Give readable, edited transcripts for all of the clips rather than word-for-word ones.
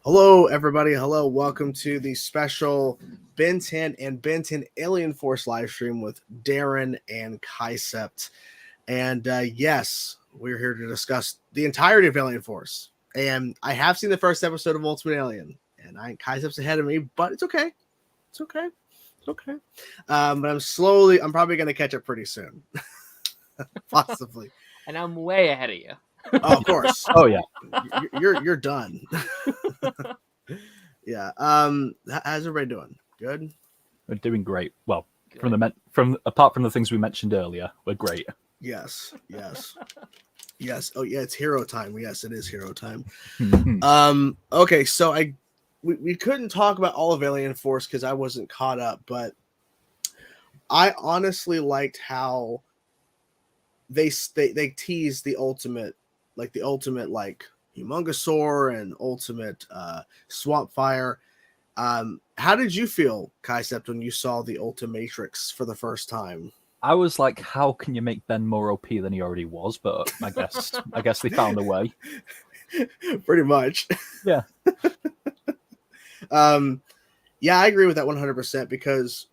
Hello, everybody. Hello. Welcome to the special Ben 10 and Ben 10 Alien Force live stream with Darren and Kaisept. And yes, we're here to discuss the entirety of Alien Force. And I have seen the first episode of Ultimate Alien, and Kaisept's ahead of me, but it's okay. It's okay. It's okay. But I'm probably going to catch up pretty soon. Possibly. And I'm way ahead of you. Oh, of course. Oh yeah. You're done. Yeah. How's everybody doing? Good. We're doing great. Well, Good. from apart from the things we mentioned earlier, we're great. Yes. Yes. Oh yeah, it's hero time. Yes, it is hero time. Okay, so we couldn't talk about all of Alien Force because I wasn't caught up, but I honestly liked how they teased the ultimate Humongosaur and ultimate Swamp Fire. How did you feel, Kaisept, when you saw the Ultimatrix for the first time? I was like, how can you make Ben more OP than he already was? But I guess they found a way. Pretty much. Yeah. Yeah, I agree with that 100% because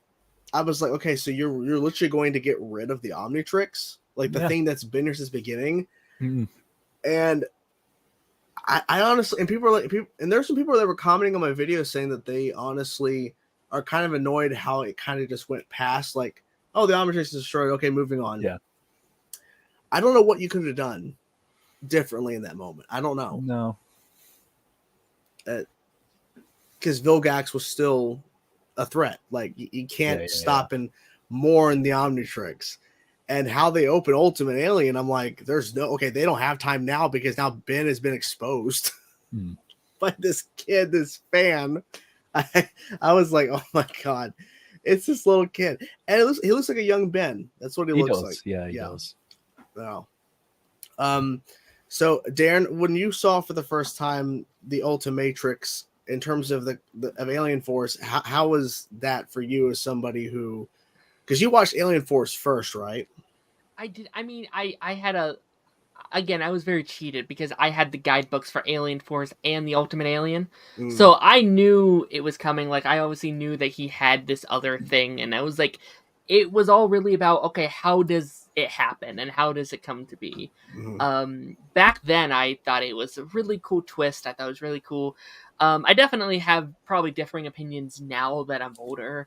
I was like, okay, so you're literally going to get rid of the Omnitrix, like the thing that's been here since the beginning. And I honestly, and there's some people that were commenting on my video saying that they honestly are kind of annoyed how it kind of just went past, like, oh, the Omnitrix is destroyed. Okay, moving on. Yeah. I don't know what you could have done differently in that moment. I don't know. No. Because Vilgax was still a threat. Like, you can't stop and mourn the Omnitrix. And how they open Ultimate Alien, I'm like, they don't have time now because now Ben has been exposed by this kid, this fan. I was like, oh my God, it's this little kid. And he looks like a young Ben. That's what he looks does. like. Yeah, he does. No. So Darren, when you saw for the first time the Ultimatrix in terms of of Alien Force, how was that for you as somebody who, because you watched Alien Force first, right? I did. I mean, I had I was very cheated because I had the guidebooks for Alien Force and the Ultimate Alien. So I knew it was coming. Like, I obviously knew that he had this other thing. And I was like, it was all really about, okay, how does it happen? And how does it come to be? Back then, I thought it was a really cool twist. I thought it was really cool. I definitely have probably differing opinions now that I'm older.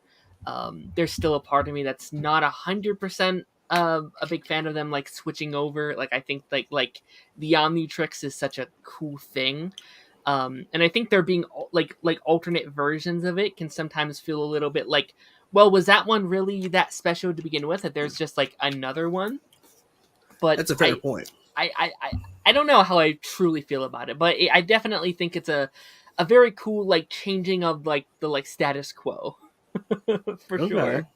There's still a part of me that's not 100% a big fan of them, like, switching over. Like, I think like the Omnitrix is such a cool thing, and I think there being like alternate versions of it can sometimes feel a little bit like, well, was that one really that special to begin with, that there's just like another one? But that's a fair point. I don't know how I truly feel about it, but I definitely think it's a very cool, like, changing of like the status quo. For sure.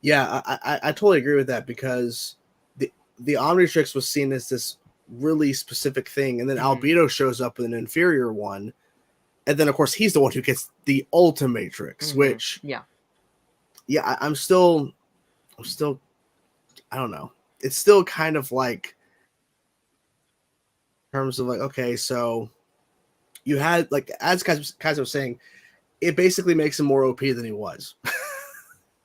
Yeah, I totally agree with that because the Omnitrix was seen as this really specific thing, and then Albedo shows up with an inferior one, and then of course he's the one who gets the Ultimatrix, which I'm still I don't know. It's still kind of like in terms of like, okay, so you had, like, as Kaiser was saying, it basically makes him more OP than he was.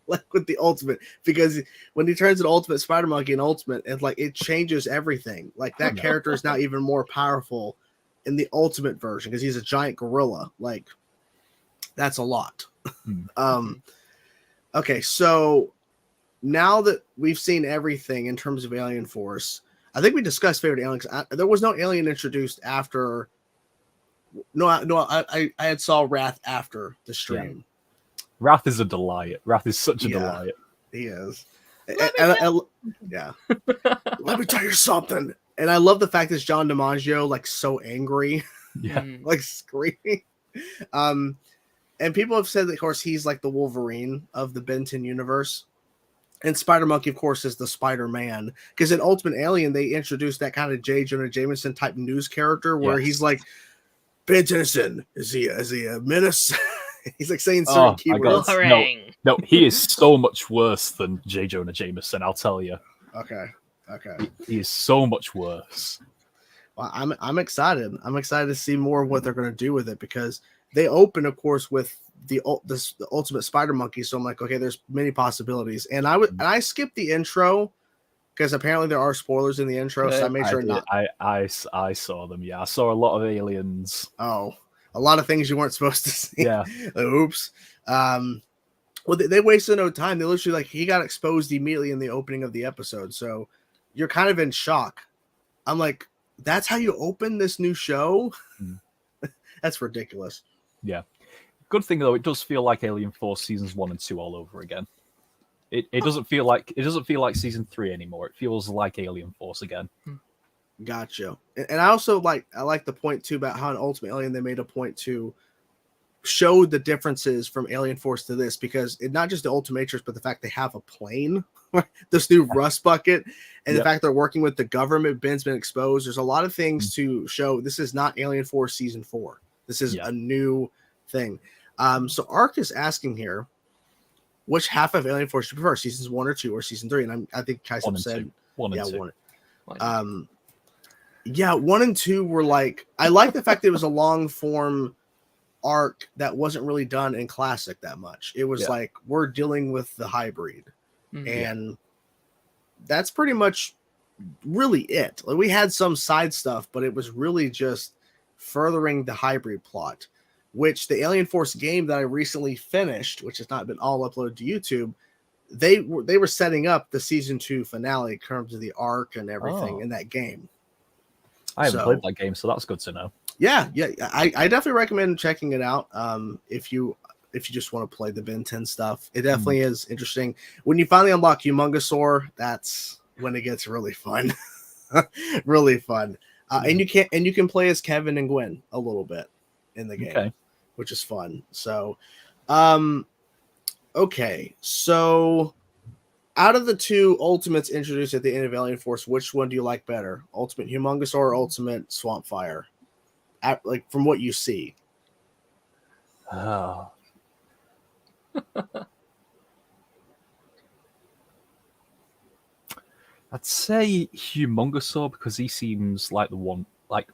Like with the Ultimate, because when he turns an Ultimate Spider Monkey and Ultimate, it's like it changes everything. Like, that character is now even more powerful in the Ultimate version because he's a giant gorilla. Like, that's a lot. Okay, so now that we've seen everything in terms of Alien Force, I think we discussed favorite aliens. There was no alien introduced after. No, I had saw Wrath after the stream. Yeah. Wrath is a delight. Wrath is such a delight. He is. Yeah. Let me tell you something. And I love the fact that John DiMaggio, like, so angry. Yeah. Like, screaming. And people have said that, of course, he's like the Wolverine of the Ben 10 universe. And Spider Monkey, of course, is the Spider-Man. Because in Ultimate Alien, they introduced that kind of J. Jonah Jameson type news character where he's like, Ben Tennyson, is he a menace? He's like saying certain keywords. No, he is so much worse than J. Jonah Jameson, I'll tell you. Okay. He is so much worse. I'm excited. I'm excited to see more of what they're going to do with it, because they open, of course, with the ultimate spider monkey. So I'm like, okay, there's many possibilities. And I skipped the intro because apparently there are spoilers in the intro. So I made sure not. I saw them. Yeah, I saw a lot of aliens. Oh, a lot of things you weren't supposed to see. Yeah. Oops. Well, they wasted no time. They literally, like, he got exposed immediately in the opening of the episode. So you're kind of in shock. I'm like, that's how you open this new show? That's ridiculous. Yeah. Good thing though, it does feel like Alien Force seasons 1 and 2 all over again. It doesn't feel like season 3 anymore. It feels like Alien Force again. Gotcha. And I also like the point too about how in Ultimate Alien they made a point to show the differences from Alien Force to this, because it not just the Ultimatrix, but the fact they have a plane, this new rust bucket, and the fact they're working with the government. Ben's been exposed. There's a lot of things to show. This is not Alien Force season 4. This is a new thing. So Ark is asking here, which half of Alien Force do you prefer, seasons 1 or 2 or season 3? And I think Kaisem said 1 and 2. 1. Yeah, 1 and 2 were like, I like the fact that it was a long form arc that wasn't really done in classic that much. It was like, we're dealing with the hybrid, and that's pretty much really it. Like, we had some side stuff, but it was really just furthering the hybrid plot, which the Alien Force game that I recently finished, which has not been all uploaded to YouTube, they were setting up the season 2 finale in terms of the arc and everything in that game. I haven't played that game, so that's good to know. Yeah, I definitely recommend checking it out. If you just want to play the Ben 10 stuff, it definitely is interesting. When you finally unlock Humongosaur, that's when it gets really fun, really fun. And you can play as Kevin and Gwen a little bit in the game, which is fun. So, okay, so out of the 2 Ultimates introduced at the end of Alien Force, which one do you like better? Ultimate Humongosaur or Ultimate Swampfire? Like, from what you see. Oh. I'd say Humongosaur, because he seems like the one. Like,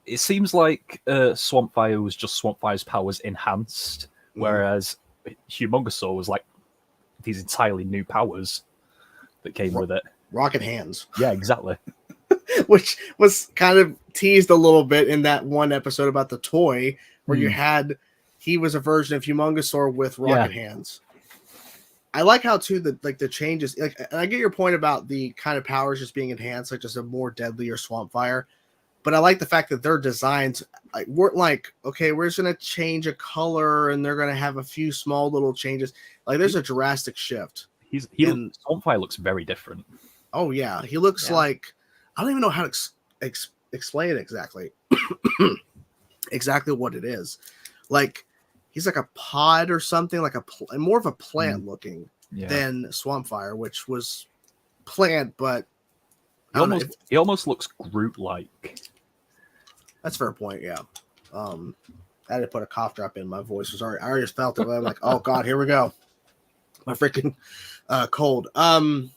it seems like Swampfire was just Swampfire's powers enhanced, whereas Humongosaur was like these entirely new powers that came with it. Rocket hands. Yeah, exactly. Which was kind of teased a little bit in that one episode about the toy, where he was a version of Humongosaur with rocket hands. I like how too the changes. Like, and I get your point about the kind of powers just being enhanced, like just a more deadly or Swampfire. But I like the fact that their designs weren't like, okay, we're just gonna change a color and they're gonna have a few small little changes. Like, there's a drastic shift. Swampfire looks very different. Oh yeah, he looks like, I don't even know how to explain it exactly. Exactly what it is. Like, he's like a pod or something, like more of a plant looking than Swampfire, which was plant, but he almost looks Groot-like. That's a fair point. Yeah. I had to put a cough drop in. My voice was I already felt it. But I'm like, oh God, here we go. My freaking cold. I'm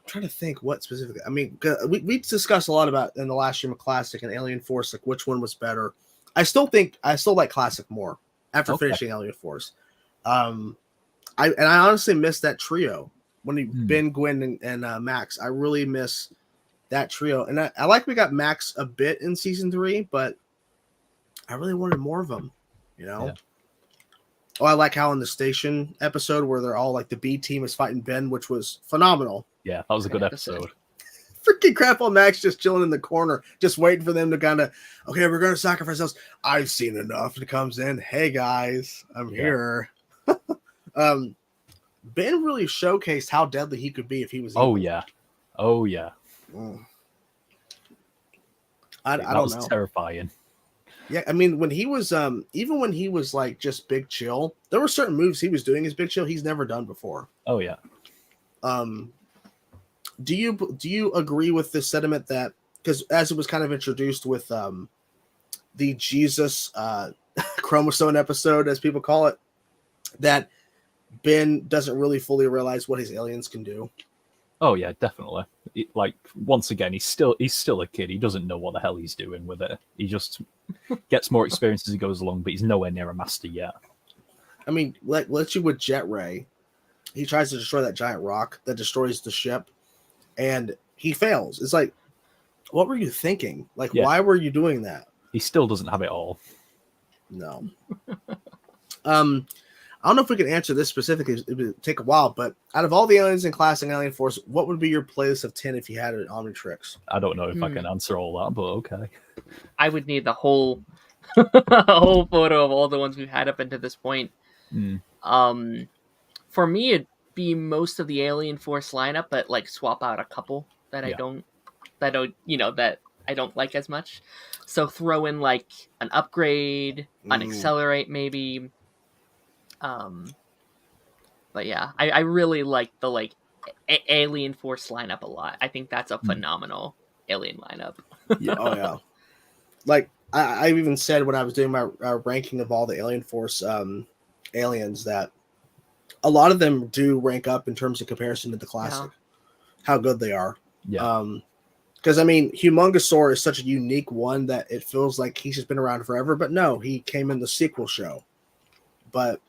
trying to think what specifically. I mean, we discussed a lot about in the last stream of Classic and Alien Force, like which one was better. I still like Classic more after finishing Alien Force. I honestly miss that trio when Ben, Gwen, and Max. I really miss that trio, and I like we got Max a bit in season 3, but I really wanted more of them. You know. Yeah. Oh, I like how in the station episode where they're all like the B team is fighting Ben, which was phenomenal. Yeah, that was a good episode. Freaking crap on Max just chilling in the corner, just waiting for them to kind of, okay, we're going to sacrifice ourselves. I've seen enough. It comes in, hey guys, I'm here. Ben really showcased how deadly he could be if he was. Oh yeah. I don't know. Terrifying. Yeah, I mean, when he was even when he was like just big chill, there were certain moves he was doing as big chill he's never done before. Oh yeah. Do you agree with this sentiment that, because as it was kind of introduced with the Jesus chromosome episode, as people call it, that Ben doesn't really fully realize what his aliens can do? Oh yeah, definitely. Like once again, he's still a kid. He doesn't know what the hell he's doing with it. He just gets more experience as he goes along, but he's nowhere near a master yet. I mean, let's you with Jet Ray. He tries to destroy that giant rock that destroys the ship, and he fails. It's like, what were you thinking? Like, Yeah. why were you doing that? He still doesn't have it all. No. I don't know if we can answer this specifically. It would take a while, but out of all the aliens in Class and Alien Force, what would be your playlist of 10 if you had an Omnitrix? I don't know if I can answer all that, but okay. I would need the whole a whole photo of all the ones we've had up until this point. For me, it'd be most of the Alien Force lineup, but like swap out a couple that I don't like as much. So throw in like an upgrade, an accelerate maybe. But yeah, I really like the Alien Force lineup a lot. I think that's a phenomenal alien lineup. Oh yeah. Like I even said when I was doing my ranking of all the Alien Force aliens that a lot of them do rank up in terms of comparison to the classic, how good they are. Yeah. Because I mean, Humongosaur is such a unique one that it feels like he's just been around forever. But no, he came in the sequel show. But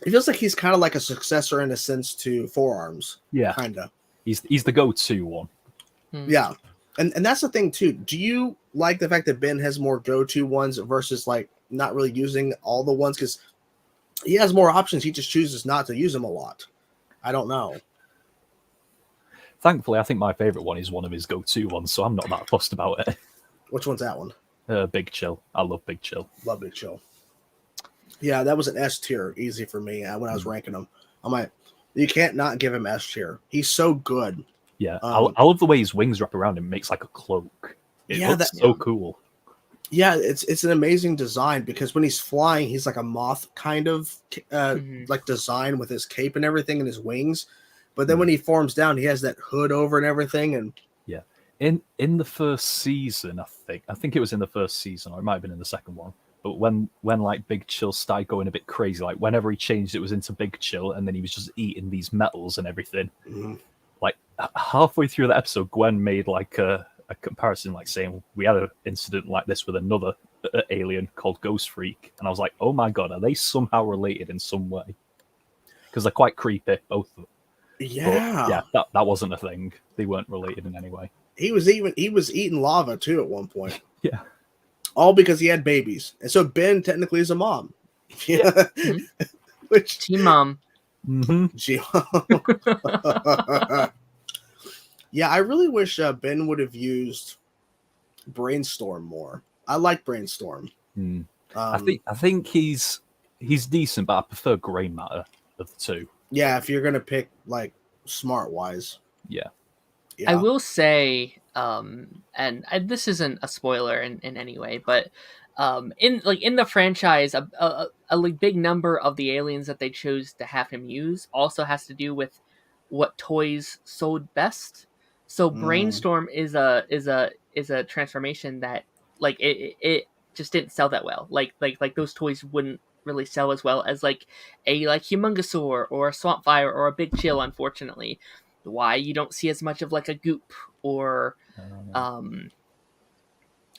it feels like he's kind of like a successor in a sense to Forearms. Yeah, kind of. He's the go-to one. Yeah, and that's the thing too. Do you like the fact that Ben has more go-to ones versus like not really using all the ones because he has more options? He just chooses not to use them a lot. I don't know. Thankfully, I think my favorite one is one of his go-to ones, so I'm not that fussed about it. Which one's that one? Big Chill. I love Big Chill. Love Big Chill. Yeah, that was an S tier, easy for me when I was ranking him. I'm like, you can't not give him S tier. He's so good. Yeah, I love the way his wings wrap around him. Makes like a cloak. It looks so cool. Yeah, it's an amazing design because when he's flying, he's like a moth kind of like design with his cape and everything and his wings. But then when he forms down, he has that hood over and everything. And yeah, in the first season, I think it was in the first season, or it might have been in the second one. But when like Big Chill started going a bit crazy, like whenever he changed, it was into Big Chill, and then he was just eating these metals and everything. Like halfway through the episode, Gwen made like a comparison, like saying we had an incident like this with another alien called Ghost Freak, and I was like, oh my god, are they somehow related in some way? Because they're quite creepy, both of them. Yeah, but that wasn't a thing. They weren't related in any way. He was eating lava too at one point. Yeah. All because he had babies. And so Ben technically is a mom. Yeah. Which Team Mom. Yeah, I really wish Ben would have used Brainstorm more. I like Brainstorm. I think he's decent, but I prefer Grey Matter of the two. Yeah, if you're gonna pick like smart wise. Yeah. I will say, and this isn't a spoiler in any way, but in the franchise, a big number of the aliens that they chose to have him use also has to do with what toys sold best. So Brainstorm is a transformation that like it just didn't sell that well. Like those toys wouldn't really sell as well as like a Humongosaur or a Swampfire or a Big Chill, unfortunately. Why you don't see as much of like a Goop or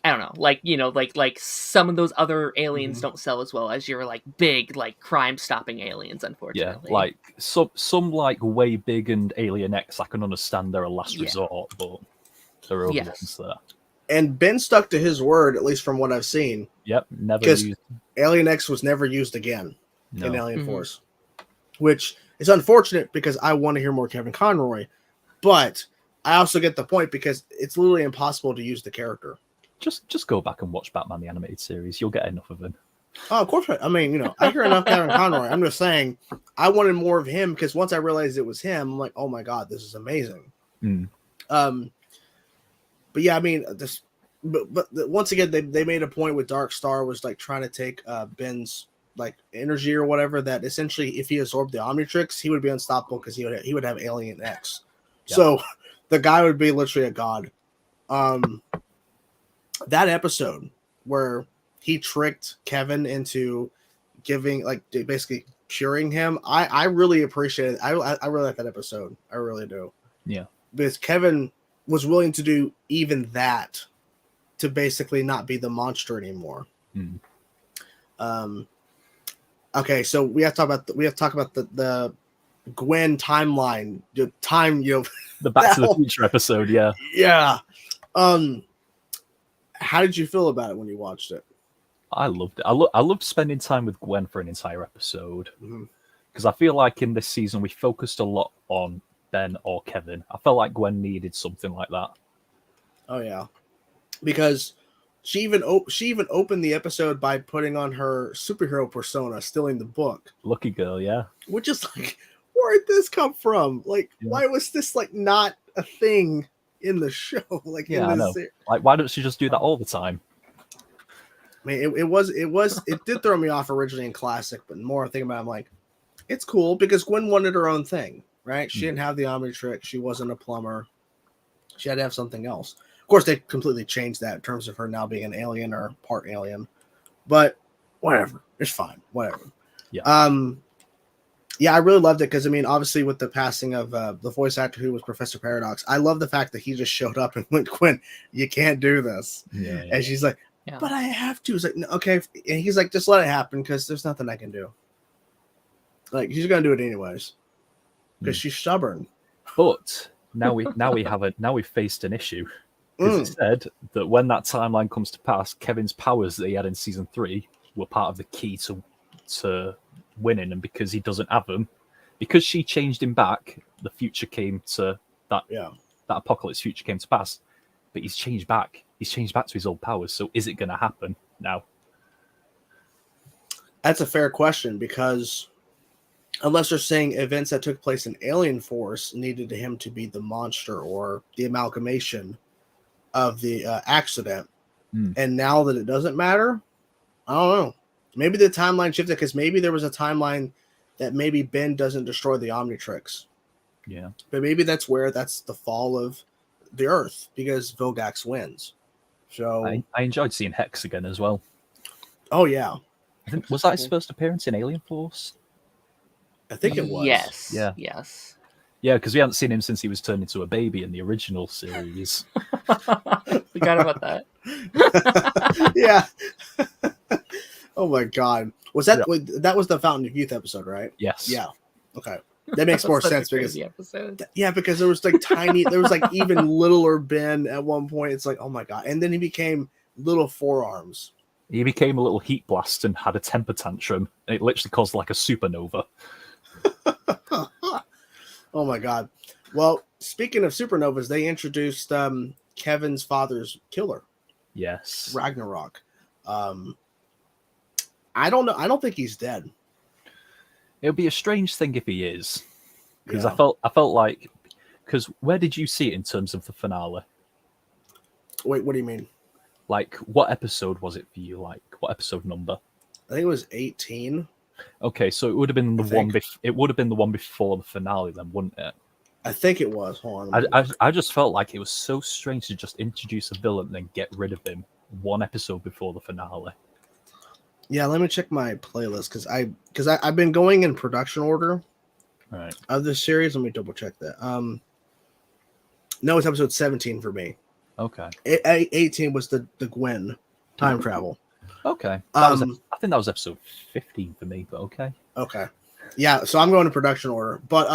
I don't know, like some of those other aliens don't sell as well as your like big like crime stopping aliens, unfortunately. Yeah, like some like way big and Alien X, I can understand they're a last resort, but there are other ones there. And Ben stuck to his word, at least from what I've seen. Yep, never because used. Alien X was never used again in Alien Force, which is unfortunate because I want to hear more Kevin Conroy, but I also get the point because it's literally impossible to use the character. Just go back and watch Batman the Animated Series. You'll get enough of him. Oh, of course. I mean, I hear enough Kevin Conroy. I'm just saying I wanted more of him because once I realized it was him, I'm like, oh my god, this is amazing. But yeah, I mean, but once again, they made a point with Dark Star was like trying to take Ben's like energy or whatever, that essentially if he absorbed the Omnitrix, he would be unstoppable because he would have Alien X. Yeah. So the guy would be literally a god. That episode where he tricked Kevin into giving like basically curing him, I really appreciate it. I really like that episode. I really do. Yeah. Because Kevin was willing to do even that to basically not be the monster anymore. Okay, so we have to talk about the Gwen timeline, the time, The Back to the Future episode, yeah. Yeah. How did you feel about it when you watched it? I loved it. I loved spending time with Gwen for an entire episode. Because I feel like in this season we focused a lot on Ben or Kevin. I felt like Gwen needed something like that. Oh yeah, because she even opened the episode by putting on her superhero persona, stealing the book. Lucky girl, yeah. Which is like, where did this come from? Like, why was this like not a thing in the show? Like, yeah, I know. Like, why don't she just do that all the time? I mean, it did throw me off originally in classic, but the more I think about it, I'm like, it's cool because Gwen wanted her own thing, right? She didn't have the Omnitrix. She wasn't a plumber. She had to have something else. Of course, they completely changed that in terms of her now being an alien or part alien. But whatever. It's fine. Whatever. Yeah. Yeah, I really loved it because, I mean, obviously with the passing of the voice actor who was Professor Paradox, I love the fact that he just showed up and went, Gwen, you can't do this. Yeah. And she's like, but I have to. It's like, okay. And he's like, just let it happen because there's nothing I can do. Like, she's going to do it anyways because she's stubborn. But now we've faced an issue. Because it said that when that timeline comes to pass, Kevin's powers that he had in season 3 were part of the key to winning, and because he doesn't have them, because she changed him back, the future came to that apocalypse future came to pass. But he's changed back. He's changed back to his old powers. So is it going to happen now? That's a fair question because unless they're saying events that took place in Alien Force needed him to be the monster or the amalgamation of the accident, and now that it doesn't matter, I don't know. Maybe the timeline shifted because maybe there was a timeline that maybe Ben doesn't destroy the Omnitrix. Yeah, but maybe that's the fall of the Earth because Vilgax wins. So I enjoyed seeing Hex again as well. Oh yeah, was that his first appearance in Alien Force? I think it was. Yes. Yeah. Yes. Yeah, because we hadn't seen him since he was turned into a baby in the original series. Forgot about that. Yeah. Oh my god. Was that that was the Fountain of Youth episode, right? Yes. Yeah. Okay. That makes more sense because episode. Yeah, because there was like there was like even littler Ben at one point. It's like, oh my god. And then he became little forearms. He became a little heat blast and had a temper tantrum. And it literally caused like a supernova. Oh my god. Well, speaking of supernovas, they introduced Kevin's father's killer. Yes. Ragnarok. I don't know. I don't think he's dead. It would be a strange thing if he is. Because I felt like, because where did you see it in terms of the finale? Wait, what do you mean? Like, what episode was it for you? Like, what episode number? I think it was 18. Okay, so it would have been it would have been the one before the finale, then, wouldn't it? I think it was. Hold on. I just felt like it was so strange to just introduce a villain and then get rid of him one episode before the finale. Yeah, let me check my playlist because I've been going in production order. Right. Of this series. Let me double check that. No, it's episode 17 for me. Okay. 18 was the Gwen time travel. Okay. I think that was episode 15 for me, but okay. Okay. Yeah, so I'm going in production order. But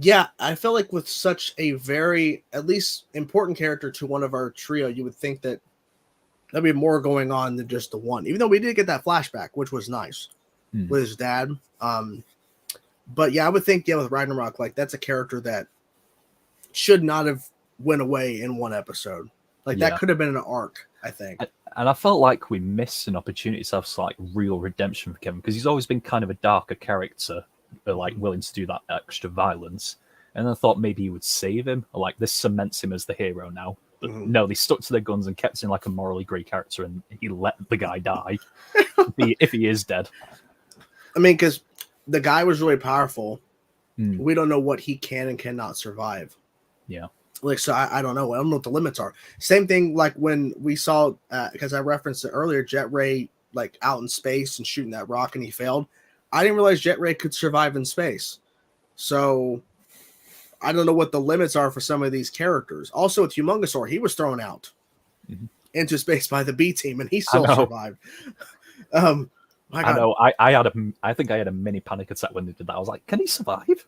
yeah, I felt like with such a very at least important character to one of our trio, you would think that there'd be more going on than just the one. Even though we did get that flashback, which was nice with his dad. But yeah, I would think with Ragnarok, like that's a character that should not have went away in one episode. Like that could have been an arc, I think. And I felt like we missed an opportunity to have like real redemption for Kevin because he's always been kind of a darker character, like willing to do that extra violence. And I thought maybe he would save him, or like this cements him as the hero now. But no, they stuck to their guns and kept him like a morally grey character, and he let the guy die if he is dead. I mean, because the guy was really powerful. We don't know what he can and cannot survive. Yeah. Like, so I don't know. I don't know what the limits are. Same thing like when we saw, because I referenced it earlier, Jet Ray like out in space and shooting that rock and he failed. I didn't realize Jet Ray could survive in space. So I don't know what the limits are for some of these characters. Also, with Humongosaur, he was thrown out into space by the B team, and he still survived. My God. I know. I think I had a mini panic attack when they did that. I was like, can he survive?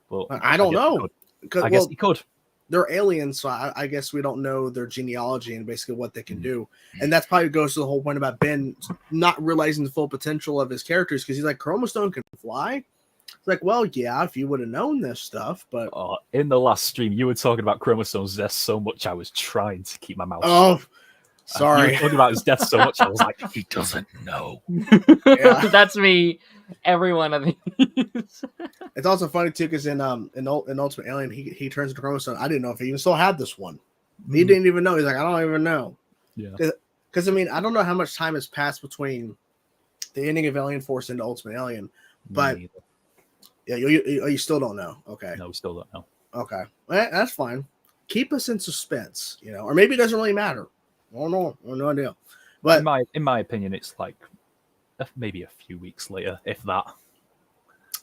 Well, I don't know. I guess he could. They're aliens, so I guess we don't know their genealogy and basically what they can do. And that's probably goes to the whole point about Ben not realizing the full potential of his characters, because he's like, Chromostone can fly? It's like, well, yeah, if you would have known this stuff, but... in the last stream, you were talking about Chromostone's death so much, I was trying to keep my mouth shut. Oh, sorry. You were talking about his death so much, I was like, he doesn't know. Yeah. That's me every one of these. It's also funny, too, because in Ultimate Alien, he turns into Chromostone. I didn't know if he even still had this one. He didn't even know. He's like, I don't even know. Yeah. Because, I mean, I don't know how much time has passed between the ending of Alien Force and Ultimate Alien, but... Yeah, you still don't know. Okay. No, we still don't know. Okay. That's fine. Keep us in suspense, or maybe it doesn't really matter. I don't know. I have no idea. But in my opinion, it's like maybe a few weeks later, if that.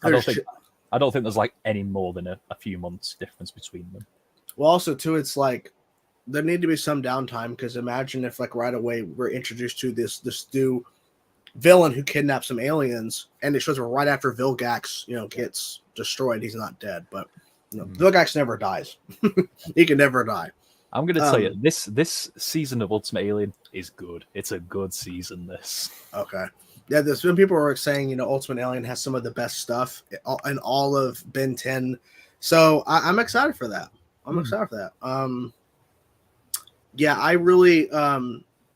I don't think there's like any more than a few months difference between them. Well, also too, it's like there need to be some downtime, because imagine if like right away we're introduced to this new villain who kidnaps some aliens, and it shows right after Vilgax, gets destroyed. He's not dead, but Vilgax never dies. He can never die. I'm gonna tell you, this season of Ultimate Alien is good. It's a good season. This. Okay. Yeah, there's been people were saying, Ultimate Alien has some of the best stuff in all of Ben 10. So I'm excited for that. I'm excited for that. Yeah, I really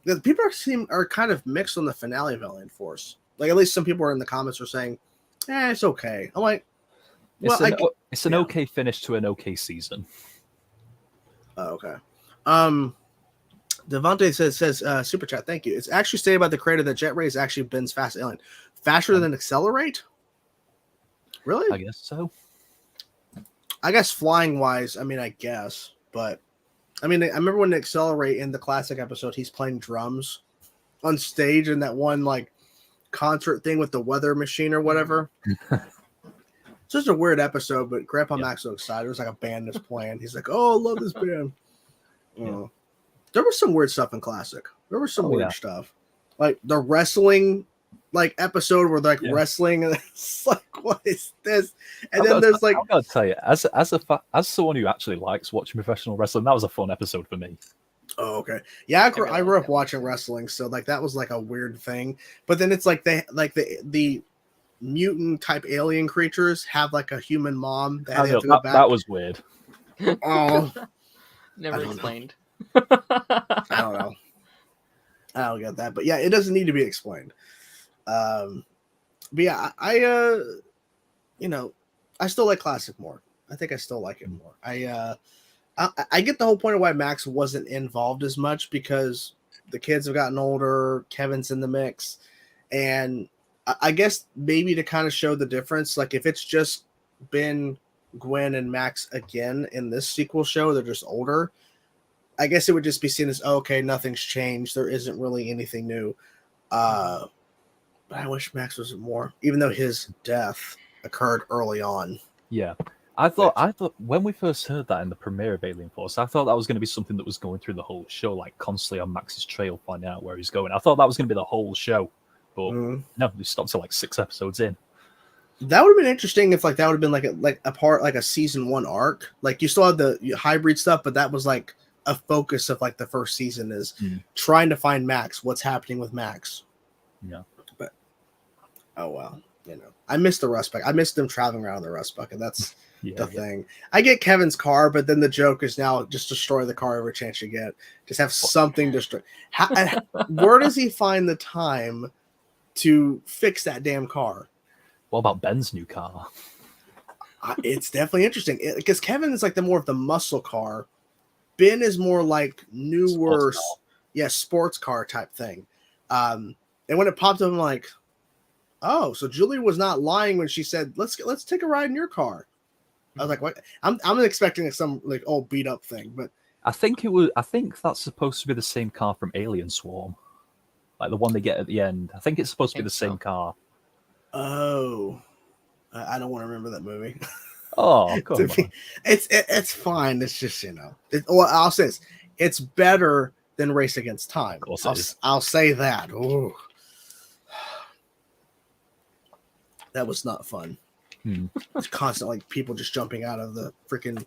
the people are kind of mixed on the finale of Alien Force. Like, at least some people are in the comments are saying, it's okay. I'm like, well, it's an okay finish to an okay season. Oh, okay. Devontae says super chat, thank you. It's actually stated by the creator that Jet Ray is actually Ben's fast alien. Faster than Accelerate? Really? I guess so. I guess flying wise, I guess, but I remember when Accelerate in the classic episode, he's playing drums on stage in that one like concert thing with the weather machine or whatever. It's just a weird episode, but Grandpa Max was so excited. It was like a band that's playing. He's like, "Oh, I love this band." There was some weird stuff in classic. There was some weird stuff, like the wrestling like episode where they're like wrestling, and it's like, what is this? And then there's like, I gotta tell you, as someone who actually likes watching professional wrestling, that was a fun episode for me. Oh, okay. Yeah, I grew up watching wrestling, so like that was like a weird thing. But then it's like the mutant type alien creatures have like a human mom that they have to go back. That was weird. Oh, never explained. I don't know. I don't get that, but yeah, it doesn't need to be explained. But yeah, I still like classic more. I think I still like it more. I get the whole point of why Max wasn't involved as much, because the kids have gotten older. Kevin's in the mix, and I guess maybe to kind of show the difference, like if it's just been Gwen and Max again in this sequel show, they're just older. I guess it would just be seen as, okay, nothing's changed. There isn't really anything new. But I wish Max was more, even though his death occurred early on. Yeah. I thought when we first heard that in the premiere of Alien Force, I thought that was going to be something that was going through the whole show, like constantly on Max's trail, finding out where he's going. I thought that was going to be the whole show, but no, we stopped to like 6 episodes in. That would have been interesting if like that would have been like a part, like a season 1 arc. Like you still had the hybrid stuff, but that was like a focus of like the first season is trying to find Max. What's happening with Max? Yeah, but oh well, I missed the Rust Bucket. I missed them traveling around the Rust Bucket. That's the thing. I get Kevin's car, but then the joke is now just destroy the car every chance you get. Just have something destroy. Where does he find the time to fix that damn car? What about Ben's new car? It's definitely interesting because Kevin is like the more of the muscle car. Ben is more like newer, sports car type thing. And when it popped up, I'm like, oh, so Julie was not lying when she said, let's take a ride in your car. I was like, what? I'm expecting some like old beat up thing, but I think that's supposed to be the same car from Alien Swarm, like the one they get at the end. I think it's supposed to be the same car. Oh, I don't want to remember that movie. Oh, come on. It's fine. It's just well, I'll say this: it's better than Race Against Time. Of course it is. I'll say that. Ooh. That was not fun. It's constant like people just jumping out of the freaking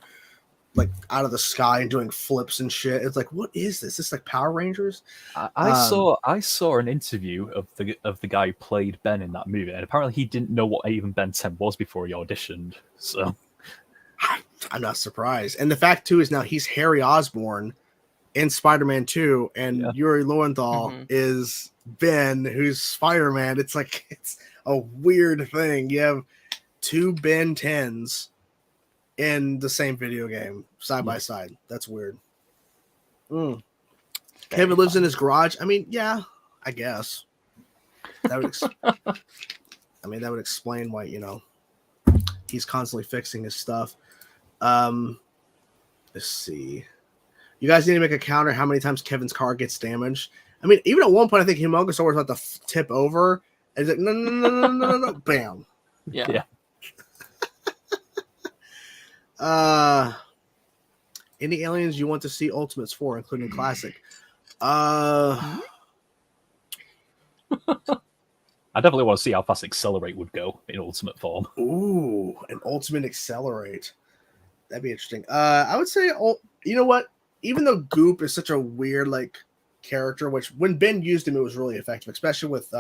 out of the sky and doing flips and shit. It's like, what is this? This is like Power Rangers. I saw an interview of the guy who played Ben in that movie, and apparently he didn't know what even Ben 10 was before he auditioned. So I'm not surprised. And the fact too is now he's Harry Osborn in Spider-Man 2, and Yuri Lowenthal is Ben, who's Spider-Man. It's like it's a weird thing. You have two Ben 10s in the same video game side by side. That's weird. Kevin lives in his garage. I mean, yeah, I guess that would that would explain why he's constantly fixing his stuff. Let's see. You guys need to make a counter how many times Kevin's car gets damaged. I mean, even at one point, I think Humongous was about to tip over. And it's like, no, bam. Yeah. Any aliens you want to see Ultimates for, including Classic? I definitely want to see how fast Accelerate would go in Ultimate form. Ooh, an Ultimate Accelerate. That'd be interesting. I would say, you know what? Even though Goop is such a weird character, which when Ben used him, it was really effective, especially with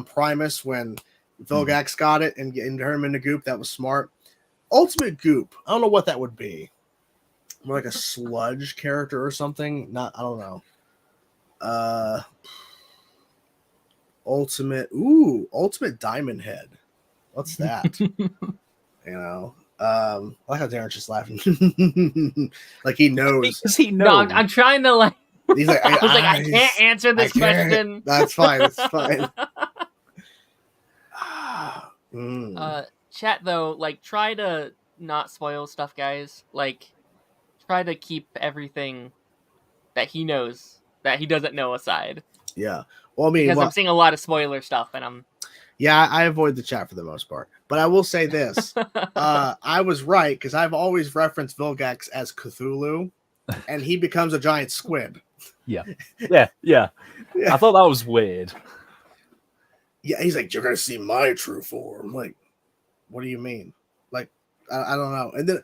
Primus when Vilgax got it and turned him into Goop. That was smart. Ultimate Goop. I don't know what that would be. More like a sludge character or something. I don't know. Ultimate Diamond Head. What's that? I like how Darren's just laughing. Like he knows. Because he knows. No, I'm trying to He's like, I can't answer this question. That's fine. It's fine. Chat though, try to not spoil stuff, guys. Try to keep everything that he knows that he doesn't know aside. Yeah. Well, I mean, because I'm seeing a lot of spoiler stuff, and I'm. Yeah, I avoid the chat for the most part. But I will say this. I was right, because I've always referenced Vilgax as Cthulhu, and he becomes a giant squid. Yeah. I thought that was weird. Yeah, he's like, you're going to see my true form. Like, what do you mean? I don't know. And then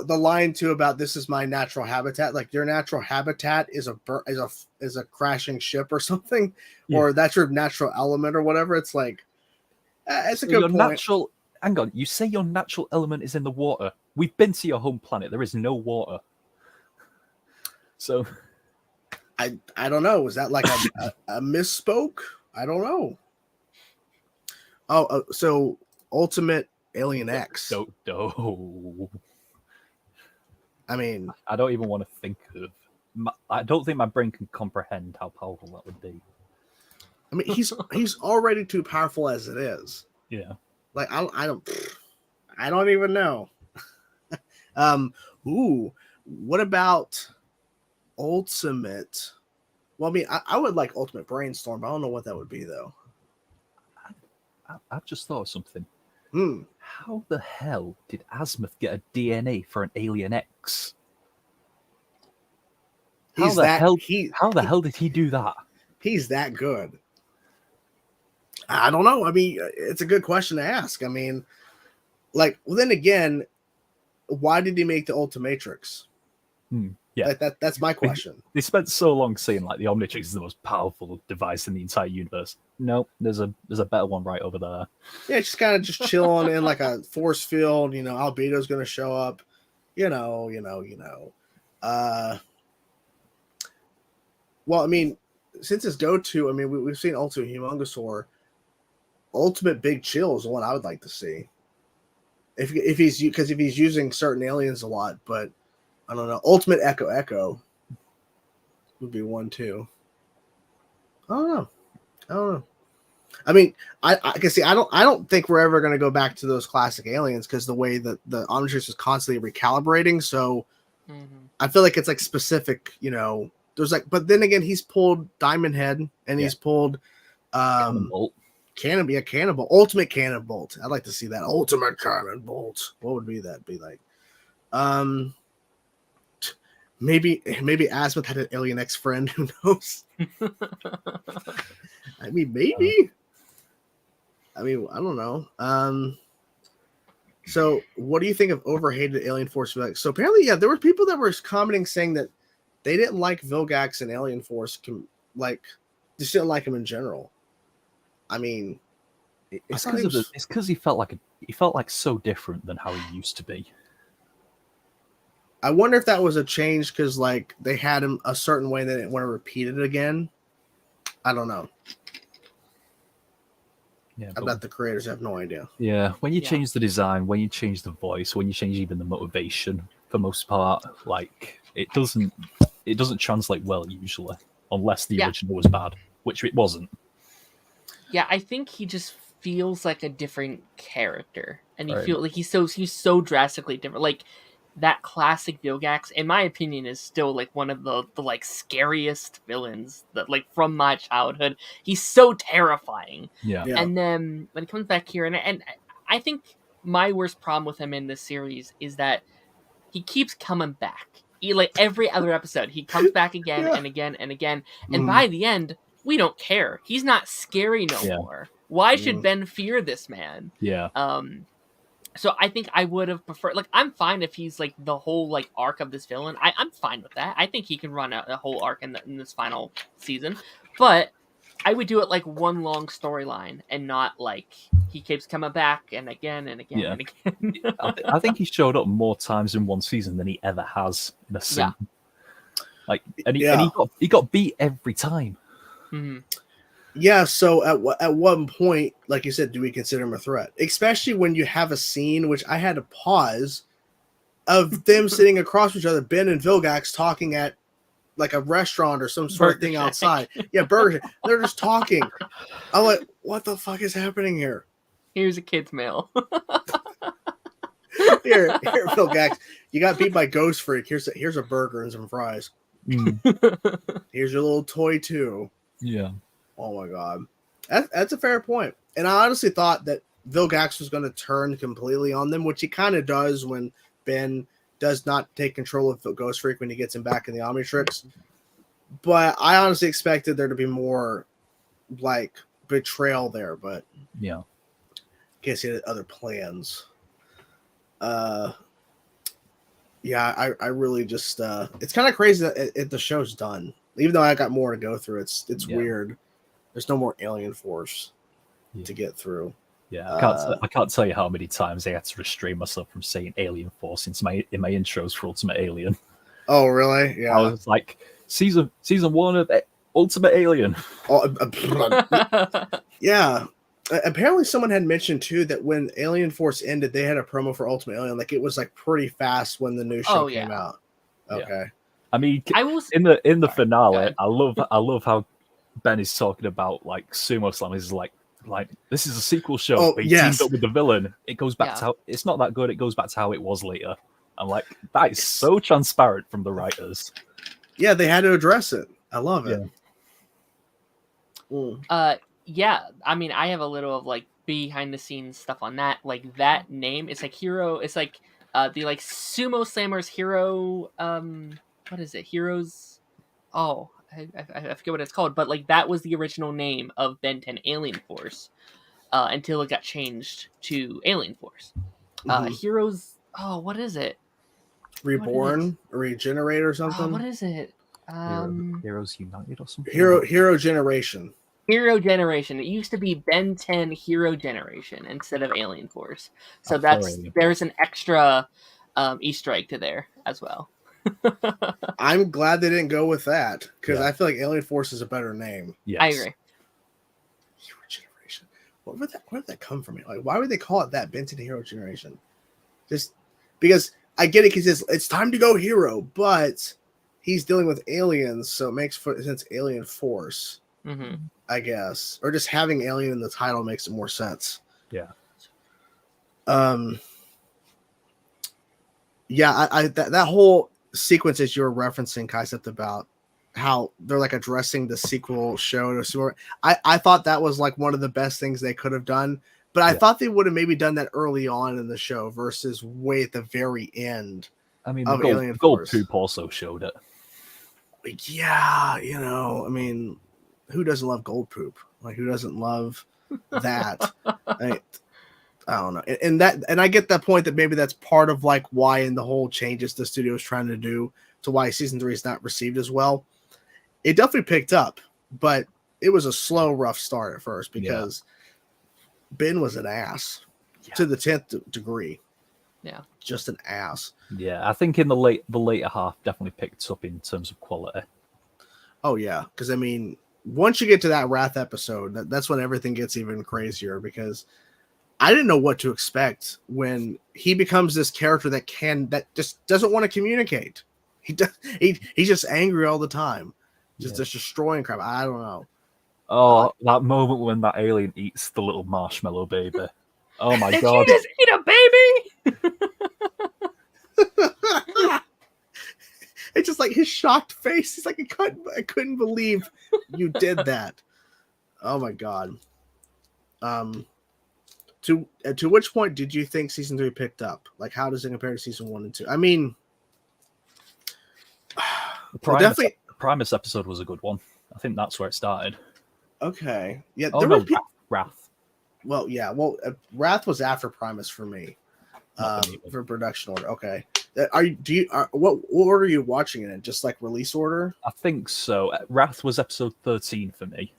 the line, too, about this is my natural habitat. Like, your natural habitat is a crashing ship or something, or that's your natural element or whatever. It's like, it's a good point. Hang on, you say your natural element is in the water. We've been to your home planet. There is no water. So, I don't know. Was that like a misspoke? I don't know. Oh, so Ultimate Alien X. No. I mean, I don't even want to think of. I don't think my brain can comprehend how powerful that would be. I mean, he's already too powerful as it is. Yeah. Like I don't even know. What about Ultimate? Well, I mean, I would like Ultimate Brainstorm, but I don't know what that would be though. I've just thought of something. How the hell did Azimuth get a DNA for an Alien X? How the hell did he do that? He's that good. I don't know. I mean, it's a good question to ask. I mean, then again, why did he make the Ultimatrix? Yeah, that's my question. They spent so long saying the Omnitrix is the most powerful device in the entire universe. No, there's a better one right over there. Yeah, just kind of chilling in like a force field. Albedo's going to show up. Well, I mean, since it's go-to, I mean, we've seen Ultimate Humongosaur. Ultimate Big Chill is the one I would like to see. If he's using certain aliens a lot, but I don't know. Ultimate Echo would be one too. I don't know. I mean, I can see. I don't think we're ever going to go back to those classic aliens because the way that the Omnitrix is constantly recalibrating. So I feel like it's specific. There's but then again, he's pulled Diamond Head and he's pulled Cannonbolt, ultimate Cannonbolt. I'd like to see that ultimate Cannonbolt. What would that be like? Maybe Azimuth had an alien ex friend. Who knows? I mean, maybe. I mean, I don't know. So what do you think of overhated Alien Force? So apparently, yeah, there were people that were commenting saying that they didn't like Vilgax and Alien Force, just didn't like him in general. I mean, it's because he felt like so different than how he used to be. I wonder if that was a change because like they had him a certain way and they didn't want to repeat it again. I don't know. Yeah, I bet the creators have no idea. Yeah, when you change the design, when you change the voice, when you change even the motivation, for most part, like it doesn't translate well usually, unless the original was bad, which it wasn't. Yeah, I think he just feels like a different character, and you feel like he's so drastically different. Like that classic Vilgax, in my opinion, is still like one of the like scariest villains that like from my childhood. He's so terrifying. Yeah. And then when he comes back here, and I think my worst problem with him in this series is that he keeps coming back. Like every other episode, he comes back again and again and again. And by the end, we don't care. He's not scary no more. Why should Ben fear this man? Yeah. So I think I would have preferred, like, I'm fine if he's like the whole like arc of this villain. I'm fine with that. I think he can run a whole arc in this final season, but I would do it like one long storyline and not like he keeps coming back and again and again and again. I think he showed up more times in one season than he ever has in a season. Like, and he got beat every time. Mm-hmm. Yeah, so at one point, like you said, do we consider him a threat? Especially when you have a scene, which I had to pause, of them sitting across from each other, Ben and Vilgax talking at like a restaurant or some sort of thing outside. Yeah, Burger Shack. They're just talking. I'm like, what the fuck is happening here? Here's a kid's meal. Here, Vilgax. You got beat by Ghost Freak. Here's a burger and some fries. Here's your little toy too. Yeah. Oh my god, that's a fair point. And I honestly thought that Vilgax was going to turn completely on them, which he kind of does when Ben does not take control of Ghost Freak when he gets him back in the Omnitrix. But I honestly expected there to be more like betrayal there, but yeah, guess he had other plans. Yeah, I really just it's kind of crazy that the show's done. Even though I got more to go through, it's weird. There's no more Alien Force to get through. Yeah, I can't tell you how many times I had to restrain myself from saying Alien Force in my intros for Ultimate Alien. Oh, really? Yeah. I was like, season 1 of Ultimate Alien. Yeah. Apparently, someone had mentioned too that when Alien Force ended, they had a promo for Ultimate Alien. Like it was like pretty fast when the new show came out. Okay. Yeah. I mean, in the finale, I love how Ben is talking about like Sumo Slam. He's like this is a sequel show. But he teamed up with the villain. It goes back to how it's not that good. It goes back to how it was later. I'm like, that is so transparent from the writers. Yeah, they had to address it. I love it. Yeah. I mean, I have a little of like behind the scenes stuff on that. Like that name, it's like Hero. It's like the like Sumo Slammers Hero. What is it? Heroes. Oh, I forget what it's called, but like that was the original name of Ben 10 Alien Force until it got changed to Alien Force. Heroes. Oh, what is it? Reborn, Regenerate, or something. What is it? Heroes United or something. Hero Generation. Hero Generation. It used to be Ben 10 Hero Generation instead of Alien Force. So there's an extra Easter egg to there as well. I'm glad they didn't go with that because I feel like Alien Force is a better name. Yes. I agree. Hero Generation. Where did that come from? Like, why would they call it that? Benton Hero Generation. Just because I get it because it's time to go hero, but he's dealing with aliens, so it makes sense. Alien Force, I guess, or just having alien in the title makes it more sense. Yeah. Yeah. That whole sequence that you were referencing, concept about how they're like addressing the sequel show. I thought that was like one of the best things they could have done, but I thought they would have maybe done that early on in the show versus way at the very end. I mean, of the Alien gold Force. poop also showed it. Yeah, I mean, who doesn't love gold poop? Like, who doesn't love that? I don't know. And I get that point that maybe that's part of like why in the whole changes the studio is trying to do to why season 3 is not received as well. It definitely picked up, but it was a slow, rough start at first because Ben was an ass to the 10th degree. Yeah, just an ass. Yeah, I think in the later half definitely picked up in terms of quality. Oh yeah, because I mean, once you get to that Wrath episode, that's when everything gets even crazier. Because I didn't know what to expect when he becomes this character that just doesn't want to communicate. He's just angry all the time, just destroying crap. I don't know. Oh, that moment when that alien eats the little marshmallow baby. Oh my Did god! you just eat a baby? It's just like his shocked face. He's like, I couldn't believe you did that. Oh my god. To which point did you think season 3 picked up? Like, how does it compare to season 1 and 2? I mean, The Primus episode was a good one. I think that's where it started. Okay. Yeah. Oh no, Wrath. Well, yeah. Well, Wrath was after Primus for me. For production order. Okay. What order are you watching it in? Just like release order? I think so. Wrath was episode 13 for me.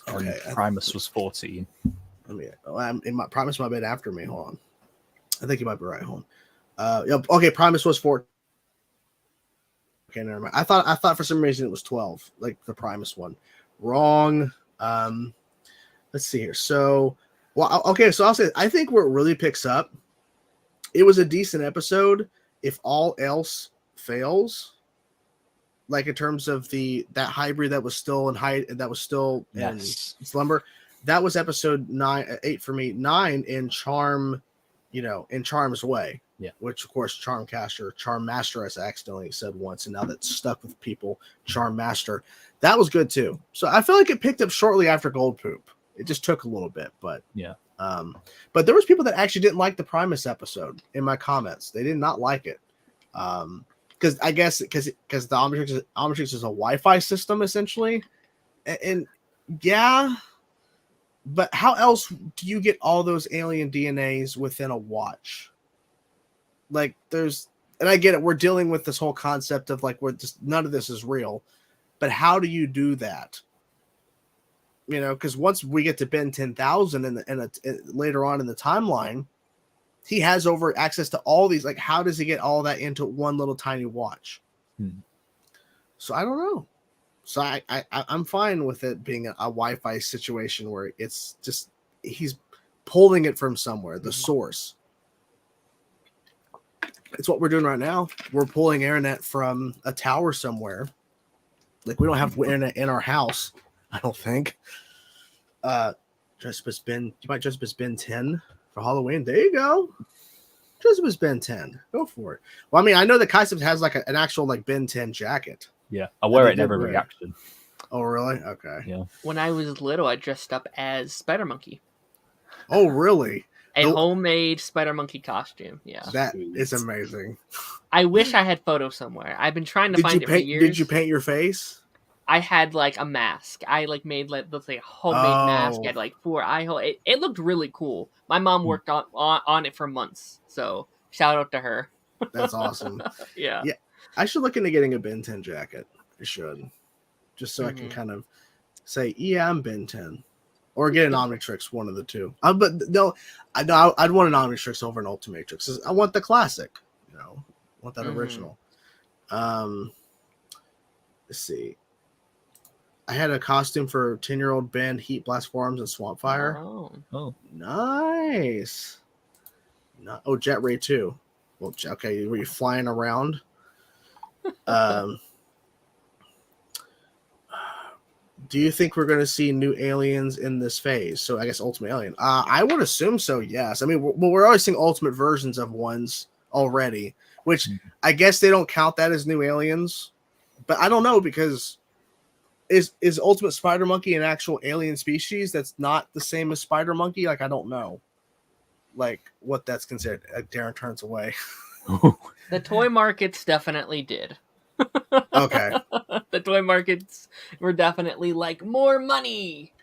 Okay. And Primus was 14. I mean, Primus might have been after me. Hold on. I think you might be right. Hold on. Okay. Primus was 14. Okay, never mind. I thought for some reason it was 12, like the Primus one. Wrong. Let's see here. So, well, okay. So I'll say I think where it really picks up, it was a decent episode. If all else fails, like in terms of that hybrid that was still in slumber, that was episode 8 for me. 9 in Charm, in Charm's way. Yeah. Which of course Charm Master, as I accidentally said once, and now that's stuck with people. Charm Master, that was good too. So I feel like it picked up shortly after Gold Poop. It just took a little bit, but yeah. But there was people that actually didn't like the Primus episode in my comments. They did not like it. Because I guess because the Omnitrix is a Wi-Fi system essentially, and yeah. But how else do you get all those alien DNAs within a watch? Like and I get it. We're dealing with this whole concept of like none of this is real, but how do you do that? Because once we get to Ben 10,000 and later on in the timeline, he has access to all these. Like, how does he get all that into one little tiny watch? So I don't know. So I'm fine with it being a Wi-Fi situation where it's just he's pulling it from somewhere, the source. It's what we're doing right now. We're pulling internet from a tower somewhere. Like, we don't have internet in our house, I don't think. Dress up as Ben. You might dress up as Ben 10 for Halloween. There you go. Dress up as Ben 10. Go for it. Well, I mean, I know that Kaisep has like an actual like Ben 10 jacket. Yeah, I wear it in every reaction. Oh, really? Okay. Yeah. When I was little, I dressed up as Spider Monkey. Oh, really? A homemade Spider Monkey costume. Yeah. That is amazing. I wish I had photos somewhere. I've been trying to find it for years. Did you paint your face? I had like a mask. I like made like a homemade mask. I had like 4 eye holes. It looked really cool. My mom worked on it for months. So shout out to her. That's awesome. Yeah. I should look into getting a Ben 10 jacket. I should. Just so I can kind of say, yeah, I'm Ben 10. Or get an Omnitrix, one of the two. But no, I'd want an Omnitrix over an Ultimatrix. I want the classic. I want that original. Let's see. I had a costume for 10-year-old Ben, Heat Blast Forums and Swamp Fire. Oh. Nice. Jet Ray 2. Well, okay, were you flying around? Do you think we're going to see new aliens in this phase? So I guess Ultimate Alien. I would assume so, yes. I mean, we're always seeing ultimate versions of ones already, which I guess they don't count that as new aliens. but I don't know, because is Ultimate Spider Monkey an actual alien species that's not the same as Spider Monkey? Like, I don't know, like, what that's considered. Darren turns away. The toy markets definitely did. Okay. The toy markets were definitely like, more money.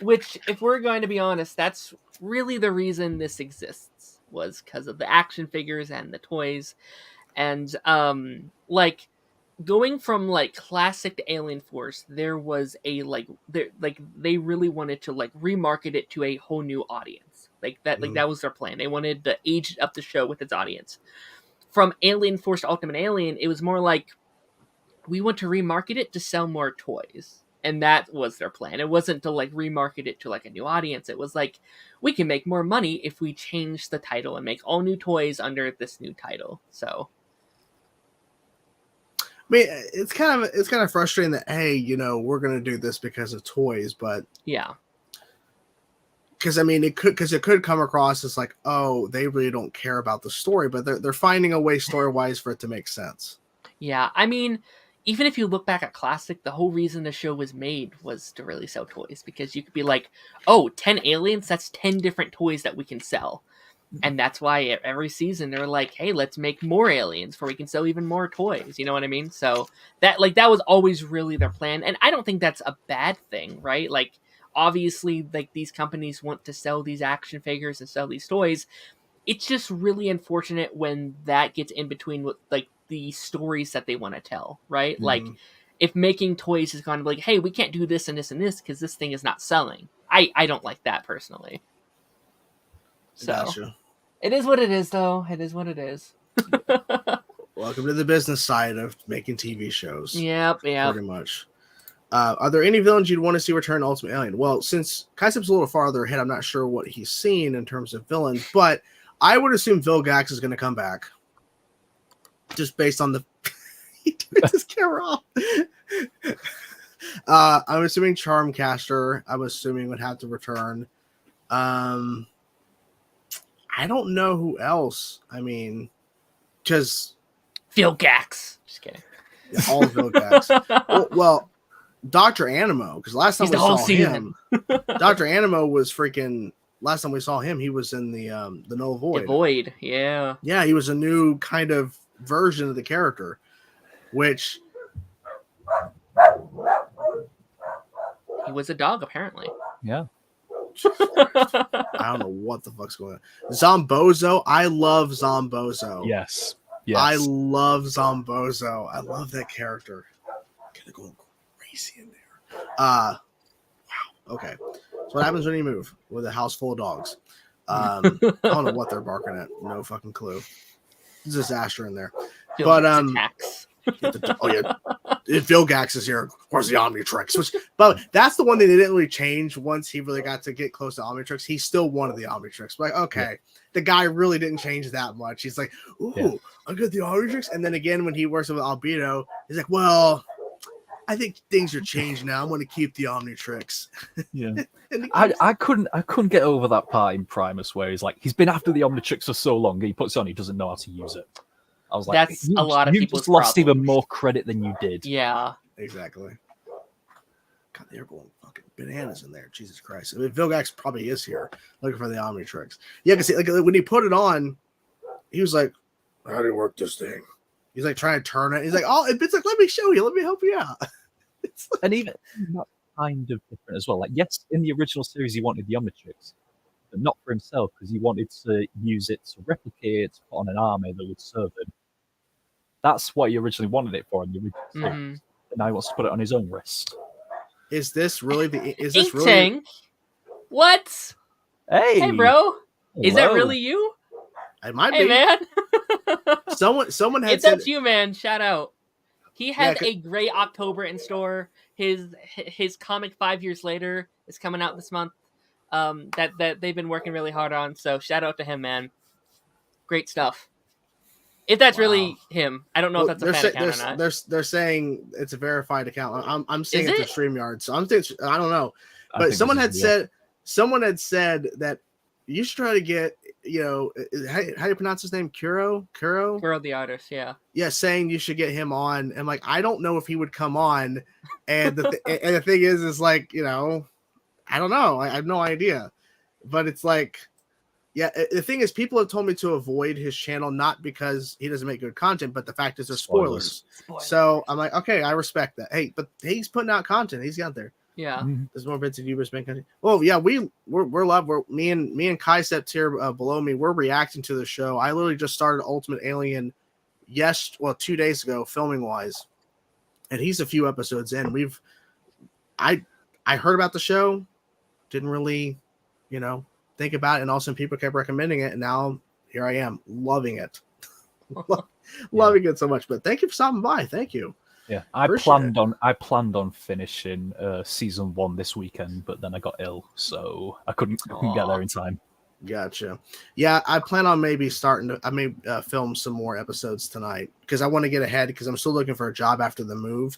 Which, if we're going to be honest, that's really the reason this exists, was because of the action figures and the toys. And like, going from like classic to Alien Force, there was a they really wanted to like remarket it to a whole new audience. Like that was their plan. They wanted to age up the show with its audience. From Alien Force to Ultimate Alien, it was more like, we want to remarket it to sell more toys. And that was their plan. It wasn't to like remarket it to like a new audience. It was like, we can make more money if we change the title and make all new toys under this new title. So I mean, it's kind of frustrating that, hey, you know, we're gonna do this because of toys, but yeah, because I mean, it could come across as like, oh, they really don't care about the story, but they're finding a way story wise for it to make sense. yeah. I mean, even if you look back at Classic, the whole reason the show was made was to really sell toys, because you could be like, oh, 10 aliens, that's 10 different toys that we can sell. And that's why every season they're like, hey, let's make more aliens for we can sell even more toys. You know what I mean? So that was always really their plan. And I don't think that's a bad thing, right? Like, obviously, like, these companies want to sell these action figures and sell these toys. It's just really unfortunate when that gets in between with like the stories that they want to tell, right? Mm-hmm. Like, if making toys is kind of like, hey, we can't do this and this and this because this thing is not selling. I don't like that personally. So Gotcha. it is what it is, though. It is what it is. Welcome to the business side of making TV shows. Yep. Pretty much. Are there any villains you'd want to see return to Ultimate Alien? Well, since Kaisep's a little farther ahead, I'm not sure what he's seen in terms of villains, but I would assume Vilgax is going to come back. Just based on the... he turned his camera off. I'm assuming Charmcaster, I'm assuming, would have to return. I don't know who else. I mean, because... Vilgax. Just kidding. Yeah, all Vilgax. well, Dr. Animo, because last time we saw him, Dr. Animo was freaking... Last time we saw him, he was in the Null Void. The Void, yeah. Yeah, he was a new kind of version of the character, which... He was a dog, apparently. Yeah. I don't know what the fuck's going on. Zombozo, I love Zombozo. Yes. I love Zombozo. I love that character. Gonna go crazy in there. Wow. Okay. So what happens when you move with a house full of dogs? I don't know what they're barking at. No fucking clue. Disaster in there. But attacks. If Vilgax is here, of course the Omnitrix. But that's the one thing they didn't really change once he really got to get close to Omnitrix. He's still one of the Omnitrix. Like, okay, the guy really didn't change that much. He's like, ooh, I got the Omnitrix. And then again, when he works with Albedo, he's like, well, I think things are changed now. I'm going to keep the Omnitrix. Yeah. I couldn't get over that part in Primus where he's like, he's been after the Omnitrix for so long, he puts it on, he doesn't know how to use it. I was like, that's a lot of people's just lost problem. even more credit than you did. Yeah. Exactly. God, they're going fucking bananas in there. Jesus Christ. I mean, Vilgax probably is here looking for the Omnitrix. Yeah, because like when he put it on, he was like, how do you work this thing? He's like trying to turn it. He's like, oh, it's like, let me show you. Let me help you out. It's like... And even that kind of different as well. Like, yes, in the original series, he wanted the Omnitrix, but not for himself, because he wanted to use it to replicate, put on an army that would serve him. That's what he originally wanted it for in the original series. And now he wants to put it on his own wrist. Is this really the... Is this really... Tank? What? Hey, bro. Is that really you? It might be. Hey, man. Someone had it's said... up to you, man. Shout out. He has a great October in store. His comic 5 years later is coming out this month. That they've been working really hard on. So shout out to him, man. Great stuff. If that's really him, I don't know if that's a fan account or not. They're saying it's a verified account. I'm saying it's a StreamYard, so I don't know. But someone had said that you should try to get how do you pronounce his name? Kuro? Kuro the artist, yeah. Yeah, saying you should get him on, and like I don't know if he would come on, and and the thing is like I don't know, I have no idea, but it's like, yeah, the thing is people have told me to avoid his channel not because he doesn't make good content, but the fact is there's spoilers. So I'm like, okay, I respect that. Hey, but he's putting out content. He's out there. Yeah, there's more bits of YouTubers making content. Well, yeah, we're me and Kaisept here below me. We're reacting to the show. I literally just started Ultimate Alien 2 days ago, filming wise, and he's a few episodes in. I heard about the show, didn't really, think about it, and also people kept recommending it, and now here I am, loving it, loving it so much. But thank you for stopping by. Thank you. Yeah, I planned on finishing season 1 this weekend, but then I got ill, so I couldn't get there in time. Gotcha. Yeah, I plan on maybe film some more episodes tonight because I want to get ahead because I'm still looking for a job after the move,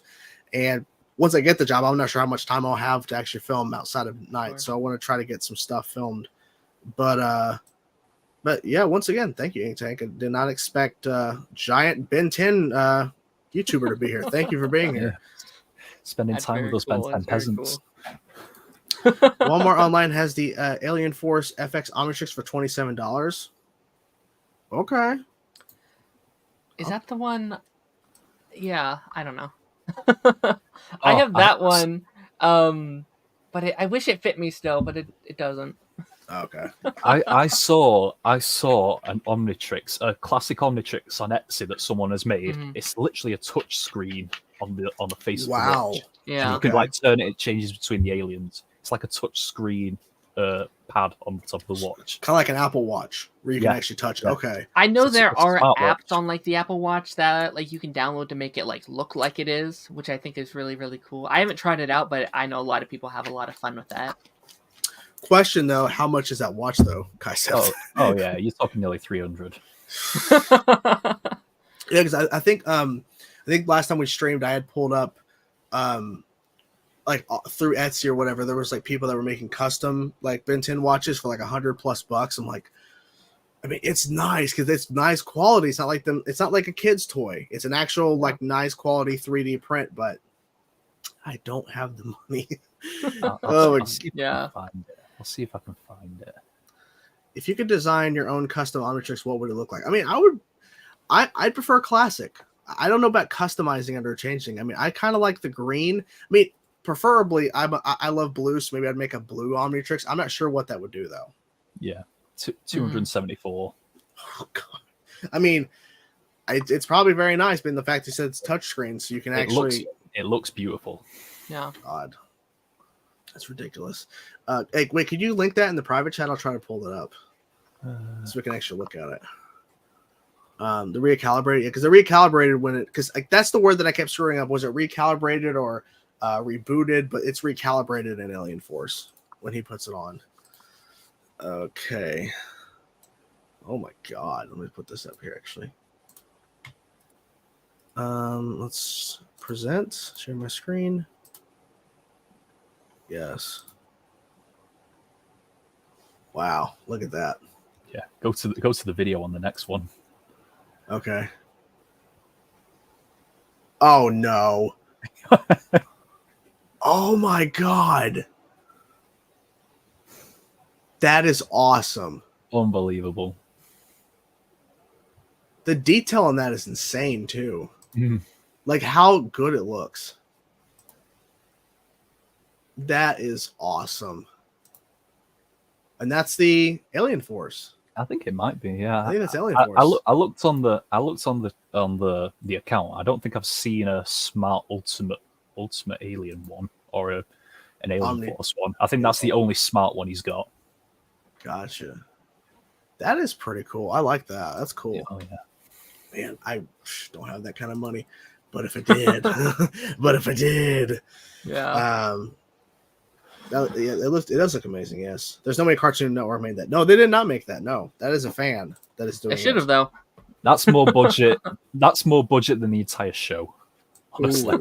and once I get the job, I'm not sure how much time I'll have to actually film outside of night. Sure. So I want to try to get some stuff filmed. But yeah, once again, thank you, Ink Tank. I did not expect giant Ben 10 YouTuber to be here. Thank you for being here. Spending time with those Ben 10 peasants. Cool. Walmart Online has the Alien Force FX Omnitrix for $27. Okay. Is that the one? Yeah, I don't know. I have that one, but I wish it fit me still, but it doesn't. Okay. I saw an Omnitrix, a classic Omnitrix on Etsy that someone has made. Mm-hmm. It's literally a touch screen on the face of the watch. Yeah. And you can turn it. It changes between the aliens. It's like a touch screen pad on the top of the watch. Kind of like an Apple Watch where you can actually touch it. Okay. I know there are apps on the Apple Watch that you can download to make it look like it is, which I think is really, really cool. I haven't tried it out, but I know a lot of people have a lot of fun with that. Question though, how much is that watch though, Kaisept? Oh yeah, you're talking nearly 300. Yeah, because I think last time we streamed, I had pulled up through Etsy or whatever, there was people that were making custom Ben 10 watches for $100+. I'm like, I mean, it's nice because it's nice quality. It's not like it's not like a kid's toy. It's an actual nice quality 3D print, but I don't have the money. I'll see if I can find it. If you could design your own custom Omnitrix, what would it look like? I mean, I'd prefer classic. I don't know about customizing it or changing. I mean, I kind of like the green. I mean, preferably, I love blue, so maybe I'd make a blue Omnitrix. I'm not sure what that would do though. Yeah, 274. Oh god. I mean, it's probably very nice, but in the fact you said it's touchscreen, so you can it looks beautiful. Yeah. God. That's ridiculous. Hey, wait, could you link that in the private chat? I'll try to pull it up so we can actually look at it. The recalibrated, because the recalibrated because that's the word that I kept screwing up. Was it recalibrated or rebooted? But it's recalibrated in Alien Force when he puts it on. Okay. Oh my god. Let me put this up here actually. Let's present, share my screen. Yes. Wow, look at that. Yeah, go to the video on the next one. Okay. Oh no. Oh my god. That is awesome. Unbelievable. The detail on that is insane too. Mm. How good it looks. That is awesome. And that's the Alien Force. I think it might be. Yeah, I think that's Alien Force. I looked on the account. I don't think I've seen a smart ultimate alien one or an Alien Force one. I think that's the only smart one he's got. Gotcha. That is pretty cool. I like that. That's cool. Oh yeah. Man, I don't have that kind of money, but if I did, yeah. It does look amazing. Yes, there's no way Cartoon Network made that. No, they did not make that. No, that is a fan that is doing. They should have though. That's more budget. That's more budget than the entire show. Honestly,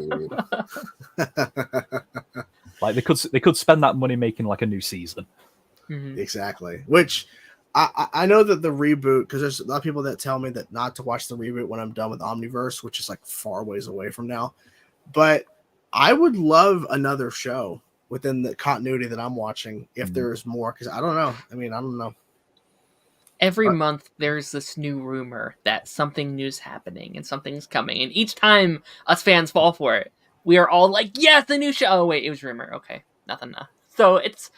they could spend that money making a new season. Mm-hmm. Exactly. Which I know that the reboot, because there's a lot of people that tell me that not to watch the reboot when I'm done with Omniverse, which is like far ways away from now. But I would love another show within the continuity that I'm watching if there's more, because I don't know. I mean, I don't know. Every month there's this new rumor that something new's happening and something's coming, and each time us fans fall for it, we are all like, yes, the new show. Oh wait, it was rumor. Okay, nothing. So it's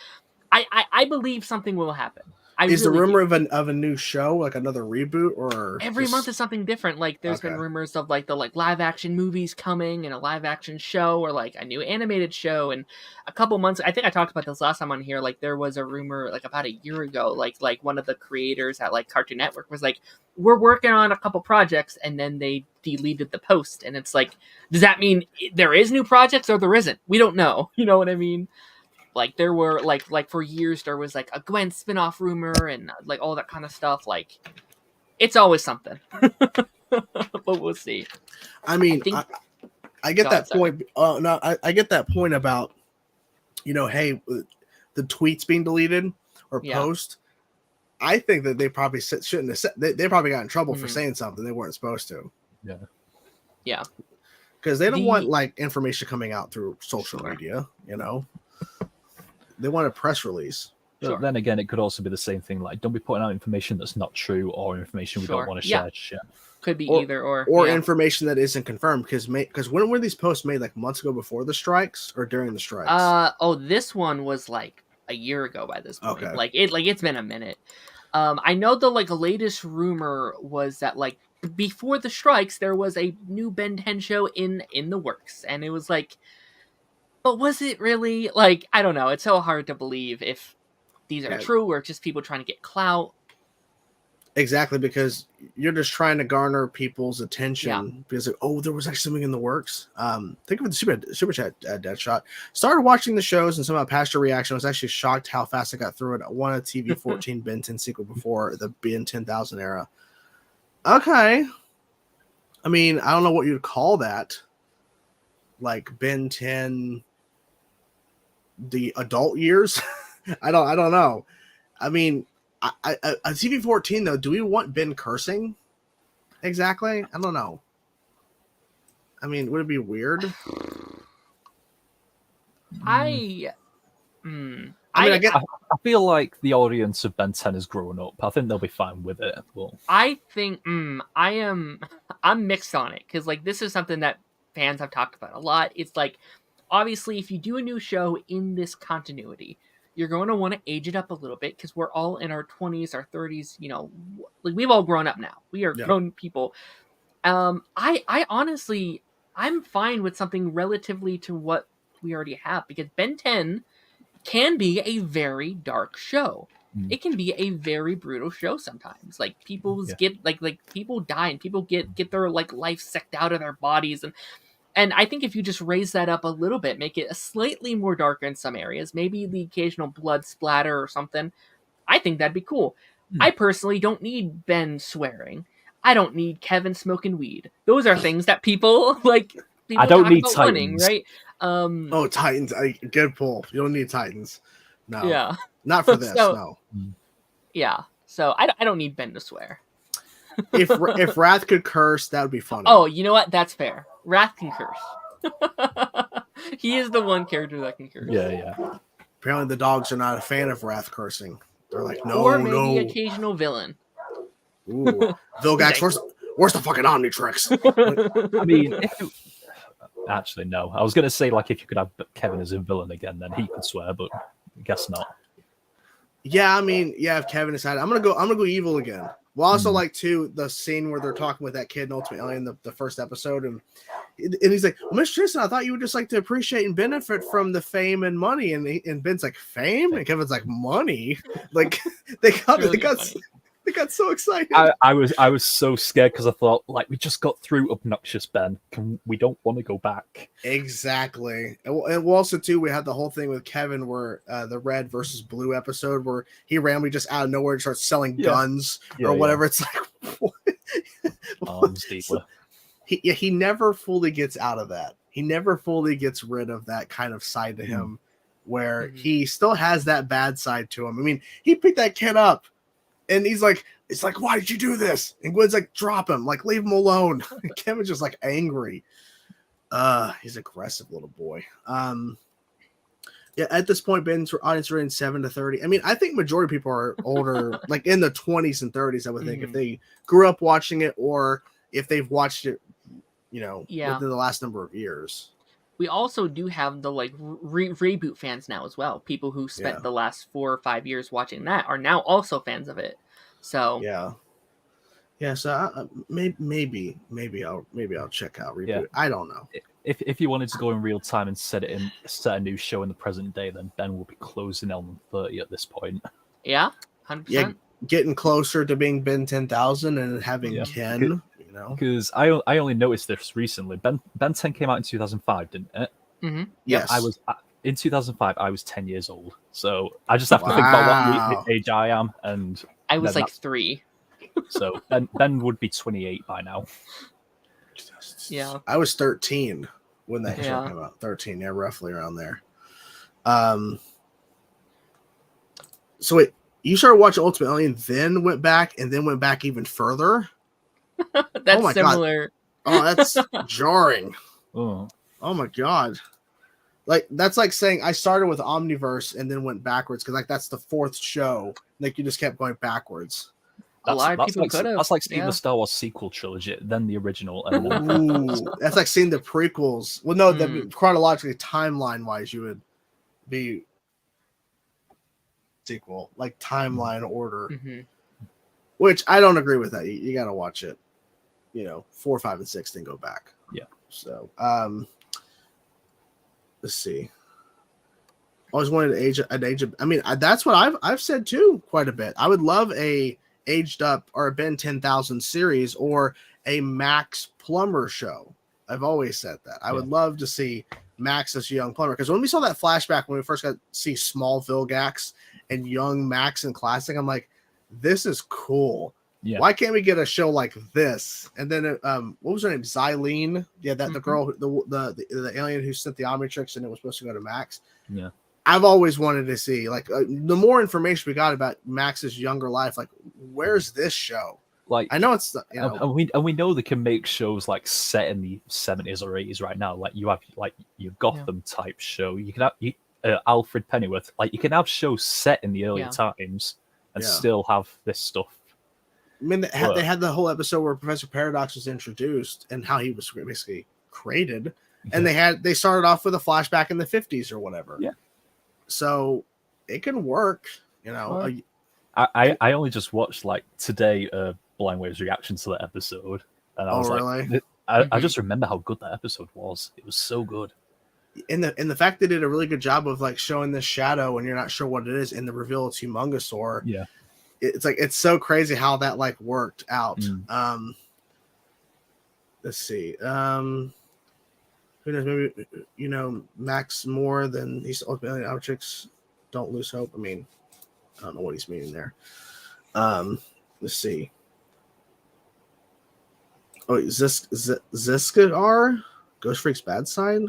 I believe something will happen. Is the rumor of a new show like another reboot, or every month is something different? Like there's been rumors of like the live action movies coming and a live action show, or like a new animated show. And a couple months, I think I talked about this last time on here. Like there was a rumor like about a year ago, like one of the creators at like Cartoon Network was like, we're working on a couple projects, and then they deleted the post. And it's like, does that mean there is new projects or there isn't? We don't know. You know what I mean? Like there were like for years there was like a Gwen spinoff rumor and like all that kind of stuff. Like it's always something, but we'll see. I mean, I get that point. No, I get that point about, you know, hey, the tweets being deleted or post. I think that they probably shouldn't have said. They probably got in trouble for saying something they weren't supposed to. Yeah. Because they don't want like information coming out through social media. You know. They want a press release. But then again, it could also be the same thing. Like, don't be putting out information that's not true or information we don't want to share. Could be either or information that isn't confirmed. Because when were these posts made? Like months ago before the strikes or during the strikes? This one was like a year ago by this point. Okay. It's been a minute. I know the latest rumor was that like before the strikes there was a new Ben 10 show in the works, and it was like. But was it really? Like, I don't know. It's so hard to believe if these are true or just people trying to get clout. Exactly, because you're just trying to garner people's attention because, there was actually something in the works. Think of the super chat, Deadshot. Started watching the shows and some of my past reaction. I was actually shocked how fast I got through it. I won a TV 14 Ben 10 sequel before the Ben 10,000 era. Okay. I mean, I don't know what you'd call that. Like Ben 10... the adult years. I don't know. I mean, a TV 14 though, do we want Ben cursing exactly? I don't know. I mean, would it be weird? I feel like the audience of Ben 10 has grown up. I think they'll be fine with it. Well, I think I'm mixed on it, because like this is something that fans have talked about a lot. It's like, obviously, if you do a new show in this continuity, you're going to want to age it up a little bit, because we're all in our 20s, our 30s. You know, like we've all grown up now. We are grown people. I honestly, I'm fine with something relatively to what we already have, because Ben 10 can be a very dark show. It can be a very brutal show sometimes. Like people get like people die and people get their like life sucked out of their bodies, and I think if you just raise that up a little bit, make it a slightly more darker in some areas, maybe the occasional blood splatter or something, I think that'd be cool. I personally don't need Ben swearing. I don't need Kevin smoking weed. Those are things that people like. People I don't need Titans, wanting, right? Titans. Good pull. You don't need Titans. No. Yeah. Not for this. No. Yeah. So I don't need Ben to swear. if Wrath could curse, that would be funny. Oh, you know what? That's fair. Wrath can curse. He is the one character that can curse. Yeah. Apparently, the dogs are not a fan of Wrath cursing. They're like, no, or maybe occasional villain. Ooh, Vilgax, where's the fucking Omnitrix? I mean, actually, no. I was going to say, like, if you could have Kevin as a villain again, then he could swear, but I guess not. Yeah, I mean, if Kevin decided, I'm gonna go evil again. Well, also like too the scene where they're talking with that kid in Ultimate Alien, the first episode, and he's like, well, Mr. Tristan, I thought you would just like to appreciate and benefit from the fame and money, and Ben's like, fame, and Kevin's like, money, like they got so excited. I was so scared because I thought, like, we just got through Obnoxious Ben. We don't want to go back. Exactly. And also too, we had the whole thing with Kevin where the red versus blue episode where he randomly just out of nowhere starts selling guns or whatever. It's like, what? So he never fully gets out of that. He never fully gets rid of that kind of side to him where he still has that bad side to him. I mean, he picked that kid up And he's like, it's like, why did you do this? And Gwen's like, drop him, like leave him alone. And Kevin's just like angry. He's aggressive little boy. Yeah, at this point, Ben's audience rating 7-30. I mean, I think majority of people are older, like in the 20s and 30s, I would think, if they grew up watching it or if they've watched it, within the last number of years. We also do have the like reboot fans now as well. People who spent the last 4 or 5 years watching that are now also fans of it. So yeah. So maybe I'll check out reboot. Yeah. I don't know. If you wanted to go in real time and set a new show in the present day, then Ben will be closing on 30 at this point. Yeah, 100%. Yeah, getting closer to being Ben 10,000 and having Ken. Because I only noticed this recently. Ben 10 came out in 2005, didn't it? Mm-hmm. Yes. I was in 2005. I was 10 years old, so I just have to think about what age I am, and I was like 3. So Ben would be 28 by now. Yeah, I was 13 when that show came out. 13, roughly around there. So wait, you started watching Ultimate Alien, then went back, and then went back even further? That's similar. God. Oh, that's jarring. Oh my God. Like, that's like saying I started with Omniverse and then went backwards, because like that's the 4th show. Like, you just kept going backwards. A lot of people could have. That's like seeing the Star Wars sequel trilogy, then the original, and then Ooh, that's like seeing the prequels. Well, no, chronologically, timeline-wise, you would be sequel, like timeline order. Mm-hmm. Which I don't agree with that. You got to watch it. 4, 5, and 6, then go back. Yeah. So, let's see. Always wanted an age of. I mean, that's what I've said too quite a bit. I would love a aged up or a Ben 10,000 series or a Max Plumber show. I've always said that. I would love to see Max as a young plumber, because when we saw that flashback when we first got to see Smallville Gax and young Max in Classic, I'm like, this is cool. Yeah. Why can't we get a show like this? And then what was her name? Xylene. Yeah, that the girl, the alien who sent the Omnitrix and it was supposed to go to Max. Yeah. I've always wanted to see, like, the more information we got about Max's younger life, like, where's this show? Like, I know it's, and we know they can make shows like set in the 70s or 80s right now. Like, you have like your Gotham type show. You can have Alfred Pennyworth. Like, you can have shows set in the earlier times and still have this stuff. I mean, they had the whole episode where Professor Paradox was introduced and how he was basically created, and they started off with a flashback in the 50s or whatever. Yeah. So it can work, I only just watched like today Blind Wave's reaction to that episode, and I was really? I just remember how good that episode was. It was so good. And the fact they did a really good job of like showing this shadow and you're not sure what it is, and the reveal it's Humongosaur. Yeah. It's like, it's so crazy how that like worked out. Let's see. Who knows? Maybe Max more than he's ultimately Omnitrix. Don't lose hope. I mean, I don't know what he's meaning there. Let's see. Oh, Ziskar? Ghost Freak's bad side?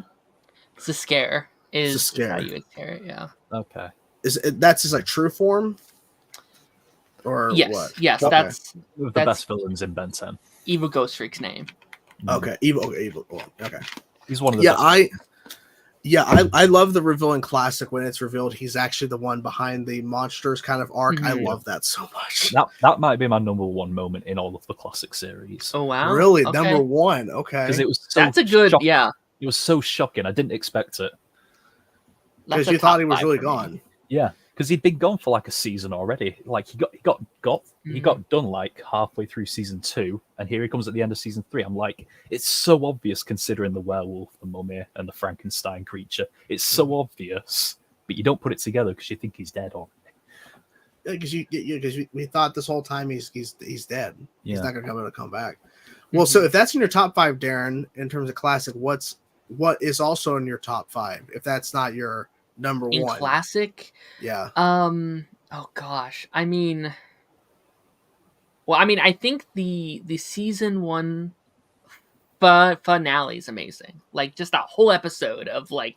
Ziskar is Ziskar. how you would hear it, yeah. Okay. That's his like true form? Or yes, what? Yes, okay. that's the best villains in Ben 10. Evil Ghost Freak's name. Okay, evil. Okay. He's one of the best. I love the reveal in Classic when it's revealed he's actually the one behind the monsters kind of arc. I love that so much. That might be my number one moment in all of the Classic series. Oh wow! Really, okay. Number one? Okay, because it was so that's a good shocking. Yeah. It was so shocking. I didn't expect it because you thought he was really gone. Yeah, because he'd been gone for like a season already. Like he got done like halfway through season 2, and here he comes at the end of season 3. I'm like, it's so obvious considering the werewolf, the mummy, and the Frankenstein creature. It's so obvious, but you don't put it together because you think he's dead already. Because we thought this whole time he's dead. Yeah. He's not gonna come back. Well, so if that's in your top 5, Darren, in terms of Classic, what is also in your top 5? If that's not your number in 1 Classic, yeah. Oh gosh, I mean, I think the season 1 finale is amazing. Like just that whole episode of like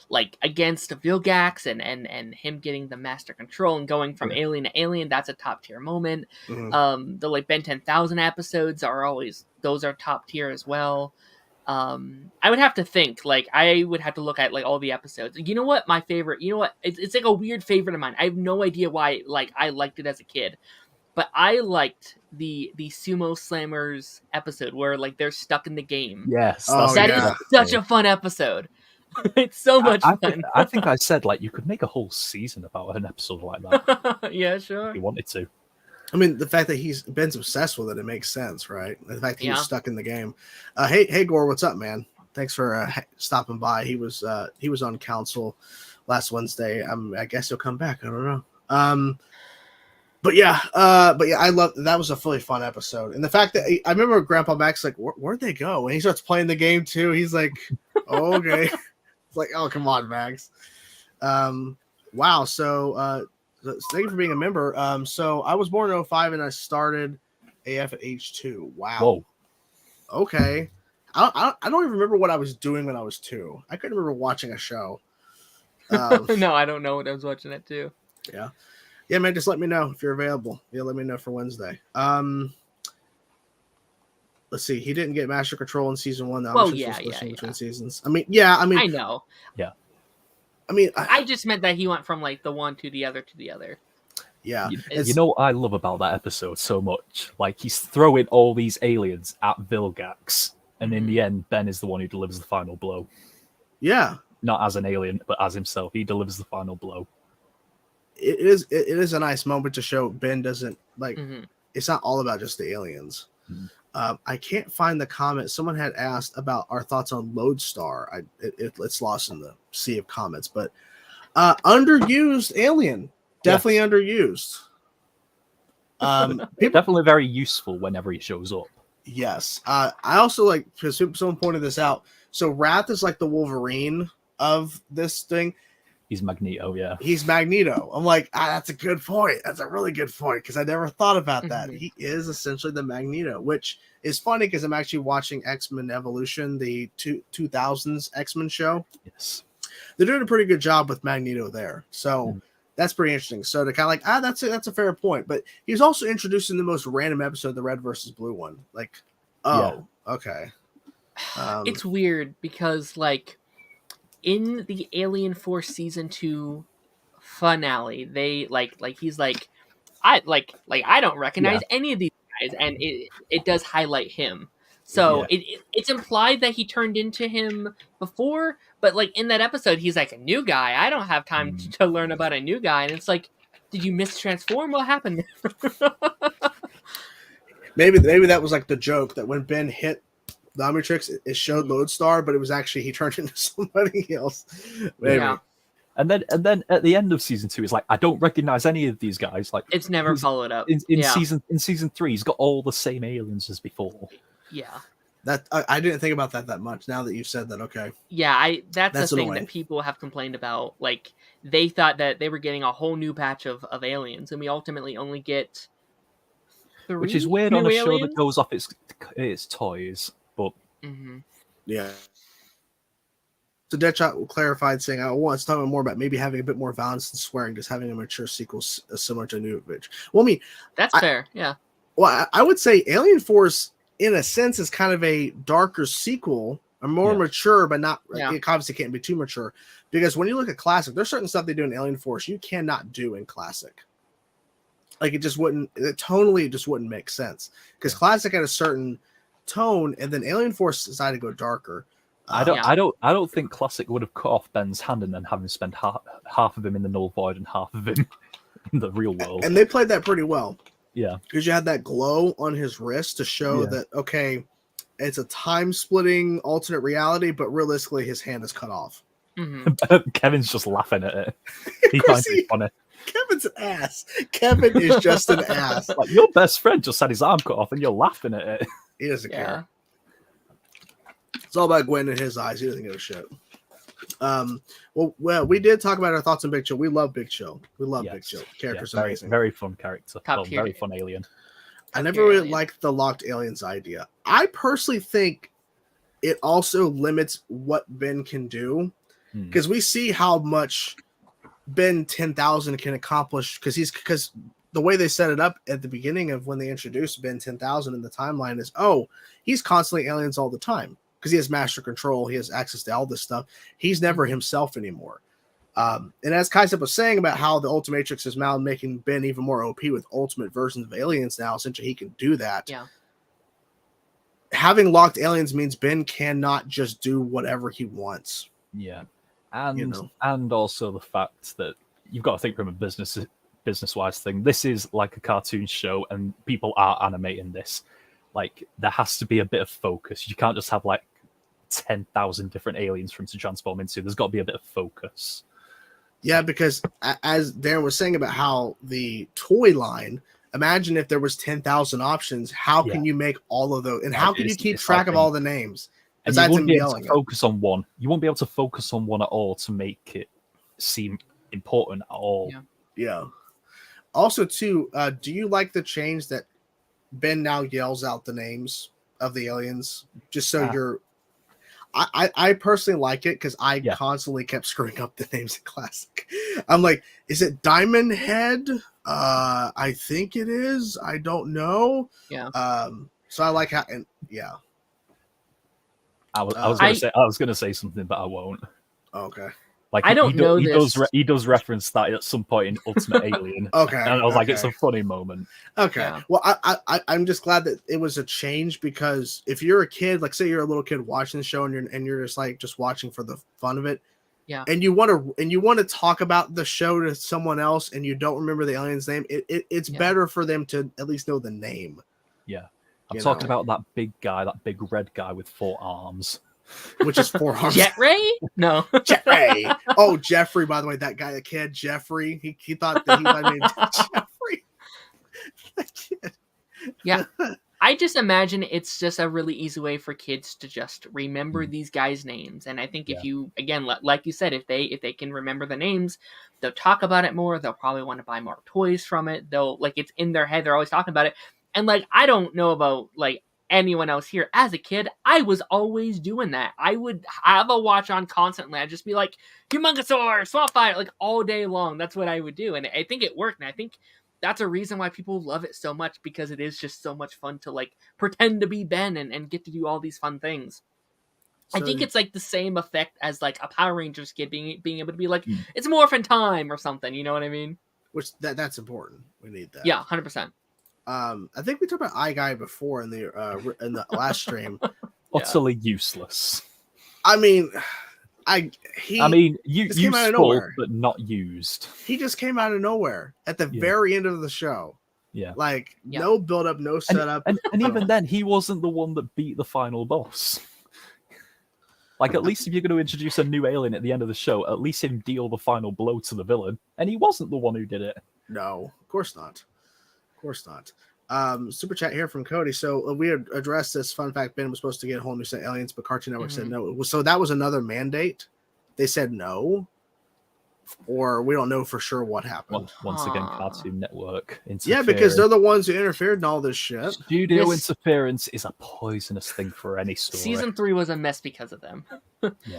like against Vilgax and him getting the master control and going from alien to alien. That's a top tier moment. The like Ben 10,000 episodes those are top tier as well. I would have to think, like, I would have to look at like all the episodes. You know what? My favorite, it's like a weird favorite of mine. I have no idea why, like, I liked it as a kid, but I liked the Sumo Slammers episode where like they're stuck in the game. Yes, That is such a fun episode. It's so much fun. I think I said like you could make a whole season about an episode like that. Yeah, sure. If you wanted to. I mean, the fact that Ben's obsessed with it makes sense, right? The fact that he was stuck in the game. Hey, Gore, what's up, man? Thanks for stopping by. He was on council last Wednesday. I guess he'll come back. I don't know. But yeah, I love that. Was a really fun episode, and the fact that I remember Grandpa Max like, where'd they go? And he starts playing the game too. He's like, oh, okay. It's like, oh, come on, Max. Wow. So thank you for being a member. So I was born in 2005 and I started AF at age 2. Wow. Whoa. Okay. I don't even remember what I was doing when I was 2. I couldn't remember watching a show. No, I don't know what I was watching it too. Yeah. Yeah, man, just let me know if you're available. Yeah, let me know for Wednesday. Let's see. He didn't get Master Control in season 1. Well, between seasons. I know. Yeah. I mean, I just meant that he went from like the one to the other to the other. Yeah. You know what I love about that episode so much? Like, he's throwing all these aliens at Vilgax, and in the end, Ben is the one who delivers the final blow. Yeah. Not as an alien, but as himself. He delivers the final blow. It is a nice moment to show Ben doesn't like. It's not all about just the aliens. I can't find the comment. Someone had asked about our thoughts on Lodestar. It's lost in the sea of comments, but underused alien, definitely underused. Definitely very useful whenever he shows up. Yes. I also like, because someone pointed this out. So Wrath is like the Wolverine of this thing. He's Magneto, yeah. He's Magneto. I'm like, that's a good point. That's a really good point, because I never thought about that. He is essentially the Magneto, which is funny because I'm actually watching X-Men Evolution, the 2000s X-Men show. Yes. They're doing a pretty good job with Magneto there. So that's pretty interesting. So to kind of like, that's a fair point. But he was also introduced in the most random episode, the Red versus Blue one. Like, okay. It's weird because like, in the Alien Force season 2 finale, they like he's like, I don't recognize any of these guys, and it does highlight him. So it's implied that he turned into him before, but like in that episode, he's like a new guy. I don't have time to learn about a new guy, and it's like, did you mistransform? What happened? Maybe that was like the joke that when Ben hit the Omnitrix, it showed Lodestar, but it was actually he turned into somebody else. Maybe. Yeah. And then at the end of season 2, it's like, I don't recognize any of these guys. Like, it's never followed up. In season 3, he's got all the same aliens as before. Yeah. That I didn't think about that much. Now that you've said that, okay. Yeah, that's the thing annoying. that people have complained about. Like, they thought that they were getting a whole new batch of aliens, and we ultimately only get 3. Which is weird on a show aliens? that goes off its toys, but yeah. So Deadshot clarified, saying, "I want to talk more about maybe having a bit more violence and swearing, just having a mature sequel similar to Newovich." Well, I mean, that's fair. Yeah. Well, I would say Alien Force, in a sense, is kind of a darker sequel, a more mature, but not. It obviously can't be too mature, because when you look at Classic, there's certain stuff they do in Alien Force you cannot do in Classic. Like it just wouldn't. Tonally, it just wouldn't make sense, because Classic had a certain tone, and then Alien Force decided to go darker. I don't think Classic would have cut off Ben's hand and then have him spend half of him in the null void and half of him in the real world. And they played that pretty well. Yeah, because you had that glow on his wrist to show that okay, it's a time splitting alternate reality, but realistically his hand is cut off. Kevin's just laughing at it. He finds it funny. Kevin's an ass. Kevin is just an ass. Like, your best friend just had his arm cut off and you're laughing at it. He doesn't care. It's all about Gwen in his eyes. He doesn't give a shit. Well, we did talk about our thoughts on Big Chill. We love Big Chill. We love Big Chill. Character's amazing. Very fun character. Very fun alien. I never really liked the locked aliens idea. I personally think it also limits what Ben can do, because we see how much Ben 10,000 can accomplish, because the way they set it up at the beginning of when they introduced Ben 10,000 in the timeline is, he's constantly aliens all the time because he has master control, he has access to all this stuff. He's never himself anymore. And as Kaisep was saying about how the Ultimatrix is now making Ben even more OP with ultimate versions of aliens now, essentially he can do that. Yeah. Having locked aliens means Ben cannot just do whatever he wants. Yeah. And also the fact that you've got to think from a business-wise thing. This is like a cartoon show, and people are animating this. Like, there has to be a bit of focus. You can't just have like 10,000 different aliens for him to transform into. There's got to be a bit of focus. Yeah, because as Darren was saying about how the toy line, imagine if there was 10,000 options. How can you make all of those? And how can you keep track of all the names? And you won't be able to focus on one. You won't be able to focus on one at all to make it seem important at all. Yeah. Also, too, do you like the change that Ben now yells out the names of the aliens? Just so you're... I personally like it because I constantly kept screwing up the names in Classic. I'm like, is it Diamond Head? I think it is. I don't know. Yeah. So I like how... I was gonna say something, but I won't. Okay. Like I don't know this. He does reference that at some point in Ultimate Alien. Okay. And I was like, it's a funny moment. Okay. Yeah. Well, I'm just glad that it was a change, because if you're a kid, like say you're a little kid watching the show and you're just like just watching for the fun of it, and you want to talk about the show to someone else and you don't remember the alien's name, it's better for them to at least know the name. Yeah. I'm talking about that big guy, that big red guy with 4 arms. Which is 4 arms. Jet Ray? No. Jet Ray. Oh, Jeffrey, by the way, that guy, the kid, Jeffrey. He thought that he might name Jeffrey. That kid. Yeah. I just imagine it's just a really easy way for kids to just remember these guys' names. And I think if you, again, like you said, if they can remember the names, they'll talk about it more. They'll probably want to buy more toys from it. They'll, like, it's in their head. They're always talking about it. And, like, I don't know about, like, anyone else here. As a kid, I was always doing that. I would have a watch on constantly. I'd just be like, Humongosaur, Swamp Fire, like, all day long. That's what I would do. And I think it worked. And I think that's a reason why people love it so much, because it is just so much fun to, like, pretend to be Ben and get to do all these fun things. So, I think it's, like, the same effect as, like, a Power Rangers kid being able to be like, it's morphin' time or something. You know what I mean? Which, that's important. We need that. Yeah, 100%. I think we talked about iGuy before in the last stream. Utterly useless. I mean, useful but not used. He just came out of nowhere at the very end of the show. Yeah, like no build up, no setup, and even then, he wasn't the one that beat the final boss. Like, at least if you're going to introduce a new alien at the end of the show, at least him deal the final blow to the villain. And he wasn't the one who did it. No, of course not. Of course not. Super chat here from Cody. So we had addressed this fun fact. Ben was supposed to get a whole new set of aliens, but Cartoon Network said no. So that was another mandate. They said no, or we don't know for sure what happened. Once again, Cartoon Network interfered. Yeah, because they're the ones who interfered in all this shit. Studio interference is a poisonous thing for any story. Season 3 was a mess because of them.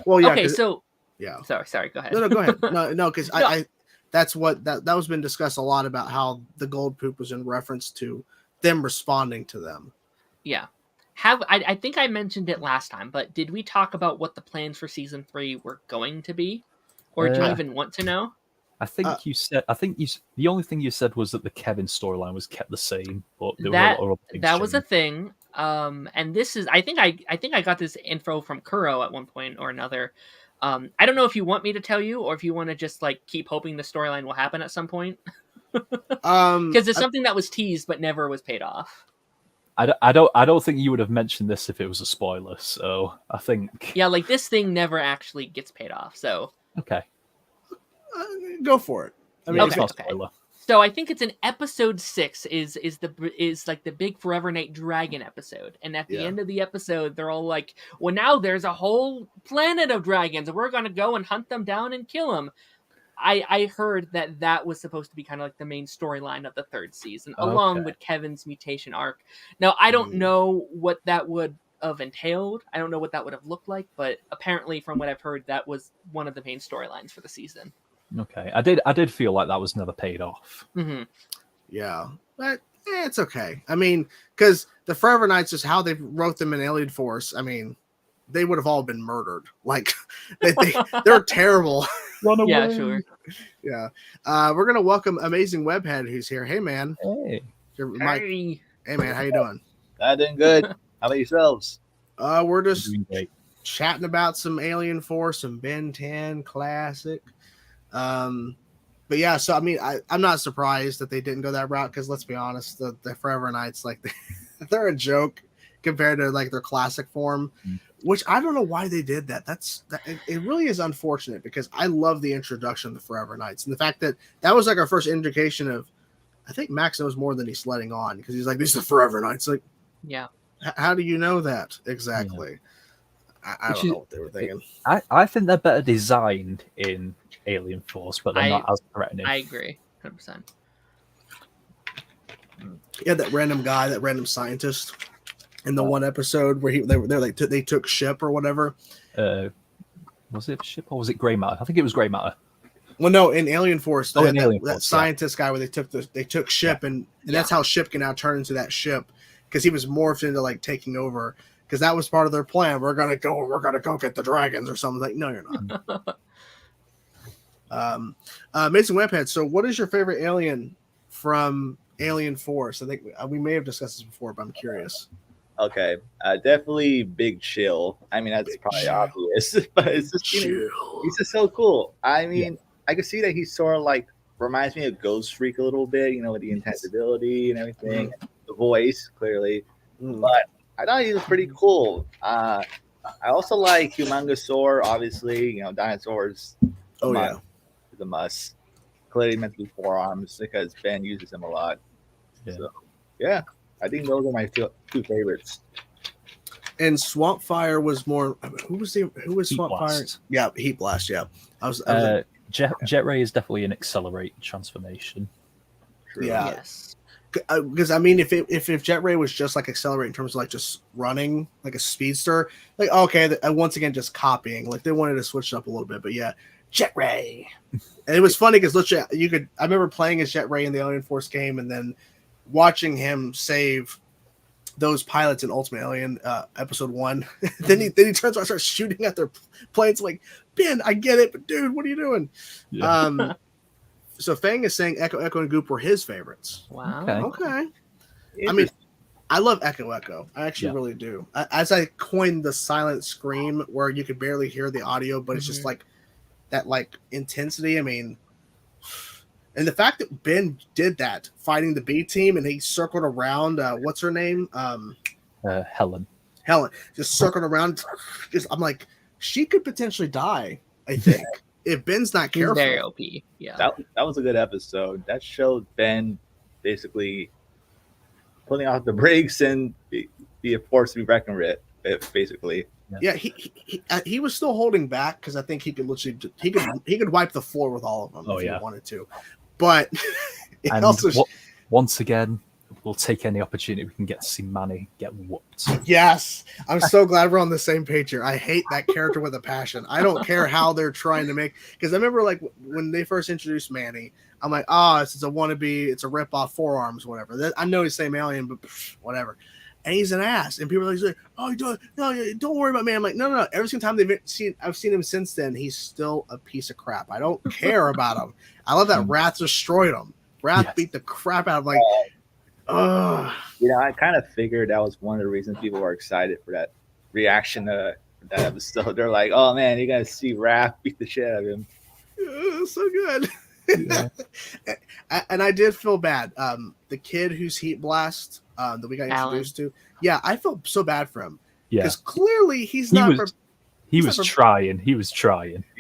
Well, yeah. Okay, so Sorry. Go ahead. No, go ahead. No, because I that's what that was been discussed a lot about how the gold poop was in reference to them responding to them. Yeah. I think I mentioned it last time, but did we talk about what the plans for season 3 were going to be? Or do you even want to know? I think the only thing you said was that the Kevin storyline was kept the same, but there were a lot of other things that was a thing. And this is I think I got this info from Kuro at one point or another. I don't know if you want me to tell you or if you want to just like keep hoping the storyline will happen at some point. Because it's something that was teased but never was paid off. I don't think you would have mentioned this if it was a spoiler. So I think like this thing never actually gets paid off. So okay, go for it. I mean, it's not a spoiler. So I think it's in episode 6 is like the big Forever Night Dragon episode. And at the end of the episode, they're all like, well, now there's a whole planet of dragons and we're going to go and hunt them down and kill them. I heard that was supposed to be kind of like the main storyline of the 3rd season, along with Kevin's mutation arc. Now, I don't know what that would have entailed. I don't know what that would have looked like, but apparently, from what I've heard, that was one of the main storylines for the season. Okay, I did feel like that was never paid off. Mm-hmm. Yeah, but it's okay. I mean, because the Forever Knights is how they wrote them in Alien Force. I mean, they would have all been murdered. Like they're terrible. Run away. Yeah, sure. Yeah. We're gonna welcome Amazing Webhead, who's here. Hey, man. Hey. Mike. Hey. Hey, man. How you doing? I'm doing good. How about yourselves? We're just Doing great. chatting about some Alien Force, some Ben 10 classic. But yeah, so I mean, I'm not surprised that they didn't go that route because let's be honest, the Forever Knights, like they're a joke compared to like their classic form, which I don't know why they did that. It really is unfortunate because I love the introduction of the Forever Knights and the fact that was like our first indication of, I think Max knows more than he's letting on because he's like, these are the Forever Knights. Like, yeah, how do you know that exactly? Yeah. I don't know what they were thinking. I think they're better designed in Alien Force, but they're not as threatening. I agree, 100%. Yeah, that random guy, that random scientist in the one episode where they took ship or whatever. Was it ship or was it Grey Matter? I think it was Grey Matter. Well, no, in Alien Force, Alien that Force, scientist guy where they took ship and that's how ship can now turn into that ship because he was morphed into like taking over because that was part of their plan. We're gonna go get the dragons or something. Like, no, you're not. Amazing Webhead. So, what is your favorite alien from Alien Force? I think we may have discussed this before, but I'm curious. Okay, definitely Big Chill. I mean, that's probably obvious, but it's just he's just so cool. I mean, I can see that he's sort of like reminds me of Ghost Freak a little bit, you know, with the intangibility and everything, the voice clearly. But I thought he was pretty cool. I also like Humongosaur, obviously, you know, dinosaurs. Oh yeah, the must. Clearly meant to be 4 arms because Ben uses them a lot. Yeah. So, yeah, I think those are my two favorites. And Swampfire was more. Who was Swampfire? Blast. Yeah, Heat Blast. Yeah, I was Jet Ray is definitely an accelerate transformation. True. Yeah. Yes. Because I mean, if Jet Ray was just like accelerate in terms of like just running like a speedster, like okay, once again just copying. Like they wanted to switch it up a little bit, but yeah, Jet Ray. And it was funny because literally I remember playing as Jet Ray in the Alien Force game, and then watching him save those pilots in Ultimate Alien Episode 1. then he turns around and starts shooting at their planes. Like, Ben, I get it, but dude, what are you doing? Yeah. So Fang is saying Echo, and Goop were his favorites. Wow. Okay. I mean, I love Echo. I actually really do. As I coined the silent scream where you could barely hear the audio, but it's just like that like intensity. I mean, and the fact that Ben did that fighting the B team and he circled around, what's her name? Helen, just circled around. I'm like, she could potentially die, I think. If Ben's not careful. He's very OP. Yeah. That was a good episode. That showed Ben basically pulling off the brakes and be a force to be reckoned with, basically. Yeah, he was still holding back because I think he could literally he could wipe the floor with all of them if he wanted to. But and also once again, we'll take any opportunity we can get to see Manny get whooped. Yes, I'm so glad we're on the same page here. I hate that character with a passion. I don't care how they're trying to make, because I remember like when they first introduced Manny, I'm like, it's a wannabe, it's a rip off Forearms, whatever. I know he's the same alien, but whatever. And he's an ass, and people are like, "Oh, don't worry about me." I'm like, no. Every single time I've seen him since then, he's still a piece of crap. I don't care about him. I love that Wrath destroyed him. Wrath beat the crap out of him. Like, you know, I kind of figured that was one of the reasons people were excited for that reaction to that episode. They're like, "Oh man, you're gonna see Wrath beat the shit out of him." So good. Yeah. And I did feel bad. The kid who's Heat Blast that we got introduced to. Yeah, I felt so bad for him. Yeah, because clearly he was trying. He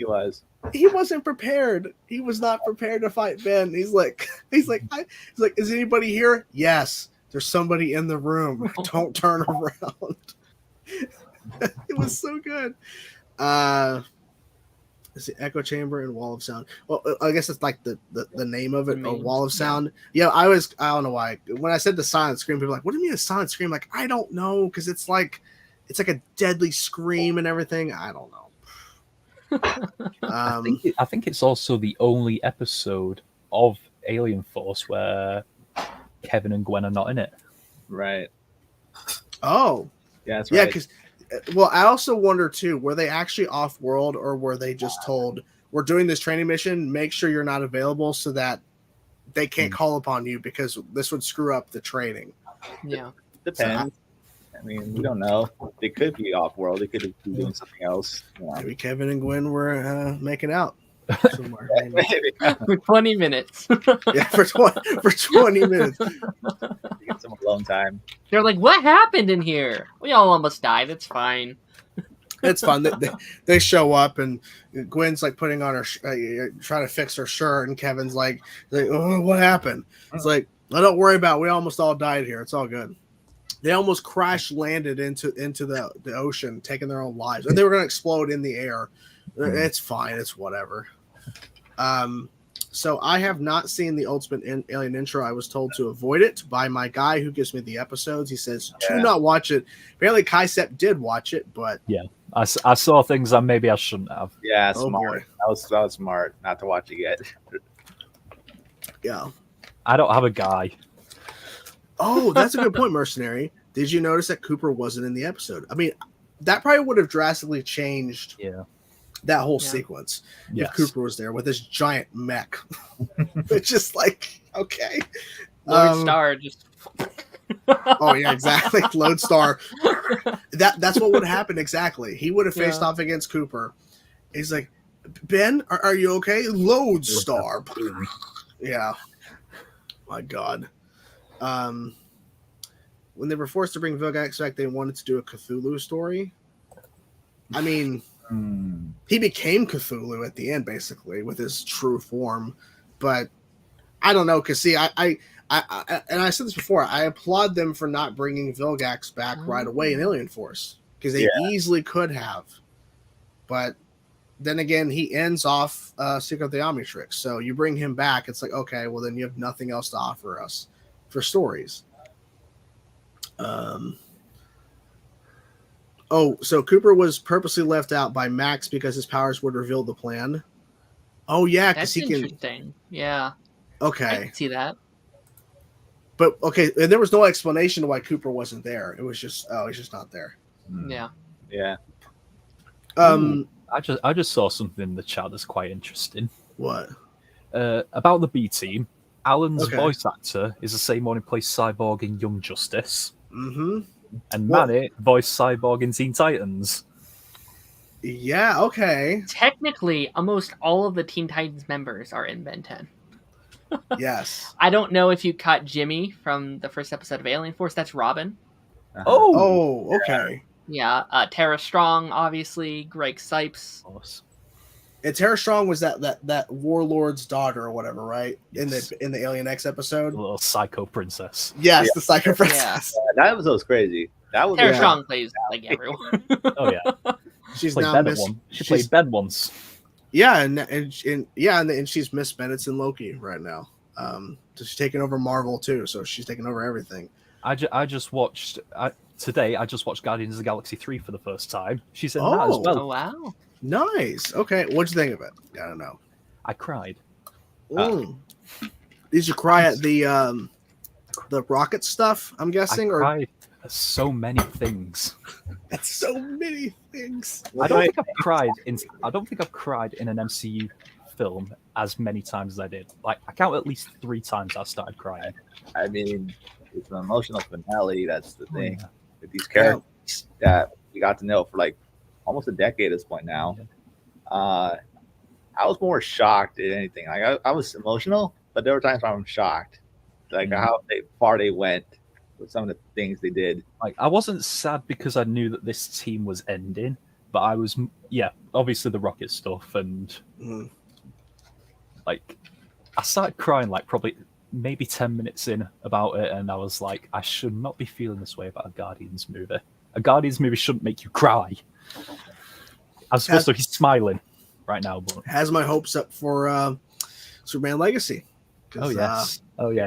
was. He wasn't prepared. He was not prepared to fight Ben. He's like, is anybody here? Yes. There's somebody in the room. Don't turn around. It was so good. Is it Echo Chamber and Wall of Sound? Well, I guess it's like the name of it, or Wall of Sound. Yeah, I don't know why. When I said the silent scream, people were like, "What do you mean a silent scream?" Like, I don't know, because it's like it's like a deadly scream and everything. I don't know. I think it's also the only episode of Alien Force where Kevin and Gwen are not in it. Right. Oh, Yeah, that's yeah. right. Because, well, I also wonder too, were they actually off world, or were they just told, we're doing this training mission, make sure you're not available so that they can't call upon you, because this would screw up the training. Yeah. Depends. I mean, we don't know. They could be off world. They could be doing something else. Yeah. Maybe Kevin and Gwen were making out somewhere. Maybe. For 20 minutes. Yeah, for 20 minutes. Get some alone time. They're like, what happened in here? We all almost died. It's fine. It's fun. They show up, and Gwen's like putting on her, trying to fix her shirt, and Kevin's like, oh, what happened? It's like, oh, don't worry about it. We almost all died here. It's all good. They almost crash landed into the ocean, taking their own lives, and they were going to explode in the air. It's fine. It's whatever. So I have not seen the Ultimate Alien intro. I was told to avoid it by my guy who gives me the episodes. He says to not watch it. Apparently, Kaisep did watch it, but yeah, I saw things that maybe I shouldn't have. Yeah, Oh, smart. boy. That was smart not to watch it yet. yeah. I don't have a guy. Oh, that's a good point, Mercenary. Did you notice that Cooper wasn't in the episode? I mean, that probably would have drastically changed that whole sequence if Cooper was there with this giant mech. It's just like, okay. Lodestar just... Oh, yeah, exactly. Lodestar. That's what would happen exactly. He would have faced off against Cooper. He's like, Ben, are you okay? Lodestar. Yeah. My God. When they were forced to bring Vilgax back, they wanted to do a Cthulhu story. I mean, he became Cthulhu at the end, basically, with his true form. But I don't know, because see, I and I said this before, I applaud them for not bringing Vilgax back right away in Alien Force, because they easily could have. But then again, he ends off Secret of the Omnitrix. So you bring him back, it's like, okay, well, then you have nothing else to offer us for stories. So Cooper was purposely left out by Max because his powers would reveal the plan. Oh yeah, because That's he can. interesting. Yeah. Okay. I can see that. But okay, and there was no explanation to why Cooper wasn't there. It was just, he's just not there. Yeah. Yeah. I just saw something in the chat that's quite interesting. What? About the B team. Alan's voice actor is the same one who plays Cyborg in Young Justice. Mm-hmm. And Manny voiced Cyborg in Teen Titans. Yeah, okay. Technically, almost all of the Teen Titans members are in Ben 10. Yes. I don't know if you cut Jimmy from the first episode of Alien Force. That's Robin. Oh, okay. Yeah. Tara Strong, obviously. Greg Sipes. And Tara Strong was that warlord's daughter or whatever, right? Yes. In the Alien X episode, the little psycho princess. Yes, the psycho princess. Yeah, that episode was crazy. That was Tara Strong plays like everyone. Oh yeah, she's played now Ben She played Ben once. Yeah, and she's Miss Bennett's in Loki right now. So she's taking over Marvel too. So she's taking over everything. I just watched today. I just watched Guardians of the Galaxy 3 for the first time. She's in that as well. Oh wow. Nice. Okay, what'd you think of it? I don't know. I cried. Did you cry at the rocket stuff? I'm guessing, I cried at so many things. At so many things. I don't think I've cried in an MCU film as many times as I did. Like I count at least 3 times I started crying. I mean, it's an emotional finale. That's the thing with these characters that we got to know for like almost a decade at this point now. I was more shocked than anything. Like I was emotional, but there were times where I'm shocked, like how far they went with some of the things they did. Like I wasn't sad because I knew that this team was ending, but I was, obviously the rocket stuff and like I started crying like probably maybe 10 minutes in about it, and I was like, I should not be feeling this way about a Guardians movie. A Guardians movie shouldn't make you cry. I'm supposed to be smiling right now, but has my hopes up for Superman Legacy. Oh yes,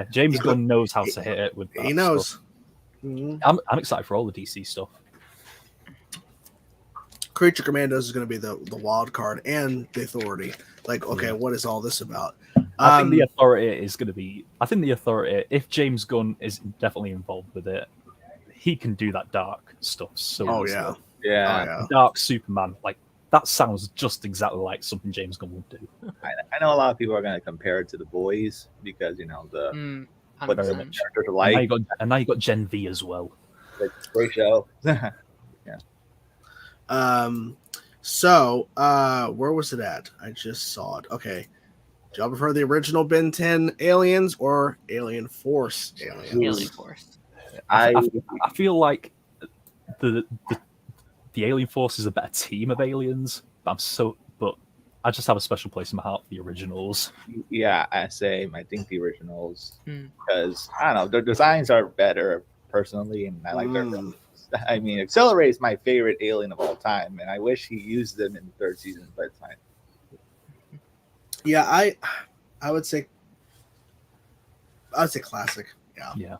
James Gunn knows how to hit it with that. He knows. I'm excited for all the DC stuff. Creature Commandos is going to be the wild card and the Authority. Like, okay, what is all this about? I think the Authority is going to be. I think the Authority, if James Gunn is definitely involved with it, he can do that dark stuff. So Oh easily. yeah. Dark Superman, like that sounds just exactly like something James Gunn would do. I know a lot of people are going to compare it to The Boys because the what the 100%. characters are And like. now you got Gen V as well. It's a great show. So where was it at? I just saw it. Okay. Do y'all prefer the original Ben 10 aliens or Alien Force aliens? Alien Force. I feel like the Alien Force is a better team of aliens. But I just have a special place in my heart for the originals. Yeah, I think the originals because I don't know, their designs are better personally, and I like their. I mean, Accelerate is my favorite alien of all time, and I wish he used them in the third season, but it's fine. Yeah, I would say classic. Yeah.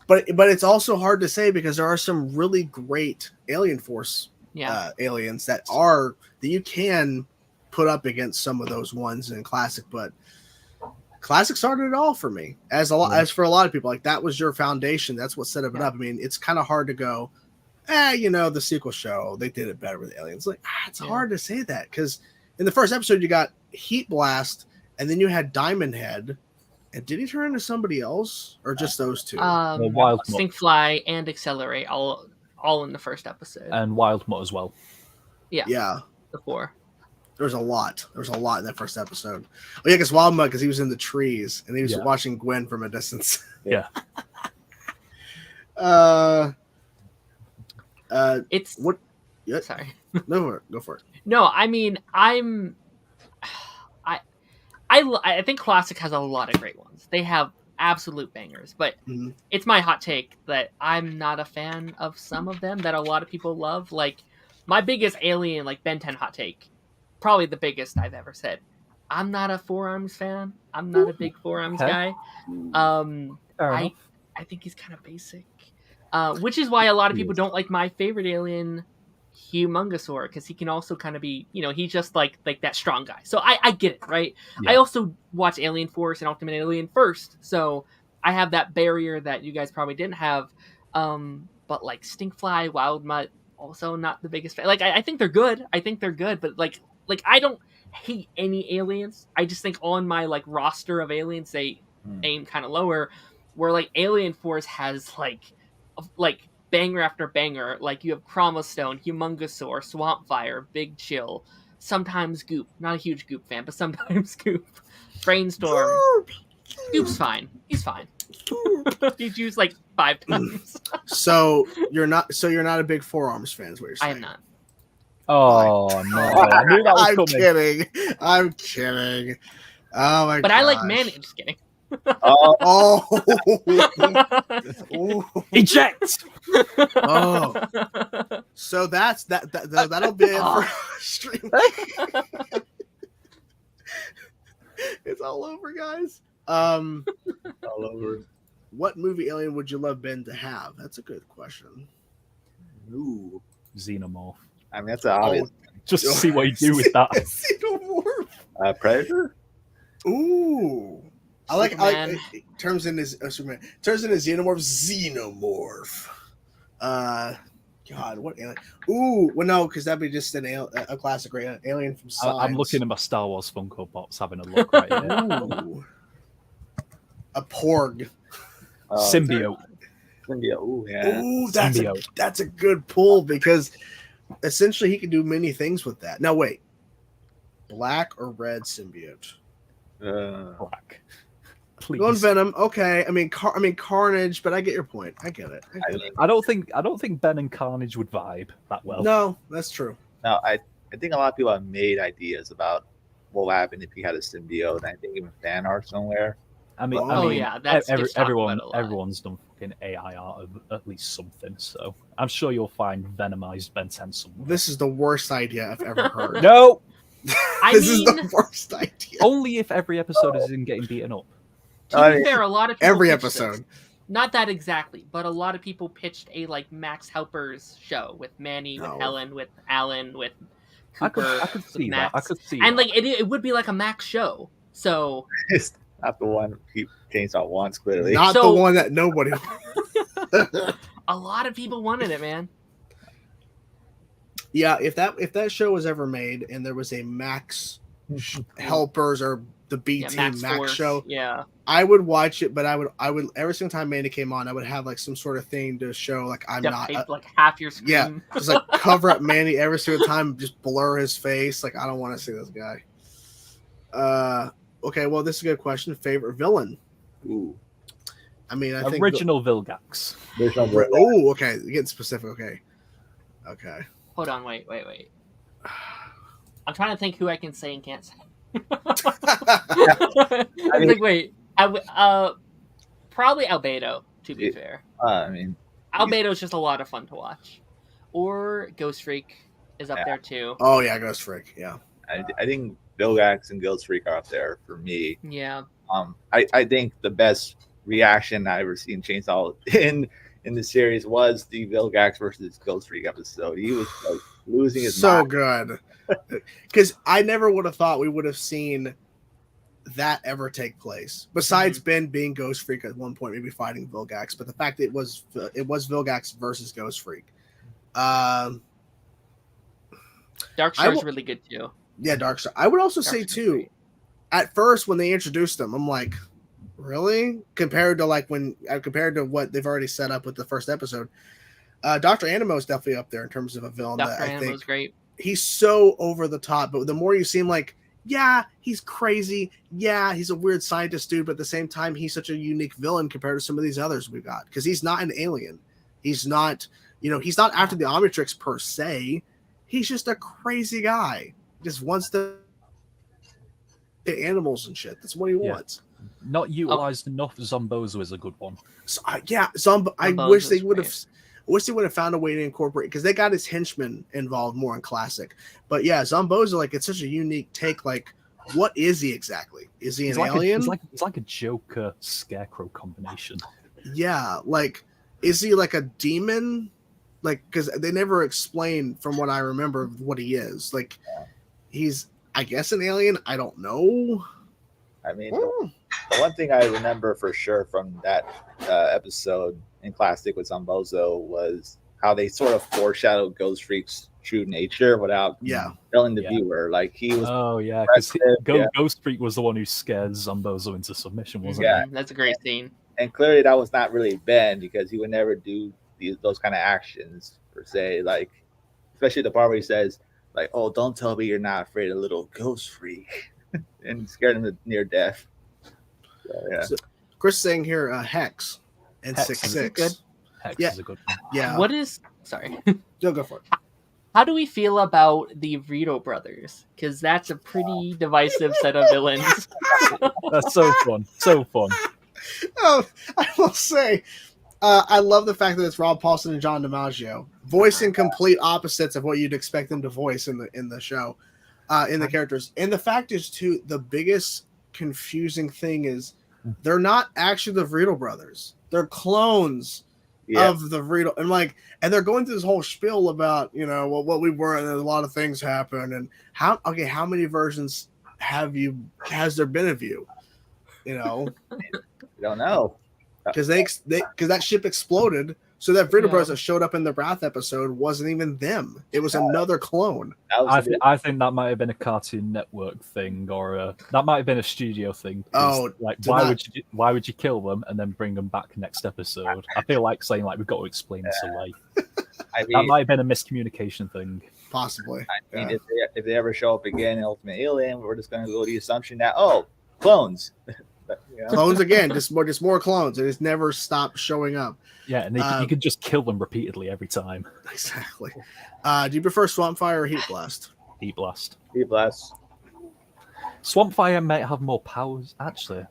But it's also hard to say because there are some really great Alien Force aliens that you can put up against some of those ones in classic, but classic started it all for me. As for a lot of people, like that was your foundation. That's what set it up. I mean, it's kind of hard to go, the sequel show, they did it better with aliens. Like, it's hard to say that because in the first episode you got Heat Blast, and then you had Diamond Head. And did he turn into somebody else, or just those two? Stinkfly and Accelerate, all in the first episode, and Wildmutt as well. Yeah, the 4. There's a lot. There's a lot in that first episode. Oh yeah, because Wildmutt, because he was in the trees and he was watching Gwen from a distance. Yeah. It's what? Yeah. Sorry. No, go for it. No, I mean I think classic has a lot of great ones. They have absolute bangers, but it's my hot take that I'm not a fan of some of them that a lot of people love. Like my biggest alien, like Ben 10 hot take, probably the biggest I've ever said. I'm not a Four Arms fan. I'm not a big Four Arms guy. I think he's kind of basic, which is why a lot of people don't like my favorite alien, Humongosaur, because he can also kind of be, he's just like that strong guy. So I get it, right? Yeah. I also watch Alien Force and Ultimate Alien first, so I have that barrier that you guys probably didn't have. But like Stinkfly, Wildmutt, also not the biggest fan. Like I think they're good. But like I don't hate any aliens. I just think on my like roster of aliens they aim kind of lower, where like Alien Force has like banger after banger. Like you have Chromostone, Humongosaur, Swampfire, Big Chill, sometimes Goop. Not a huge Goop fan, but sometimes Goop. Brainstorm. Goop's fine. He's fine. He's used like 5 times. So you're not a big Four Arms fan, is what you're saying? I am not. Oh no! I knew that was I'm kidding. Oh my god! But I like Manny. Just kidding. Eject. So that'll be it for stream. It's all over, guys. All over. What movie alien would you love Ben to have? That's a good question. Ooh, Xenomorph. I mean, that's obvious. Just to see what you do with that. Xenomorph. Predator. Ooh. I like terms in his Superman. Turns into Xenomorph. God, what alien? Ooh, well, no, because that'd be just a classic, right? Alien from Signs. I'm looking at my Star Wars Funko Pops, having a look right here. Ooh. A Porg. Symbiote. Symbiote. Ooh, yeah. Ooh, that's a good pull because essentially he can do many things with that. Now wait, black or red symbiote? Black. Please. Going Venom, okay. I mean Carnage, but I get your point. I get it. I don't think Ben and Carnage would vibe that well. No, that's true. No, I think a lot of people have made ideas about what would happen if he had a symbiote. I think even fan art somewhere. That's everyone's done fucking AI art of at least something. So I'm sure you'll find Venomized Ben 10 somewhere. This is the worst idea I've ever heard. No, this is the worst idea. Only if every episode is in getting beaten up. To be fair, a lot of people every episode. not that exactly, but a lot of people pitched a like Max Helper's show with Manny, with No. Helen, with Alan, with I Cooper, could with see that. I Max. could see And that. like it would be like a Max show. So It's not the one he Chainsaw wants, clearly. Not So- the one that nobody. a lot of people wanted it, man. Yeah, if that show was ever made and there was a Max Helpers or the B Yeah, Team Max Force, show, Yeah. I would watch it, but I would every single time Manny came on, I would have like some sort of thing to show like I'm Duct not tape, like half your screen. yeah, just like cover up Manny every single time, just blur his face. Like I don't want to see this guy. Okay, well this is a good question. Favorite villain? Ooh. I mean, I think Original Vilgax. There's no word. Oh, okay, getting specific. Okay. Hold on, wait. I'm trying to think who I can say and can't say. I was like, wait. Probably Albedo, to be fair. I mean, Albedo's just a lot of fun to watch. Or Ghost Freak is up there too. Oh yeah, Ghost Freak. Yeah. I think Vilgax and Ghost Freak are up there for me. Yeah. I think the best reaction I ever seen Chainsaw in the series was the Vilgax versus Ghost Freak episode. He was like losing his So mind. good. Because I never would have thought we would have seen that ever take place. Besides Ben being Ghost Freak at one point, maybe fighting Vilgax, but the fact that it was Vilgax versus Ghost Freak. Dark Star's really good too. Yeah, Dark Star. I would also say Star's too. great. At first, when they introduced them, I'm like, really? Compared to what they've already set up with the first episode, Dr. Animo is definitely up there in terms of a villain. Dr. That I Animo's think great. he's so over the top, but the more you see him, like, yeah, he's crazy. Yeah, he's a weird scientist dude, but at the same time, he's such a unique villain compared to some of these others we've got. Because he's not an alien. He's not, he's not after the Omnitrix per se. He's just a crazy guy. Just wants to animals and shit. That's what he wants. Not utilized enough. Zombozo is a good one. So, I wish they would have. I wish they would have found a way to incorporate because they got his henchmen involved more in classic. But yeah, Zombozo, like it's such a unique take. Like, what is he exactly? Is he an alien? He's like a Joker Scarecrow combination. Yeah, like is he like a demon? Like because they never explain, from what I remember, what he is. Like he's, I guess, an alien. I don't know. I mean, the one thing I remember for sure from that episode in Classic with Zombozo was how they sort of foreshadowed Ghost Freak's true nature without telling the viewer. Like he was. Oh yeah, because Ghost Freak was the one who scared Zombozo into submission, wasn't Yeah. he? That's a great scene. And clearly that was not really Ben because he would never do those kind of actions per se. Like especially the part where he says, like, "Oh, don't tell me you're not afraid of little Ghost Freak," and scared him to near death. So, yeah. So, Chris is saying here, Hex and Hex 6'6". good. Hex Yeah. is a good one. Yeah. What is sorry? You'll go for it. How do we feel about the Rito brothers? Because that's a pretty divisive set of villains. That's so fun. So fun. Oh, I will say, I love the fact that it's Rob Paulson and John DiMaggio voicing complete opposites of what you'd expect them to voice in the show, in the characters. And the fact is, too, the biggest confusing thing is they're not actually the Vrito brothers. They're clones of the Vrito, and they're going through this whole spiel about what we were, and a lot of things happen, and how many versions has there been of you? I don't know. Because that ship exploded, so that Vrito brothers that showed up in the Wrath episode wasn't even them. It was another clone. I think that might have been a Cartoon Network thing, or that might have been a studio thing. Oh, like why would you kill them and then bring them back next episode? I feel like saying we've got to explain this away. I mean, that might have been a miscommunication thing. Possibly. I mean, if they ever show up again in Ultimate Alien, we're just going to go to the assumption that clones. Clones again, just more clones. They just never stop showing up. Yeah, and you can just kill them repeatedly every time. Exactly. Do you prefer Swamp Fire or Heat Blast? Heat Blast. Heat Blast. Swamp Fire might have more powers. Actually,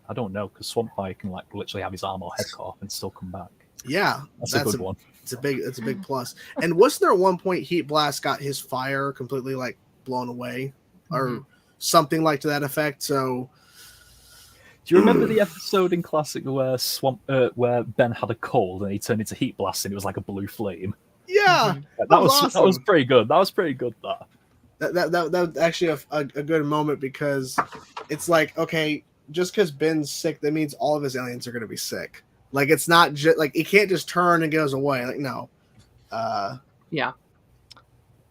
I don't know, because Swamp Fire can literally have his arm or head cut off and still come back. Yeah, that's a good one. It's a big plus. And wasn't there at one point Heat Blast got his fire completely blown away, or something like to that effect? So Do you remember the episode in Classic where Ben had a cold and he turned into Heat Blast and it was like a blue flame? Yeah, Mhm. That was awesome. that was pretty good. That was pretty good. That was actually a good moment because it's like, okay, just because Ben's sick, that means all of his aliens are going to be sick. Like, it's not just like he can't just turn and goes away. Like, no. Yeah.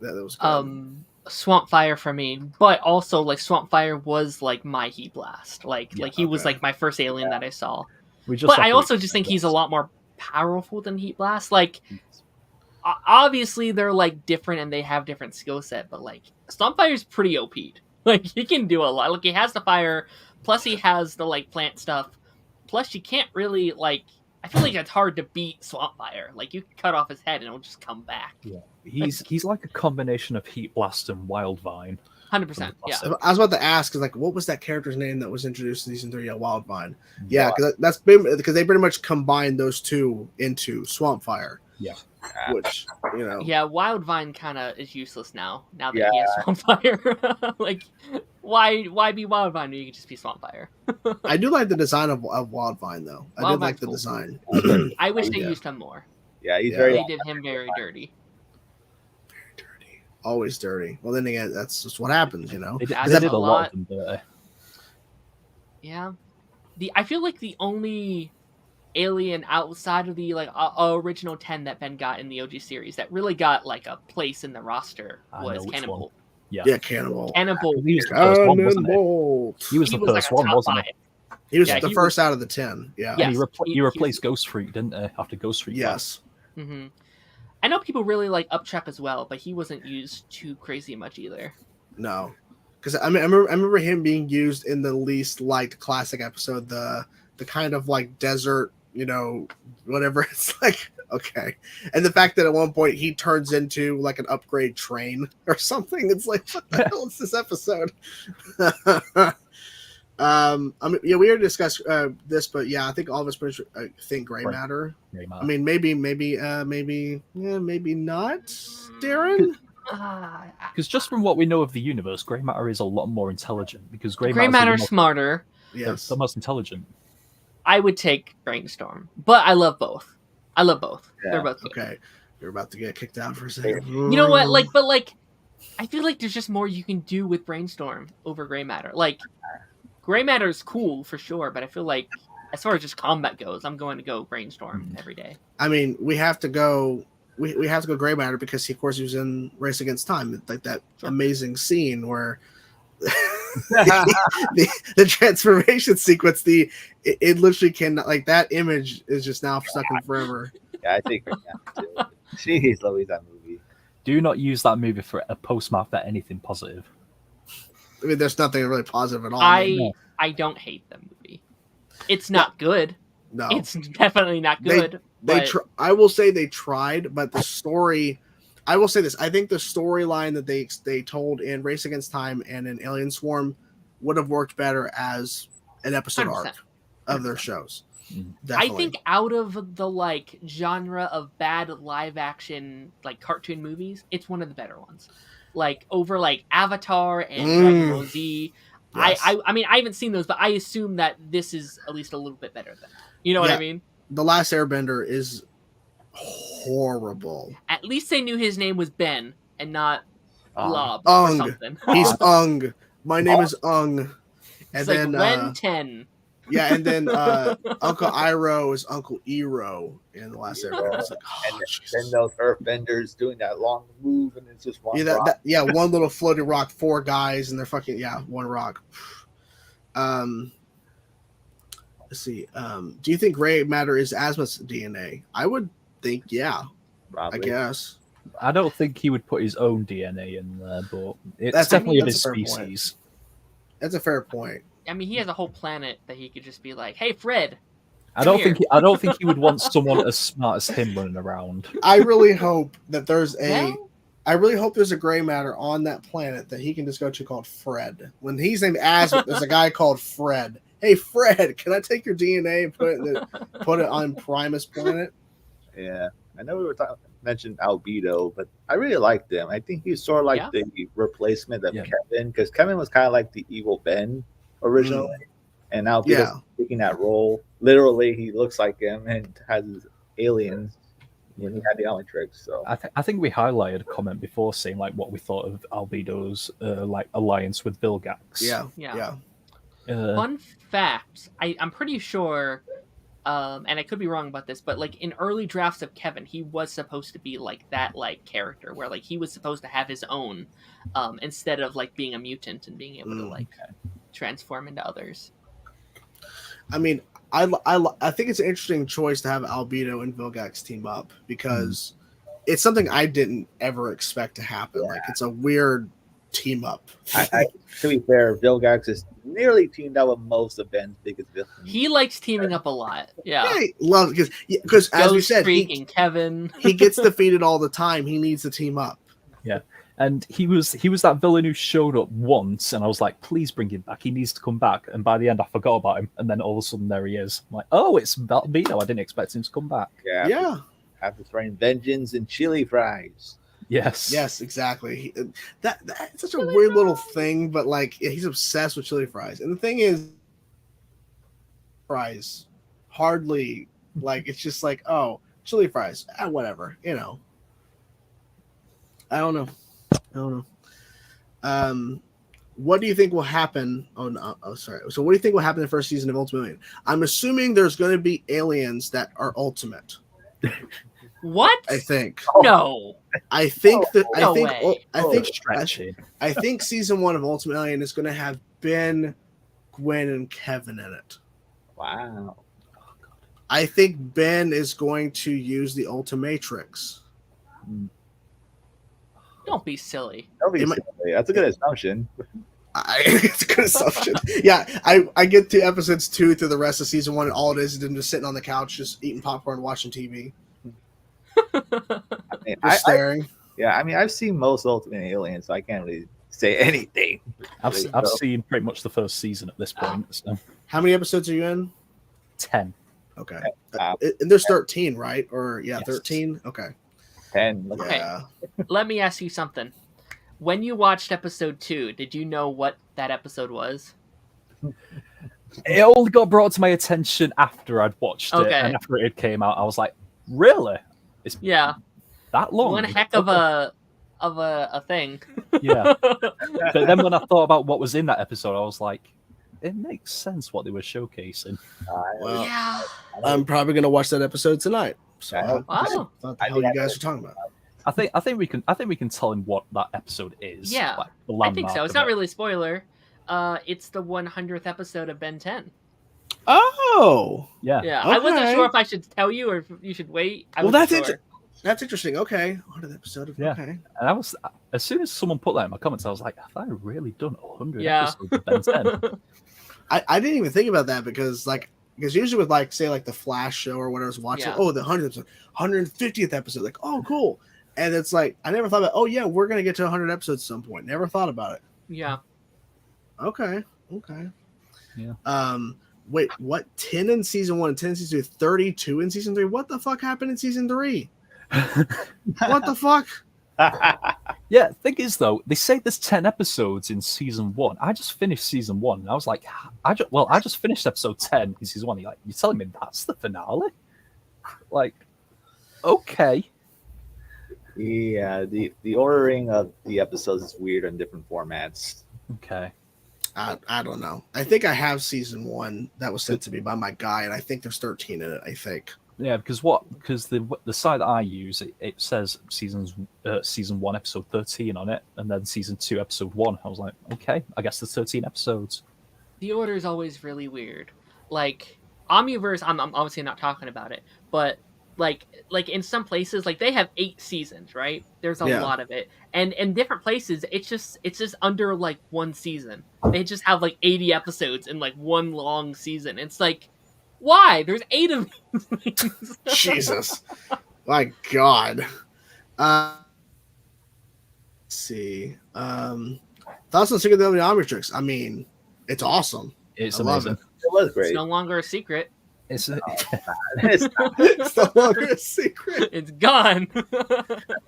That was good. Swampfire for me, but also like Swampfire was like my Heat Blast. Like he was okay. like my first alien that I saw. But But I also just think he's a lot more powerful than Heat Blast. Like, obviously they're like different and they have different skill set, but like Swampfire's pretty OP'd. Like, he can do a lot. Like, he has the fire, plus he has the like plant stuff, plus you can't really like. I feel like it's hard to beat Swampfire. Like, you can cut off his head and it'll just come back. Yeah, he's like a combination of Heat Blast and Wildvine. 100%. Yeah. I was about to ask, like, what was that character's name that was introduced in season 3? Yeah, Wildvine. Yeah, because they pretty much combined those two into Swampfire. Yeah. Which, you know. Yeah, Wildvine kind of is useless now that he has Swampfire. Like, why be Wildvine when you can just be Swampfire? I do like the design of Wildvine, though. I did like the cool. design. I wish they used him more. Yeah, he's They did him very dirty. Very dirty. Always dirty. Well, then again, that's just what happens, you know? They did a lot of them dirty. Yeah. I feel like the only alien outside of the like original 10 that Ben got in the OG series that really got like a place in the roster was Cannibal. Yeah, Cannibal. Cannibal. He was the first one, wasn't he? He was the like first a one, top wasn't 5. He was the first out of the 10. Yeah. Yes, and he replaced Ghost Freak, didn't he? After Ghost Freak. Yes. Mm-hmm. I know people really like Upchuck as well, but he wasn't used too crazy much either. No. Because I remember him being used in the least liked classic episode, the kind of like desert, you know, whatever. It's like, okay. And the fact that at one point he turns into like an upgrade train or something. It's like, what the hell is this episode? I mean, yeah, we already discussed this, but yeah, I think all of us think gray matter. I mean, maybe not, Darren. Because just from what we know of the universe, gray matter is a lot more intelligent. Because gray matter's smarter. Yes, the most intelligent. I would take Brainstorm, but I love both. Yeah. They're both good. Okay. You're about to get kicked out for a second. You know what? But I feel like there's just more you can do with Brainstorm over Gray Matter. Like, Gray Matter is cool for sure, but I feel like as far as just combat goes, I'm going to go Brainstorm every day. I mean, we have to go. We have to go Gray Matter because he, of course, he was in Race Against Time. It's like that amazing scene where the transformation sequence. It literally can, like, that image is just now stuck in forever. Yeah, I think jeez Louise, that movie. Do not use that movie for a postmark for anything positive. I mean, there's nothing really positive at all. I don't hate the movie. It's not good. No, it's definitely not good. I will say they tried, but the story. I will say this: I think the storyline that they told in Race Against Time and in Alien Swarm would have worked better as an episode 100%. arc of their shows. I think out of the like genre of bad live action like cartoon movies, it's one of the better ones. Like over like Avatar and Dragon Ball Z. Yes. I mean I haven't seen those, but I assume that this is at least a little bit better than that. You know what I mean? The Last Airbender is horrible. At least they knew his name was Ben and not Blob or something. He's Ung. My name is Ung. And it's then like Ren 10. Yeah, and then Uncle Iroh is Uncle Ero in The Last Airbender. It's like, and then those earthbenders doing that long move, and it's just one rock. One little floating rock, 4 guys, and they're fucking one rock. Let's see. Do you think gray matter is Asmus DNA? I would think, yeah. Probably. I guess. I don't think he would put his own DNA in there, but it's definitely of his species. That's a fair point. I mean, he has a whole planet that he could just be like, "Hey, Fred." I don't think he would want someone as smart as him running around. I really hope that there's I really hope there's a gray matter on that planet that he can just go to called Fred. When he's named Asmus, there's a guy called Fred. Hey, Fred, can I take your DNA and put it on Primus planet? Yeah, I know we mentioned Albedo, but I really liked him. I think he's sort of like the replacement of Kevin, because Kevin was kind of like the evil Ben originally, and now Peter's Yeah. taking that role. Literally, he looks like him and has his aliens. And he had the Omnitrix. So I think we highlighted a comment before saying like what we thought of Albedo's like alliance with Vilgax. Yeah. Uh, Fun fact: I'm pretty sure, and I could be wrong about this, but like in early drafts of Kevin, he was supposed to be like that like character where like he was supposed to have his own, instead of like being a mutant and being able to like transform into others. I mean, I think it's an interesting choice to have Albedo and Vilgax team up because it's something I didn't ever expect to happen. Like it's a weird team up. To be fair, Vilgax is nearly teamed up with most of Ben's biggest villains. He likes teaming up a lot. Yeah. I love it because as we said, Freak and Kevin. he gets defeated all the time. He needs to team up. Yeah. And he was that villain who showed up once, and I was like, please bring him back. He needs to come back. And by the end, I forgot about him. And then all of a sudden, there he is. I'm like, oh, it's Albedo. I didn't expect him to come back. Yeah. After throwing vengeance and chili fries. Yes, exactly. That's such a weird little thing, but like he's obsessed with chili fries. And the thing is, fries hardly like it's just like, oh, chili fries, whatever, you know. I don't know. What do you think will happen? Oh no, sorry. So what do you think will happen in the first season of Ultimate Alien? I'm assuming there's going to be aliens that are ultimate. What? I think. No. I think I think season 1 of Ultimate Alien is going to have Ben, Gwen, and Kevin in it. Wow. I think Ben is going to use the Ultimatrix. Don't be silly. That's a good assumption. It's a good assumption. Yeah, I get to episodes 2 through the rest of season 1, and all it is them just sitting on the couch, just eating popcorn, watching TV. Staring. I've seen most Ultimate Aliens, so I can't really say anything. I've seen pretty much the first season at this point. So. How many episodes are you in? 10. Okay. And there's 13, right? Or yes. 13? Okay. 10. Okay. Yeah. Let me ask you something. When you watched episode 2, did you know what that episode was? It only got brought to my attention after I'd watched it, and after it came out, I was like, "Really? It's that long? One heck of a thing." Yeah. But then when I thought about what was in that episode, I was like, "It makes sense what they were showcasing." Well, yeah. I'm probably gonna watch that episode tonight. So wow. What the hell you guys are talking about? I think we can tell him what that episode is. Yeah, like, I think so. It's not really a spoiler. It's the 100th episode of Ben 10. Oh, yeah. Okay. I wasn't sure if I should tell you or if you should wait. That's interesting. Okay, 100th episode of okay. And I was, as soon as someone put that in my comments, I was like, have I really done 100 episodes of Ben 10? I didn't even think about that because usually with like say like the Flash show or whatever I was watching, the 100th episode, 150th episode, like oh cool, and it's like I never thought about we're gonna get to 100 episodes at some point. Never thought about it. Yeah. Okay. Yeah. Wait, what? 10 in season 1, 10 in season 2, 32 in season 3. What the fuck happened in season 3? What the fuck? Yeah, thing is though, they say there's 10 episodes in season 1. I just finished season 1, and I was like, I just finished episode 10 in season 1. You're telling me that's the finale? Like, okay. Yeah, the ordering of the episodes is weird on different formats. Okay. I don't know. I think I have season 1 that was sent to me by my guy, and I think there's 13 in it. I think. Yeah, because the site that I use it says season 1 episode 13 on it, and then season 2 episode 1. I was like, okay, I guess there's 13 episodes. The order is always really weird. Like Omniverse, I'm obviously not talking about it, but like in some places, like they have 8 seasons, right? There's a lot of it, and in different places, it's just under like 1 season. They just have like 80 episodes in like 1 long season. It's like, why? There's 8 of these. Jesus, my God. Let's see. Thoughts on Secret of the Omnitrix? I mean, it's awesome. It's I amazing. love it. It was great. It's no longer a secret. It's It's not. It's no longer a secret. It's gone. There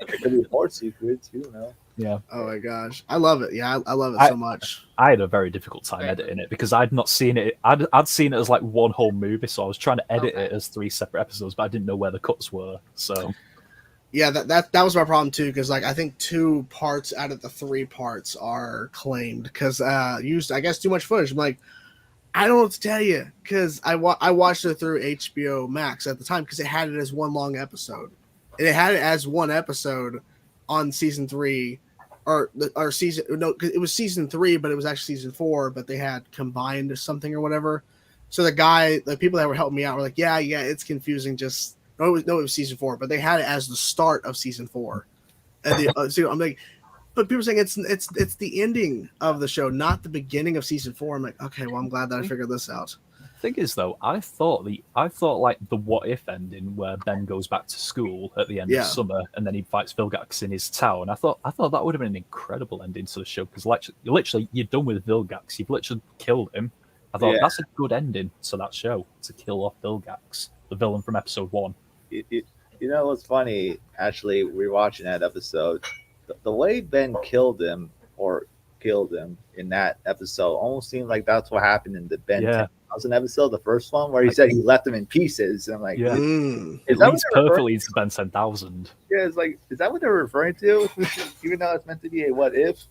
could be more secrets. You don't know. yeah. Oh my gosh, I love it. Yeah, I love it so much. I had a very difficult time Right. editing it because I'd not seen it. I'd seen it as like one whole movie, so I was trying to edit Okay. it as 3 separate episodes, but I didn't know where the cuts were. So Yeah, that was my problem too, because like I think 2 parts out of the 3 parts are claimed because used I guess too much footage. I'm like, I don't know what to tell you because I watched it through HBO Max at the time because it had it as one long episode. And it had it as one episode on season 3 or season no, 'cause it was season 3, but it was actually season 4, but they had combined or something or whatever. So the people that were helping me out were like, yeah, it's confusing. Just no, it was season 4, but they had it as the start of season 4. And so I'm like, but people are saying it's the ending of the show, not the beginning of season 4. I'm like, okay, well, I'm glad that I figured this out. thing is though, I thought like the what if ending where Ben goes back to school at the end Yeah. of summer and then he fights Vilgax in his town. I thought that would have been an incredible ending to the show because literally you're done with Vilgax. You've literally killed him. I thought that's a good ending to that show to kill off Vilgax, the villain from episode 1. You know what's funny? Actually, we're watching that episode. The way Ben killed him in that episode almost seemed like that's what happened in the Ben 10,000 episode, the first one, where he said he left him in pieces. And I'm like, Yeah. Mm. It Is that leads what they're perfectly to Ben 10,000. yeah, it's like, is that what they're referring to? Even though it's meant to be a what if?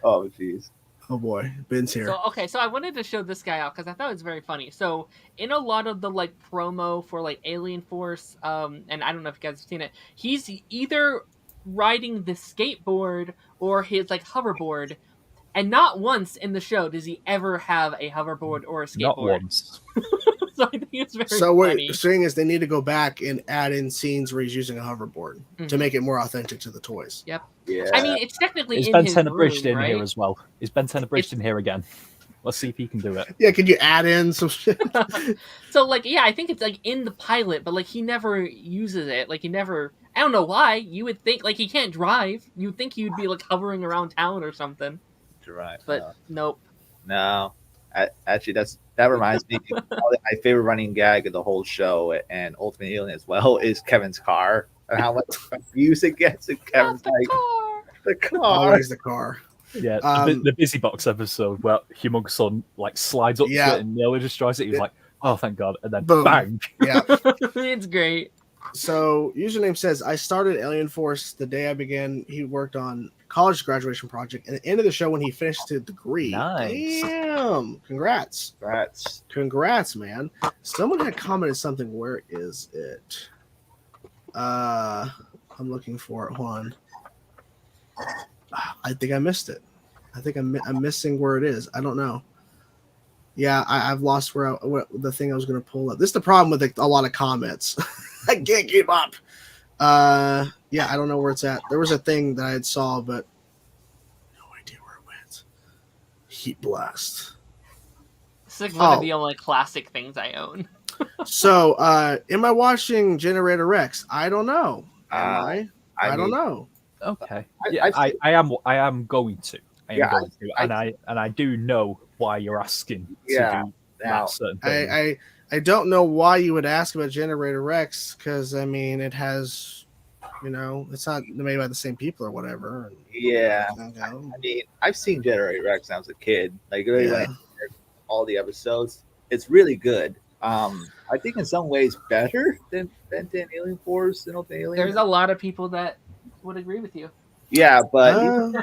Oh, jeez. Oh boy, Ben's here. So I wanted to show this guy out because I thought it was very funny. So in a lot of the like promo for like Alien Force, and I don't know if you guys have seen it, he's either riding the skateboard or his like hoverboard, and not once in the show does he ever have a hoverboard or a skateboard. Not once. So I think it's very So what funny. you're saying is they need to go back and add in scenes where he's using a hoverboard to make it more authentic to the toys. Yep. Yeah. I mean, it's technically Is in Ben his 10 room, abridged in right? here as well? Is Ben 10 abridged in here again? Let's see if he can do it. Yeah, could you add in some shit? So like, yeah, I think it's like in the pilot, but like he never uses it. Like he never. I don't know why. You would think like he can't drive. You'd think he would be like hovering around town or something. Right. But nope. No. Actually, that reminds me. Probably my favorite running gag of the whole show and Ultimate Alien as well is Kevin's car and how much abuse it gets. And Kevin's Not like, car. the car. Always the car. Yeah, Um, the Busy Box episode where Humongous Son like slides up to it and nearly destroys it. He was like, "Oh, thank God!" And then Boom. bang. Yeah. It's great. So username says I started Alien Force the day I began. He worked on college graduation project, and at the end of the show when he finished his degree. Nice. Damn! Congrats, man. Someone had commented something. Where is it? I'm looking for it. Hold on. I think I missed it. I think I'm missing where it is. I don't know. Yeah, I've lost where the thing I was going to pull up. This is the problem with a lot of comments. I can't keep up. Yeah, I don't know where it's at. There was a thing that I had saw, but no idea where it went. Heat Blast. It's like one of the only classic things I own. So, am I watching Generator Rex? I don't know. I don't know. Okay. I am going to. And I do know why you're asking to do that certain thing. I don't know why you would ask about Generator Rex because I mean it has, it's not made by the same people or whatever. Yeah, I mean I've seen Generator Rex when I was a kid. Like really when I heard all the episodes, it's really good. I think in some ways better than Ben 10 Alien Force and Ultimate Alien. There's a lot of people that would agree with you. Yeah, but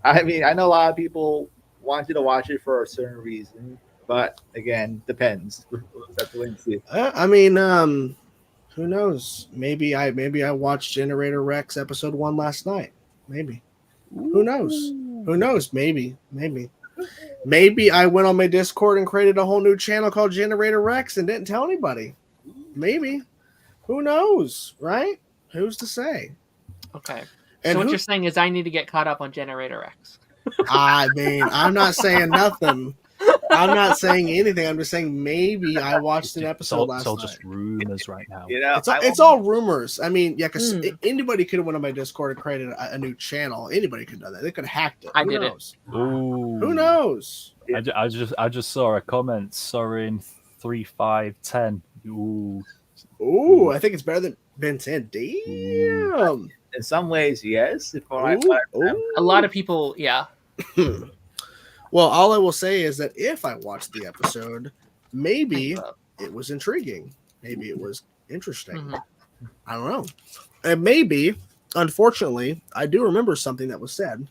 I mean, I know a lot of people wanted to watch it for a certain reason, but again, depends. That's the see. I mean, who knows? Maybe I watched Generator Rex episode 1 last night. Maybe. Who knows? Who knows? Maybe. Maybe I went on my Discord and created a whole new channel called Generator Rex and didn't tell anybody. Maybe. Who knows? Right? Who's to say? Okay. And so what you're saying is I need to get caught up on Generator X. I mean, I'm not saying nothing. I'm not saying anything. I'm just saying maybe I watched an episode last night. It's all just rumors right now. It's all rumors. I mean, yeah, because anybody could have went on my Discord and created a new channel. Anybody could have done that. They could have hacked it. Who knows? Ooh. Who knows? I just saw a comment. Sorin 3, 5, 10. Ooh. Ooh, I think it's better than Ben 10. Damn. In some ways, yes. If I, Ooh. A lot of people, yeah. Well, all I will say is that if I watched the episode, maybe it was intriguing. Maybe it was interesting. Mm-hmm. I don't know. And maybe, unfortunately, I do remember something that was said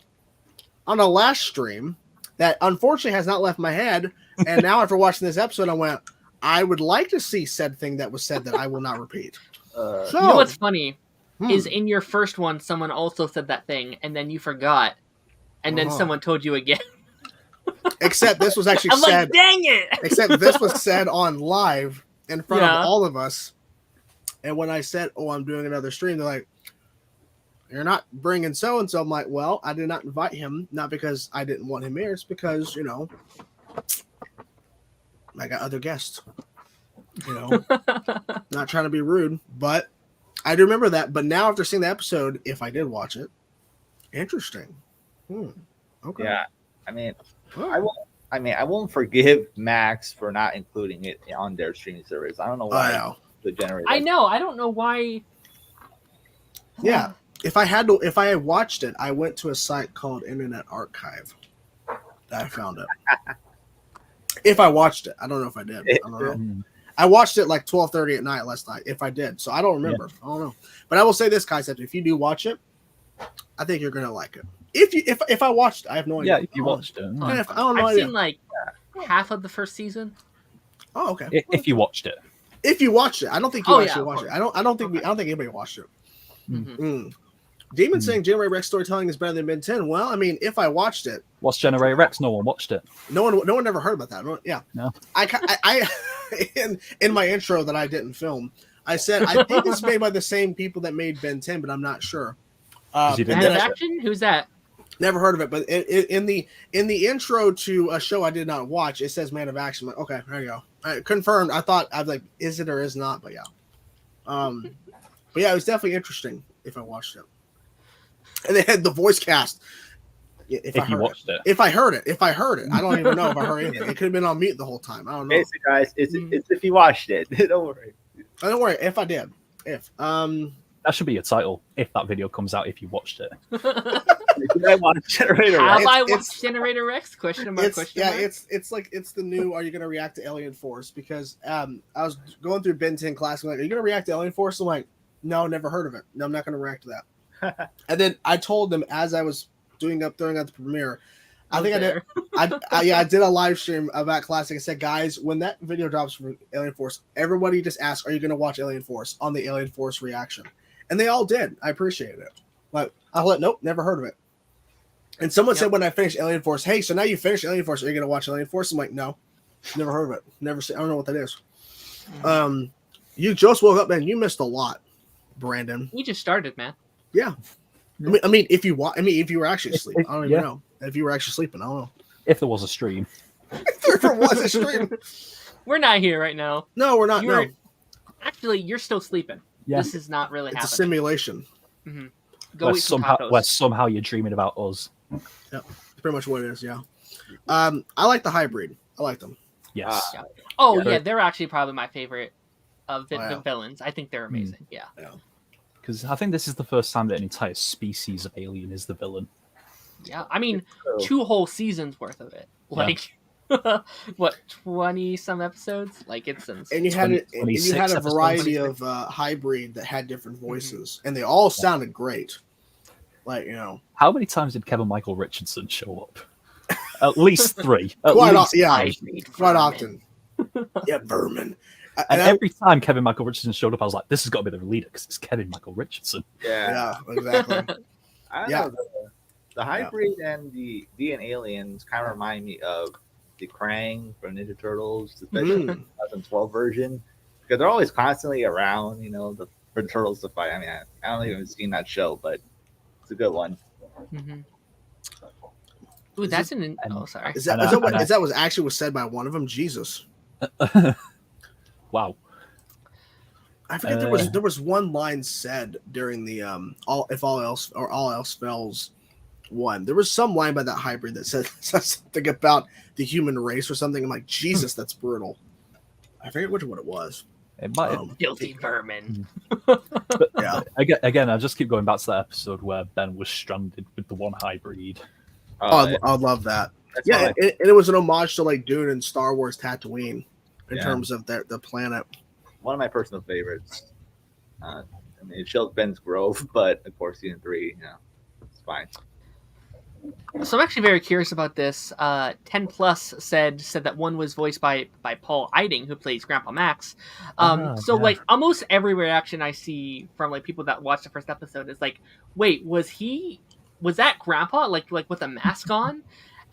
on a last stream that unfortunately has not left my head. And now after watching this episode, I went, I would like to see said thing that was said that I will not repeat. So, You know what's funny is in your first one, someone also said that thing, and then you forgot, and then someone told you again. Except this was actually I'm said. like, dang it! Except this was said on live in front Yeah. of all of us. And when I said, "Oh, I'm doing another stream," they're like, "You're not bringing so and so." I'm like, "Well, I did not invite him, not because I didn't want him here. It's because I got other guests. Not trying to be rude, but I do remember that. But now after seeing the episode, if I did watch it, interesting. Okay. Yeah, I mean, I won't forgive Max for not including it on their streaming service. I don't know why. I know. The generator. I know. I don't know why. Yeah. If I had watched it, I went to a site called Internet Archive. I found it. If I watched it, I don't know if I did. I don't know. I watched it like 12:30 at night last night. If I did, so I don't remember. Yeah. I don't know. But I will say this, Kai, if you do watch it, I think you're gonna like it. If I watched it, I have no idea. Yeah, if you watched it, I don't know. I've seen like half of the first season. Oh, okay. If you watched it. If you watched it, I don't think you actually watched it. I don't think anybody watched it. Demon saying Generate Rex storytelling is better than Ben 10. Well, I mean, if I watched it, what's Generate Rex? No one watched it. No one ever heard about that. Yeah, no. I in my intro that I didn't film, I said I think it's made by the same people that made Ben 10, but I'm not sure. Man of Action? Who's that? Never heard of it, but in the intro to a show I did not watch, it says Man of Action. I'm like, okay, there you go. Confirmed. I was like, is it or is not? But yeah, it was definitely interesting if I watched it. And they had the voice cast. If I watched it. If I heard it, I don't even know if I heard anything. It could have been on mute the whole time. I don't know. Basically, guys, it's if you watched it. Don't worry. Don't worry. If I did, that should be your title. If that video comes out, if you watched it. Did I watch Generator Rex? Have I watched Generator Rex? Question mark. It's like it's the new. Are you going to react to Alien Force? Because I was going through Ben 10 class. I'm like, are you going to react to Alien Force? I'm like, no, never heard of it. No, I'm not going to react to that. And then I told them as I was throwing out the premiere. I did a live stream about Classic. I said, guys, when that video drops from Alien Force, everybody just ask, are you going to watch Alien Force on the Alien Force reaction? And they all did. I appreciated it. But nope, never heard of it. And someone said when I finished Alien Force, hey, so now you finished Alien Force, are you going to watch Alien Force? I'm like, no, never heard of it. I don't know what that is. You just woke up, man. You missed a lot, Brandon. You just started, man. Yeah. I mean, if you were actually asleep, I don't even know. If you were actually sleeping, I don't know. If there was a stream. If there was a stream. We're not here right now. No, we're not. No. Actually, you're still sleeping. Yeah. This is not really happening. It's a simulation. Mm-hmm. Where somehow you're dreaming about us. Yep. That's pretty much what it is, yeah. I like the hybrid. I like them. Yes. They're actually probably my favorite of the villains. I think they're amazing. Yeah. Because I think this is the first time that an entire species of alien is the villain. Yeah, I mean, 2 whole seasons worth of it. Like, what, 20 some episodes? Like, it's insane. And you had a variety of hybrid that had different voices, and they all sounded great. Like, how many times did Kevin Michael Richardson show up? At least 3. Quite often. Yeah, Vermin. And every time Kevin Michael Richardson showed up, I was like, this has got to be the leader because it's Kevin Michael Richardson. Yeah, exactly. I don't know, the hybrid and the aliens kind of remind me of the Krang from Ninja Turtles, especially the 2012 version, because they're always constantly around, for the turtles to fight. I mean, I don't even seen that show, but it's a good one. Mm-hmm. Ooh, that's an. Oh, sorry. Is that was actually said by one of them? Jesus. Wow. I forget there was one line said during the all else fails one. There was some line by that hybrid that said something about the human race or something. I'm like, Jesus, that's brutal. I forget which one it was. It might. Guilty vermin. But Yeah. Again, I just keep going back to that episode where Ben was stranded with the one hybrid. I love that. That's Yeah, fine. and it was an homage to like Dune and Star Wars Tatooine in Yeah. terms of the planet. One of my personal favorites. I mean, it shows Ben's growth, but of course, season 3, it's fine. So I'm actually very curious about this. 10 Plus said that one was voiced by Paul Eiding, who plays Grandpa Max. So yeah. like almost every reaction I see from like people that watch the first episode is like, wait, was that Grandpa like with a mask on?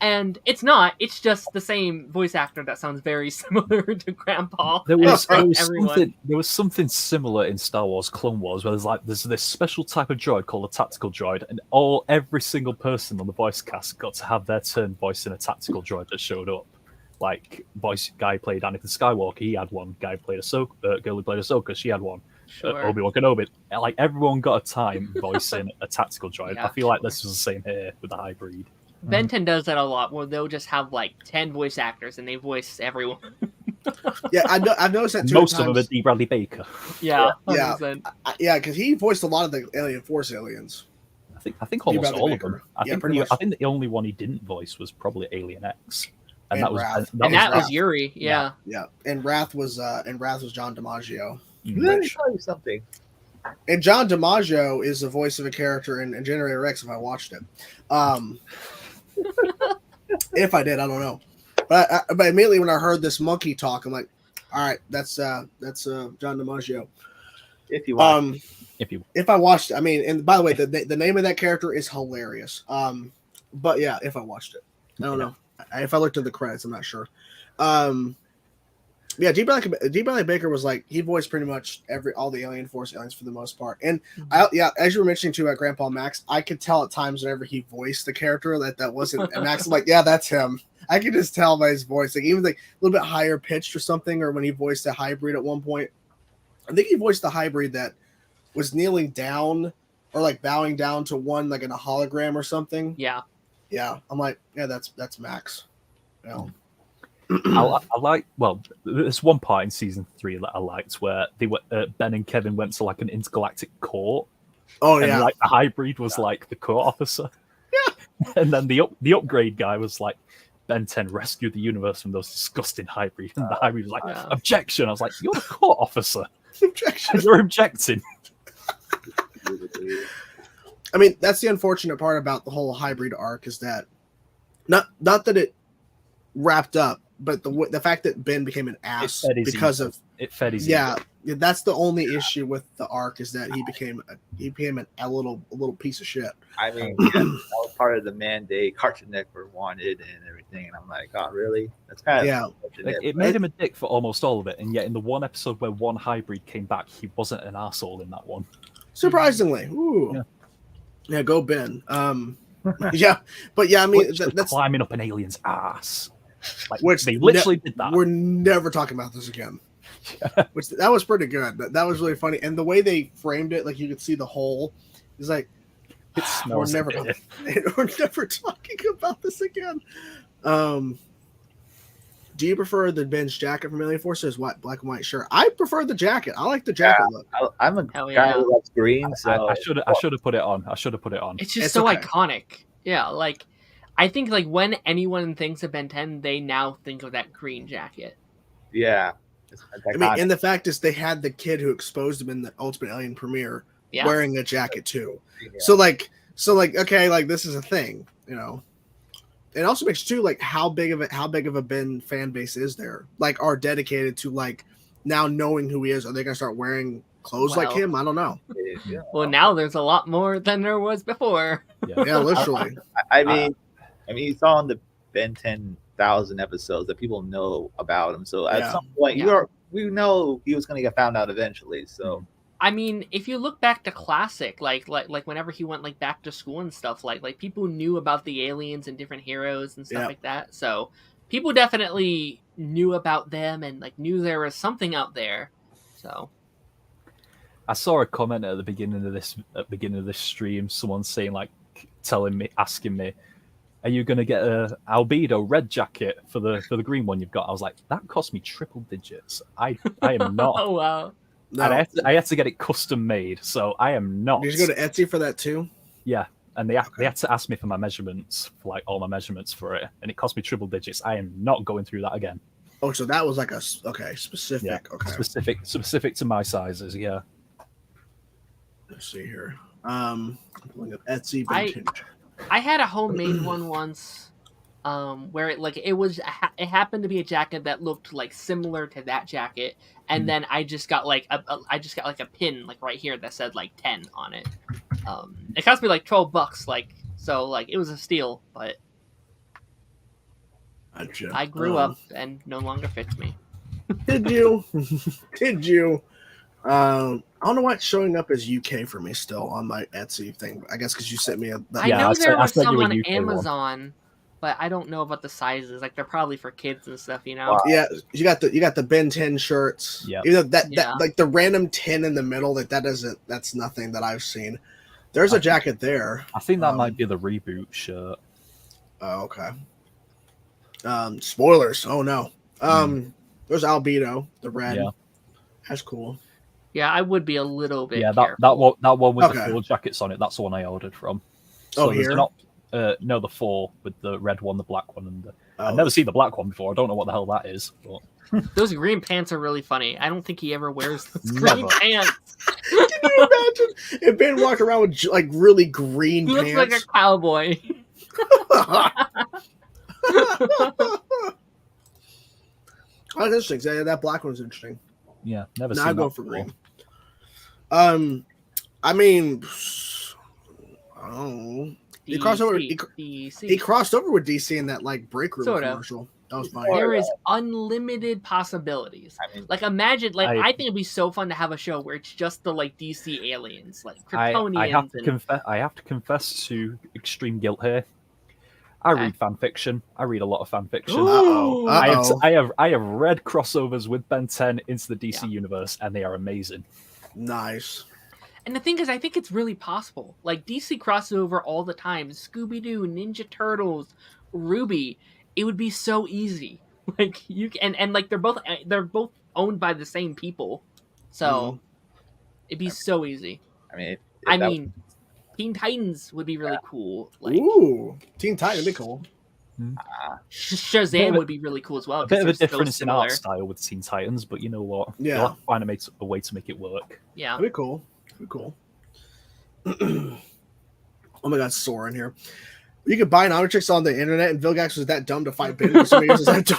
And it's not. It's just the same voice actor that sounds very similar to Grandpa. There was everyone. something similar in Star Wars Clone Wars where there's this special type of droid called a tactical droid, and every single person on the voice cast got to have their turn voicing a tactical droid that showed up. Like voice guy played Anakin Skywalker, he had one. Guy played Ahsoka, girl who played Ahsoka, she had one. Sure. Obi-Wan Kenobi, like everyone got a time voicing a tactical droid. Yeah. I feel like this was the same here with the hybrid. Ben 10 does that a lot, where they'll just have like 10 voice actors and they voice everyone. Yeah, I've noticed that too. Most of them are D. Bradley Baker. Yeah, Yeah. 100%. Yeah, because he voiced a lot of the Alien Force aliens. I think almost Bradley all Baker. of them. I Yeah, think pretty much. I think the only one he didn't voice was probably Alien X, And that was Wrath. And that was Wrath. Yuri. Yeah. Yeah, and Wrath was John DiMaggio. Let me tell you something. And John DiMaggio is the voice of a character in Generator X. If I watched it, if I did, I don't know. But immediately when I heard this monkey talk, I'm like, all right, that's John DiMaggio. If you want. If I watched it, I mean, and by the way, the name of that character is hilarious. But yeah, if I watched it, I don't know. If I looked at the credits, I'm not sure. Yeah, D. Bradley Baker was like, he voiced pretty much all the Alien Force aliens for the most part. And as you were mentioning too about Grandpa Max, I could tell at times whenever he voiced the character that wasn't Max. I'm like, yeah, that's him. I could just tell by his voice, like even like a little bit higher pitched or something, or when he voiced a hybrid at one point. I think he voiced the hybrid that was kneeling down or like bowing down to one like in a hologram or something. Yeah. Yeah, I'm like, yeah, that's Max. You know? I like. Well, there's one part in season 3 that I liked where they were Ben and Kevin went to like an intergalactic court. Oh and yeah, like the hybrid was like the court officer. Yeah, and then the upgrade guy was like, Ben 10 rescued the universe from those disgusting hybrid, and the hybrid was like, objection. I was like, you're the court officer. objection. You're objecting. I mean, that's the unfortunate part about the whole hybrid arc is that not that it wrapped up, but the fact that Ben became an ass because of it fed his yeah, ego. that's the only issue with the arc is that he became a little piece of shit. I mean, that was part of the mandate Cartoon Network wanted and everything, and I'm like, oh, really? That's kind of Like, it made him a dick for almost all of it, and yet in the one episode where one hybrid came back, he wasn't an asshole in that one. Surprisingly, ooh, yeah, go Ben. Yeah, but yeah, I mean, that's climbing up an alien's ass. Like, which they literally did that. We're never talking about this again. Which that was pretty good. That was really funny, and the way they framed it, like you could see the hole. It's like we're never talking about this again. Do you prefer the Ben's jacket from Alien Force or his black and white shirt? I prefer the jacket. I like the jacket look. I'm a guy who loves green, so I should have put it on. It's just It's so okay. iconic. Yeah, like I think like when anyone thinks of Ben 10, they now think of that green jacket. Yeah. I mean, and the fact is, they had the kid who exposed him in the Ultimate Alien premiere wearing a jacket too. Yeah. So like, okay, like this is a thing, you know. It also makes too like how big of a Ben fan base is there? Like, are dedicated to like now knowing who he is? Are they gonna start wearing clothes like him? I don't know. Yeah. Well, now there's a lot more than there was before. Yeah, literally. I mean, you saw in the Ben 10,000 episodes that people know about him. So at some point, we know he was going to get found out eventually. So I mean, if you look back to classic, like whenever he went like back to school and stuff, like people knew about the aliens and different heroes and stuff like that. So people definitely knew about them and like knew there was something out there. So I saw a comment at the beginning of this stream, someone saying like asking me, are you going to get a albedo red jacket for the green one you've got? I was like, that cost me triple digits. I am not. Oh wow. No. And I had to get it custom made, so I am not. Did you go to Etsy for that too? Yeah, and they had to ask me for my measurements, for like all my measurements for it, and it cost me triple digits. I am not going through that again. Oh, so that was like a specific. Yeah, okay, specific to my sizes. Yeah. Let's see here. Pulling up Etsy. I had a homemade one once. Where it happened to be a jacket that looked like similar to that jacket, and then I just got like a pin like right here that said like 10 on it. It cost me like $12, like so like it was a steal, but Gotcha. I grew up and no longer fits me. Did you? Did you? I don't know why it's showing up as UK for me still on my Etsy thing. I guess because you sent me I know there was some on UK Amazon. One. But I don't know about the sizes. Like they're probably for kids and stuff, you know. Yeah, you got the Ben 10 shirts. Yeah. Even though that like the random 10 in the middle, that's nothing that I've seen. There's a jacket there. I think that might be the reboot shirt. Oh, okay. Spoilers. Oh no. There's albedo, the red. Yeah. That's cool. Yeah, I would be a little bit. Yeah, careful. that one with Okay. the 4 jackets on it. That's the one I ordered from. Oh, there's here? not. No, the 4 with the red one, the black one, and I've never seen the black one before. I don't know what the hell that is. But Those green pants are really funny. I don't think he ever wears those green Never. pants. Can you imagine if Ben walked around with like really green He looks pants? like a cowboy. Oh, that's interesting. Yeah, that black one's interesting. yeah, never No, seen I go that for before. green. I mean, I don't know. He crossed over. He DC. crossed over with DC in that like break room Sort of. commercial. That was fine. There is unlimited possibilities. I mean, Like imagine, like I- I think it'd be so fun to have a show where it's just the like DC aliens, like I Kryptonians. have to confess to extreme guilt here. I read fan fiction. I read a lot of fan fiction. Uh-oh. I have read crossovers with Ben 10 into the DC universe, and they are amazing. Nice. And the thing is, I think it's really possible. Like DC crosses over all the time. Scooby Doo, Ninja Turtles, Ruby. It would be so easy. Like you can, and like they're both owned by the same people, so it'd be so easy. I mean, Teen Titans would be really cool. Like Ooh, Teen Titan would be cool. Shazam would be really cool as well. A bit of a 'cause they're so difference in art similar. style with Teen Titans, but you know what? Yeah. You'll have to find a way to make it work. Yeah. That'd be cool. That'd be cool. Oh my God, Soren here. You could buy an Omnitrix on the internet, and Vilgax was that dumb to fight Ben for some years. It's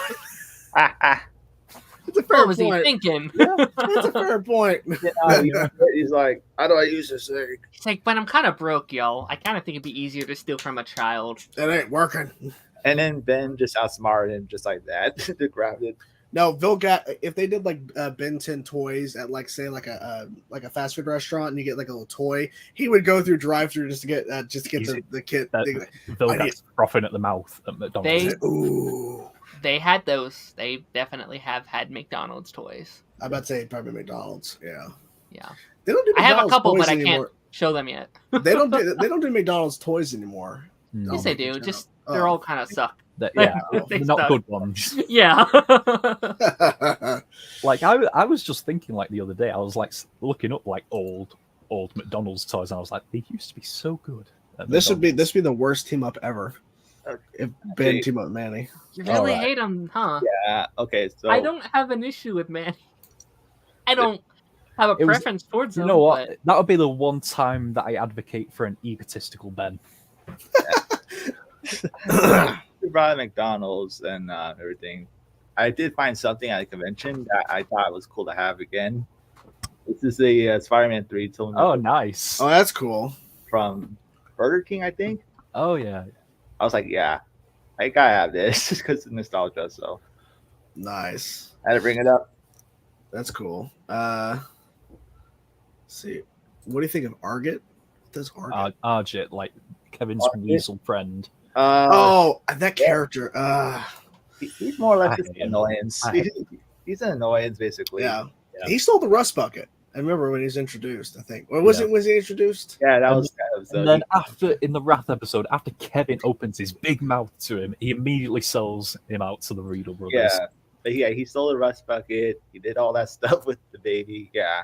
a fair What was he point. thinking? That's a fair point. he's like, how do I use this thing? He's like, but I'm kind of broke, y'all. I kind of think it'd be easier to steal from a child. It ain't working. And then Ben just outsmarted him just like that to grab it. No, Vilgax. If they did like Ben 10 toys at like say like a fast food restaurant, and you get like a little toy, he would go through drive-through just to get the kit. Vilgax frothing at the mouth at McDonald's. They had those. They definitely have had McDonald's toys. I about to say probably McDonald's. Yeah. Yeah. They don't do. I have a McDonald's couple, toys but I anymore. can't show them yet. They don't do McDonald's toys anymore. No. Yes, they do. Just they're all kind of suck. Yeah, They they're not suck. good ones. Yeah. Like I was just thinking like the other day, I was like looking up like old McDonald's toys, and I was like, they used to be so good. This would be the worst team up ever. If Ben team up with Manny. You really Alright. hate them, huh? Yeah. Okay. So I don't have an issue with Manny. I don't have a It was- preference towards You him. know what? But That would be the one time that I advocate for an egotistical Ben. we brought McDonald's and everything. I did find something at a convention that I thought was cool to have again. This is the Spider-Man 3 Oh, nice. Oh, that's cool. from Burger King, I think. Oh yeah. I was like, yeah, I gotta have this just because of nostalgia. So Nice. I had to bring it up. That's cool. Let's see. What do you think of Argit? What does Argit? Argit, like Kevin's Argit? weasel friend. Oh, that character. He's more or less I just hate an him. annoyance. I hate He's an annoyance, basically. Yeah. Yeah. He stole the rust bucket. I remember when he was introduced, I think. Or was Yeah. he introduced? Yeah, that was kind episode. And then after, in the Wrath episode, after Kevin opens his big mouth to him, he immediately sells him out to the Riedel brothers. Yeah. But yeah, he stole the rust bucket. He did all that stuff with the baby. Yeah.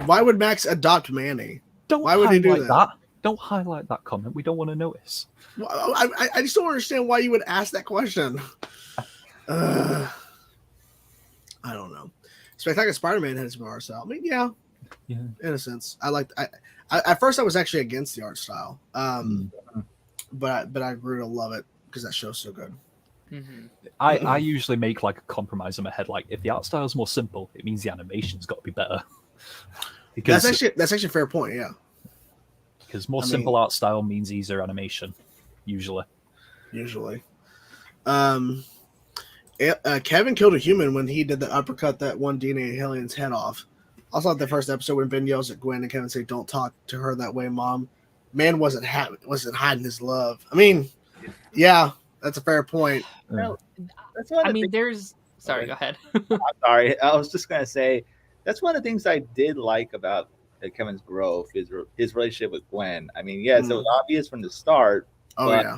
Why would Max adopt Manny? Don't Why would he do highlight that? Don't highlight that comment. We don't want to notice. Well, I just don't understand why you would ask that question. I don't know. Spectacular Spider-Man has some art style. I mean, yeah, in a sense. At first I was actually against the art style, but I grew to love it because that show's so good. Mm-hmm. I usually make like a compromise in my head. Like, if the art style is more simple, it means the animation's got to be better. Because That's actually a fair point. Yeah, because more simple art style means easier animation, usually. Kevin killed a human when he did the uppercut that one DNA alien's head off. Also, like the first episode when Ben yells at Gwen and Kevin say, "Don't talk to her that way, Mom." Man wasn't hiding his love. I mean, yeah, that's a fair point. No, that's one. Sorry, go ahead. I'm sorry. I was just gonna say that's one of the things I did like about Kevin's growth, his relationship with Gwen. I mean, yes, it was obvious from the start. Oh yeah.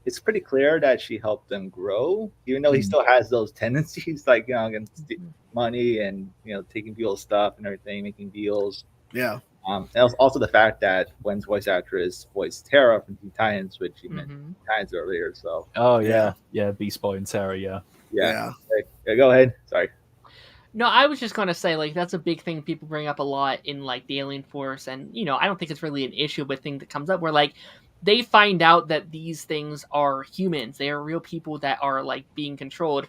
It's pretty clear that she helped him grow, even though he still has those tendencies, like, you know, against money and, you know, taking people's stuff and everything, making deals. Yeah. And also the fact that Gwen's voice actress voiced Tara from Teen Titans, which you mentioned Titans earlier. So. Oh yeah, Beast Boy and Tara. Yeah. Yeah. Go ahead. Sorry. No, I was just going to say, like, that's a big thing people bring up a lot in, like, the Alien Force. And, you know, I don't think it's really an issue, but thing that comes up where, like, they find out that these things are humans. They are real people that are, like, being controlled.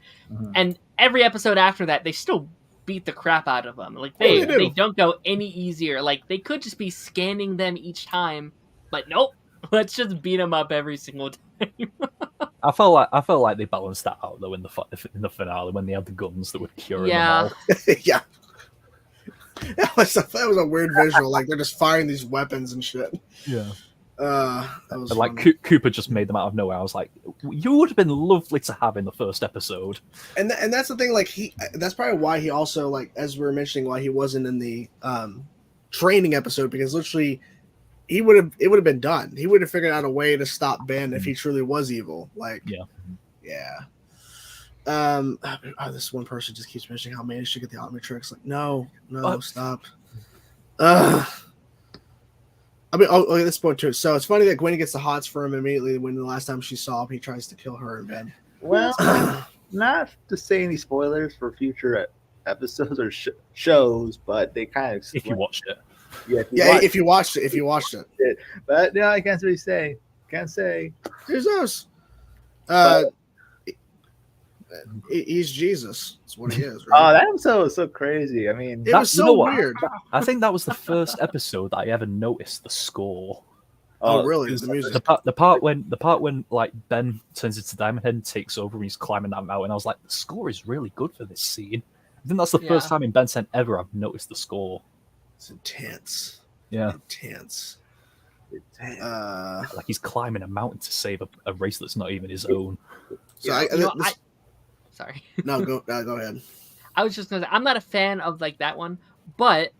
And every episode after that, they still beat the crap out of them. Like, they don't go any easier. Like, they could just be scanning them each time. But nope. Let's just beat them up every single time. I felt like they balanced that out though in the finale when they had the guns that would cure them all. Yeah. That was a weird visual. Like, they're just firing these weapons and shit. Yeah. That was like Cooper just made them out of nowhere. I was like, you would have been lovely to have in the first episode. And that's the thing. Like, that's probably why he also, like, as we were mentioning, why he wasn't in the training episode, because literally it would have been done. He would have figured out a way to stop Ben if he truly was evil. Like, yeah. This one person just keeps mentioning how Manny should get the Omnitrix. Like, no, stop. I mean, at this point too. So it's funny that Gwen gets the hots for him immediately when the last time she saw him, he tries to kill her in bed. Well, not to say any spoilers for future episodes or shows, but they kind of if you watched it. If you watched it. But no, I can't really say. Can't say. Jesus. He's Jesus. That's what he is. Right? Oh, that episode was so crazy. I mean, it was so weird. I think that was the first episode that I ever noticed the score. Oh, really? The music. The part when like Ben turns into Diamond Head and takes over and he's climbing that mountain. I was like, the score is really good for this scene. I think that's the first time in Ben 10 ever I've noticed the score. It's intense. Yeah. Intense. Like he's climbing a mountain to save a race that's not even his own. So sorry. No, go ahead. I was just gonna say, I'm not a fan of like that one, but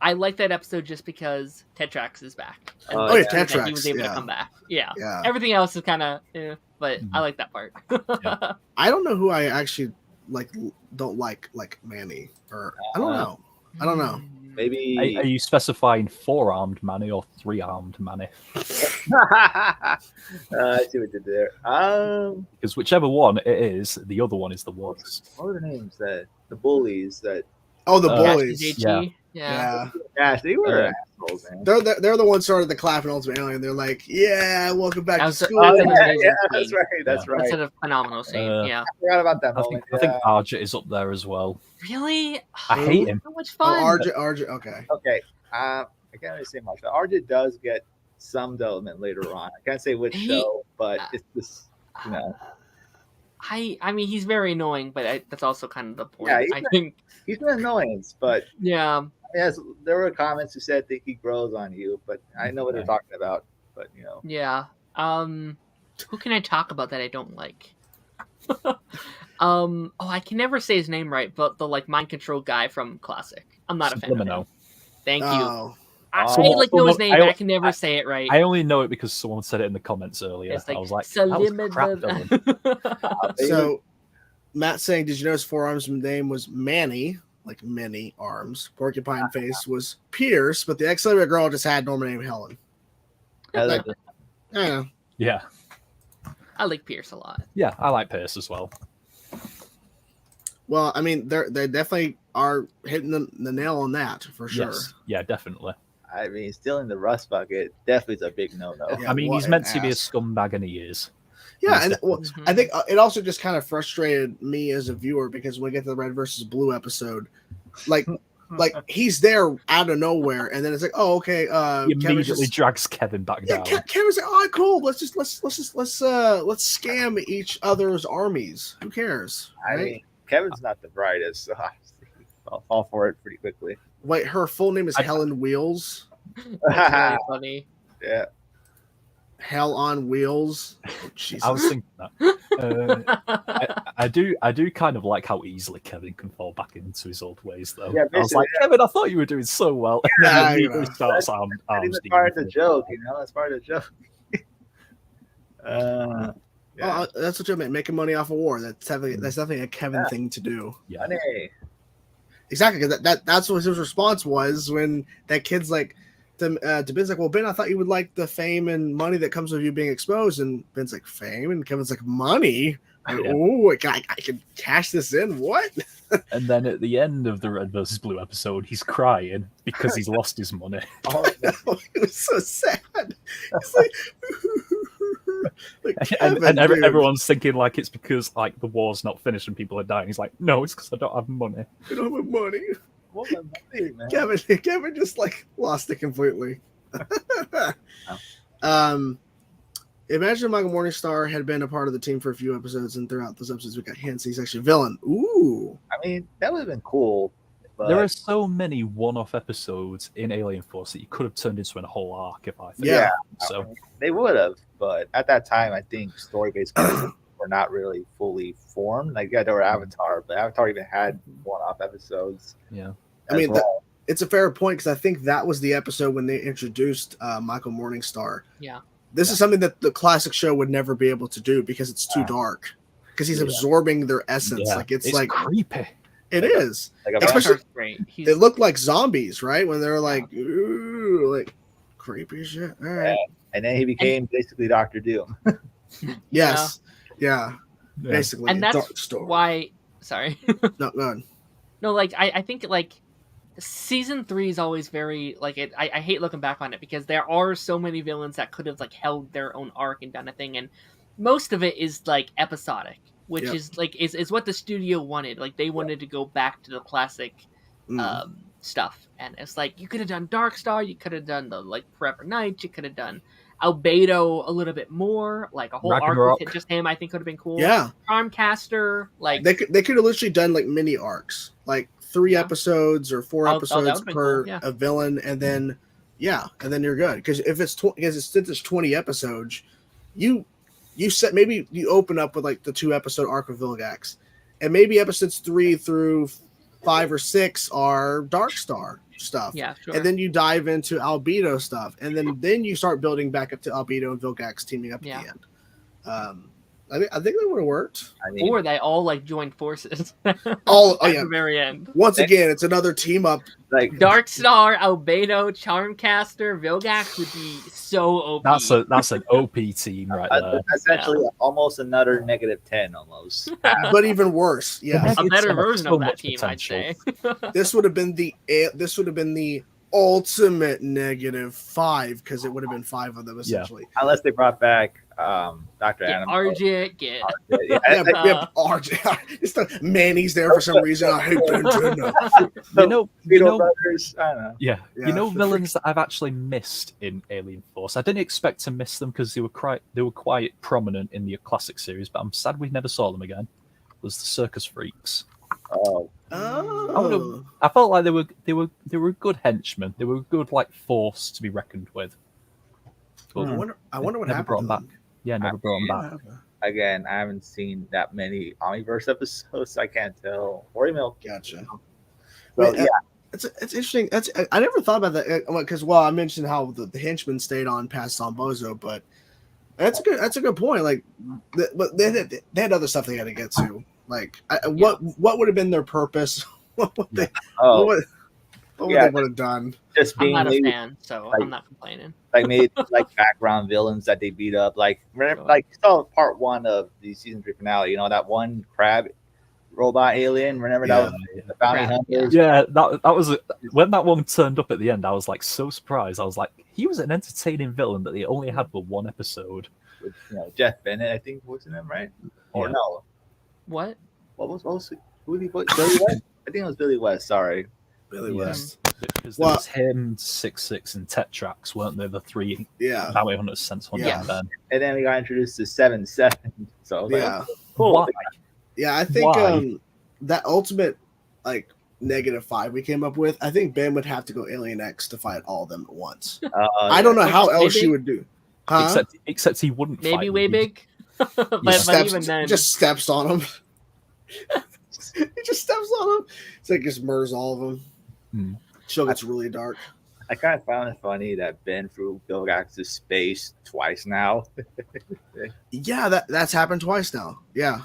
I like that episode just because Tetrax is back. Tetrax. He was able to come back. Yeah. Everything else is kind of, but I like that part. I don't know who I actually don't like Manny, or I don't know. Maybe. Are you specifying 4-armed Manny or 3-armed Manny? I see what you did there. Because whichever one it is, the other one is the worst. What are the names that the bullies that? Oh, the bullies. Yeah. Gosh, they were assholes, man. They're the ones started the clap in Ultimate Alien. They're like, yeah, welcome back to school. That's right. That's right. That's a phenomenal scene. I forgot about that moment. I think Arja is up there as well. Really? I hate him. So much fun. Arja. Okay. Okay. I can't really say much. Arja does get some development later on. I can't say which show, but it's just, I mean, he's very annoying, but that's also kind of the point. Yeah, I think he's an annoyance, but yeah. Yes, there were comments who said that he grows on you, but I know what they're talking about. But Yeah. Who can I talk about that I don't like? I can never say his name right, but the mind control guy from Classic. I'm not a fan of him. Thank you. I Oh, like know his name, but I can never say it right. I only know it because someone said it in the comments earlier. It's like, I was like, that was crap villain. So Matt saying, did you know his forearms name was Manny, like many arms? Porcupine Face was Pierce, but the X-Letter girl just had normal name Helen. Helen. Yeah. Yeah. I like Pierce a lot. Yeah, I like Pierce as well. Well, I mean, they definitely are hitting the nail on that for sure. Yes. Yeah, definitely. I mean, stealing the rust bucket definitely is a big no-no. Yeah, I mean, what he's meant an to be a ass. scumbag, and he is. Yeah, He's and definitely- I think it also just kind of frustrated me as a viewer because when we get to the Red versus Blue episode, like he's there out of nowhere, and then it's like, oh, okay. he Kevin's immediately just, drags Kevin back yeah, down. Kevin's like, all right, cool. Let's scam each other's armies. Who cares? I Right? mean, Kevin's not the brightest, so I'll fall for it pretty quickly. Wait, her full name is Helen Wheels. That's really funny. Yeah. Hell on Wheels. Oh, Jesus. I was thinking that. I do kind of like how easily Kevin can fall back into his old ways, though. Yeah, I was like, Kevin, I thought you were doing so well. And Yeah, then he you know. starts I arms think that's deep part of the into it. joke, you know? That's part of the joke. Yeah. Oh, that's what you meant. Making money off of war. That's definitely a Kevin thing to do. Yeah. Funny. Exactly, because that's what his response was when that kid's like, to Ben's like, well, Ben, I thought you would like the fame and money that comes with you being exposed. And Ben's like, fame? And Kevin's like, money? Like, Yeah. oh, I can cash this in? What? And then at the end of the Red versus Blue episode, he's crying because he's lost his money. Oh, It was so sad. It's like, like and Kevin, dude. everyone's thinking like it's because like the war's not finished and people are dying. He's like, no, it's because I don't have money. I don't have money. what my money, man? Kevin just like lost it completely. Imagine Michael Morningstar had been a part of the team for a few episodes, and throughout those episodes, we got hints he's actually a villain. Ooh, I mean, that would have been cool. But There are so many one-off episodes in Alien Force that you could have turned into a whole arc, if I think. Yeah. So they would have, but at that time, I think story-based characters were not really fully formed. Like, yeah, there were Avatar, but Avatar even had one-off episodes. yeah. I mean, as well. it's a fair point because I think that was the episode when they introduced Michael Morningstar. Yeah. This is something that the classic show would never be able to do because it's too dark. Because he's Yeah. absorbing their essence. Yeah. Like it's It's like creepy. it is. Like, especially- Avatar's great. He's, They look like zombies, right? When they're like, ooh, like creepy shit. All right. and then he became basically Doctor Doom. Yes. Yeah. Yeah. Basically. and that's dark story. why. Sorry. No, go ahead. No, like I think like season 3 is always very like it. I hate looking back on it because there are so many villains that could have like held their own arc and done a thing, and most of it is like episodic, which Yep. is like is what the studio wanted. Like they wanted to go back to the classic Mm. stuff, and it's like you could have done Dark Star, you could have done the like Forever Night, you could have done Albedo a little bit more, like a whole Ragnarok. arc with just him. I think would have been cool. Yeah. Charmcaster, like They could have literally done like mini arcs, like 3 Yeah. episodes or 4 Oh, that episodes would've been per cool, yeah. a villain, and then and then you're good. Because if it's since it's 20 episodes, you set maybe you open up with like the 2 episode arc of Vilgax, and maybe episodes 3 through 5 or 6 are Dark Star stuff. yeah, sure. And then you dive into Albedo stuff, and then you start building back up to Albedo and Vilgax teaming up Yeah. at the end. I think that would have worked. I mean, or they all like joined forces Oh at yeah. the very end. Once again, it's another team up. like Dark Star, Albedo, Charmcaster, Vilgax would be so OP. That's an OP team right there. essentially almost another -10 almost. But even worse, yeah. a It's better got version so of that much team, potential. I'd say. This would have been the ultimate -5 because it would have been 5 of them essentially. Unless they brought back Dr. Get Animal. Argit, get Yeah, Yeah, like, but we have RJ. It's the Manny's there for some reason. I hate Ben 10 now. You know, Beetle Brothers. I don't know. yeah, Yeah, you know for villains that I've actually missed in Alien Force. I didn't expect to miss them because they were quite prominent in the classic series, but I'm sad we never saw them again. Was the Circus Freaks? Oh, Oh, I felt like they were good henchmen. They were a good like force to be reckoned with. But I wonder what never happened. brought to them them. back. Yeah, never brought them back. again, I haven't seen that many Omniverse episodes, so I can't tell. Or email. Gotcha. So, Wait, yeah, it's interesting. I never thought about that because I mentioned how the henchman stayed on past on Bozo, but that's a good point. Like, but they had other stuff they had to get to. Like, what would have been their purpose? What would they? Oh, What would they would have done? just I'm being not a maybe, fan, so like- I'm not complaining. like made like background villains that they beat up. Like remember, Sure. like you saw part 1 of the season 3 finale. You know that one crab robot alien. Remember Yeah. that was the bounty Crab, hunters. Yeah, that was when that one turned up at the end. I was like so surprised. I was like, he was an entertaining villain that they only had for one episode. With, Jeff Bennett, I think was in them, right? Or Yeah. no? What? What was it? Who did he play? Billy West? I think it was Billy West. Sorry. Billy Yeah. West. Because there Well- was him, 6-6, and Tetrax, weren't there? The three Yeah. bounty hunters sent on Yeah. then. And then we got introduced to 7-7. So I was like, Yeah. cool. Why? Yeah, I think Why? that ultimate like -5 we came up with, I think Ben would have to go Alien X to fight all of them at once. I don't know how Way else she big? would do. Huh? Except he wouldn't Maybe fight way them. big. but Steps, even then, just steps on them. He just steps on them. It's like just murders all of them. Hmm. Show gets really dark. I kind of found it funny that Ben flew Vilgax to space twice now. Yeah, that's happened twice now. Yeah.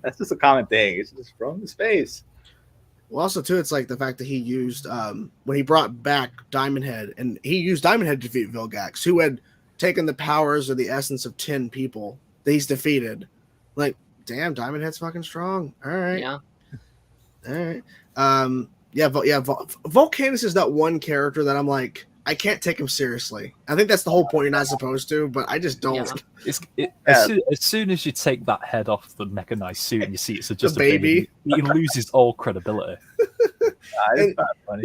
That's just a common thing. It's just from space. Well, also too, it's like the fact that he used when he brought back Diamond Head, and he used Diamond Head to defeat Vilgax, who had taken the powers or the essence of 10 people that he's defeated. Like, damn, Diamond Head's fucking strong. All right, yeah. all right. Volcanus is that one character that I'm like, I can't take him seriously. I think that's the whole point. You're not supposed to, but I just don't. Yeah. As soon as you take that head off the mechanized suit and you see it's just a baby. he loses all credibility. It's not funny.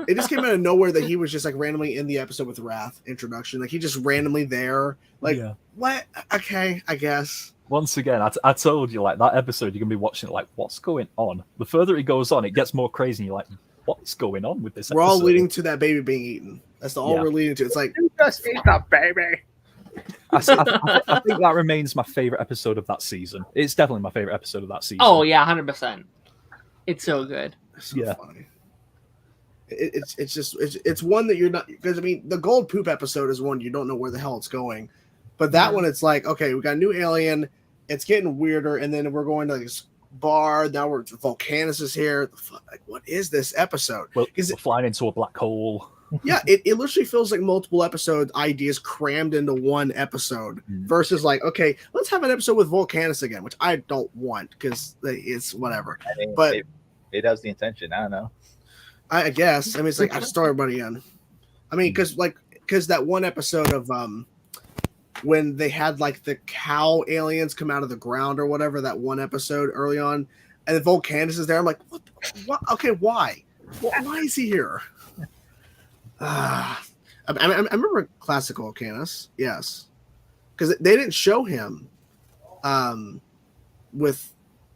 It just came out of nowhere that he was just like randomly in the episode with Wrath introduction. Like he just randomly there. Like, Yeah. what? Okay, I guess. Once again, I told you, like, that episode, you're going to be watching it like, what's going on? The further it goes on, it gets more crazy, and you're like, what's going on with this We're episode? all leading to that baby being eaten. That's all Yeah. we're leading to. It's like, You just eat the baby. I think that remains my favorite episode of that season. It's definitely my favorite episode of that season. Oh yeah, 100%. It's so good. it's so Yeah. funny. It's one that you're not, because I mean the gold poop episode is one you don't know where the hell it's going, but that one it's like, okay, we got a new alien, it's getting weirder, and then we're going to this bar. Now Volcanus is here. Like, what is this episode? We're Is it- flying into a black hole. Yeah, it literally feels like multiple episode ideas crammed into one episode versus like, okay, let's have an episode with Volcanus again, which I don't want because it's whatever. I mean, But- it has the intention. I don't know. I guess. I mean, it's like I just throw everybody in. I mean, because that one episode of when they had like the cow aliens come out of the ground or whatever, that one episode early on, and then Volcanus is there. I'm like, what? Okay, why? Why is he here? I remember classic Volcanus, yes, because they didn't show him with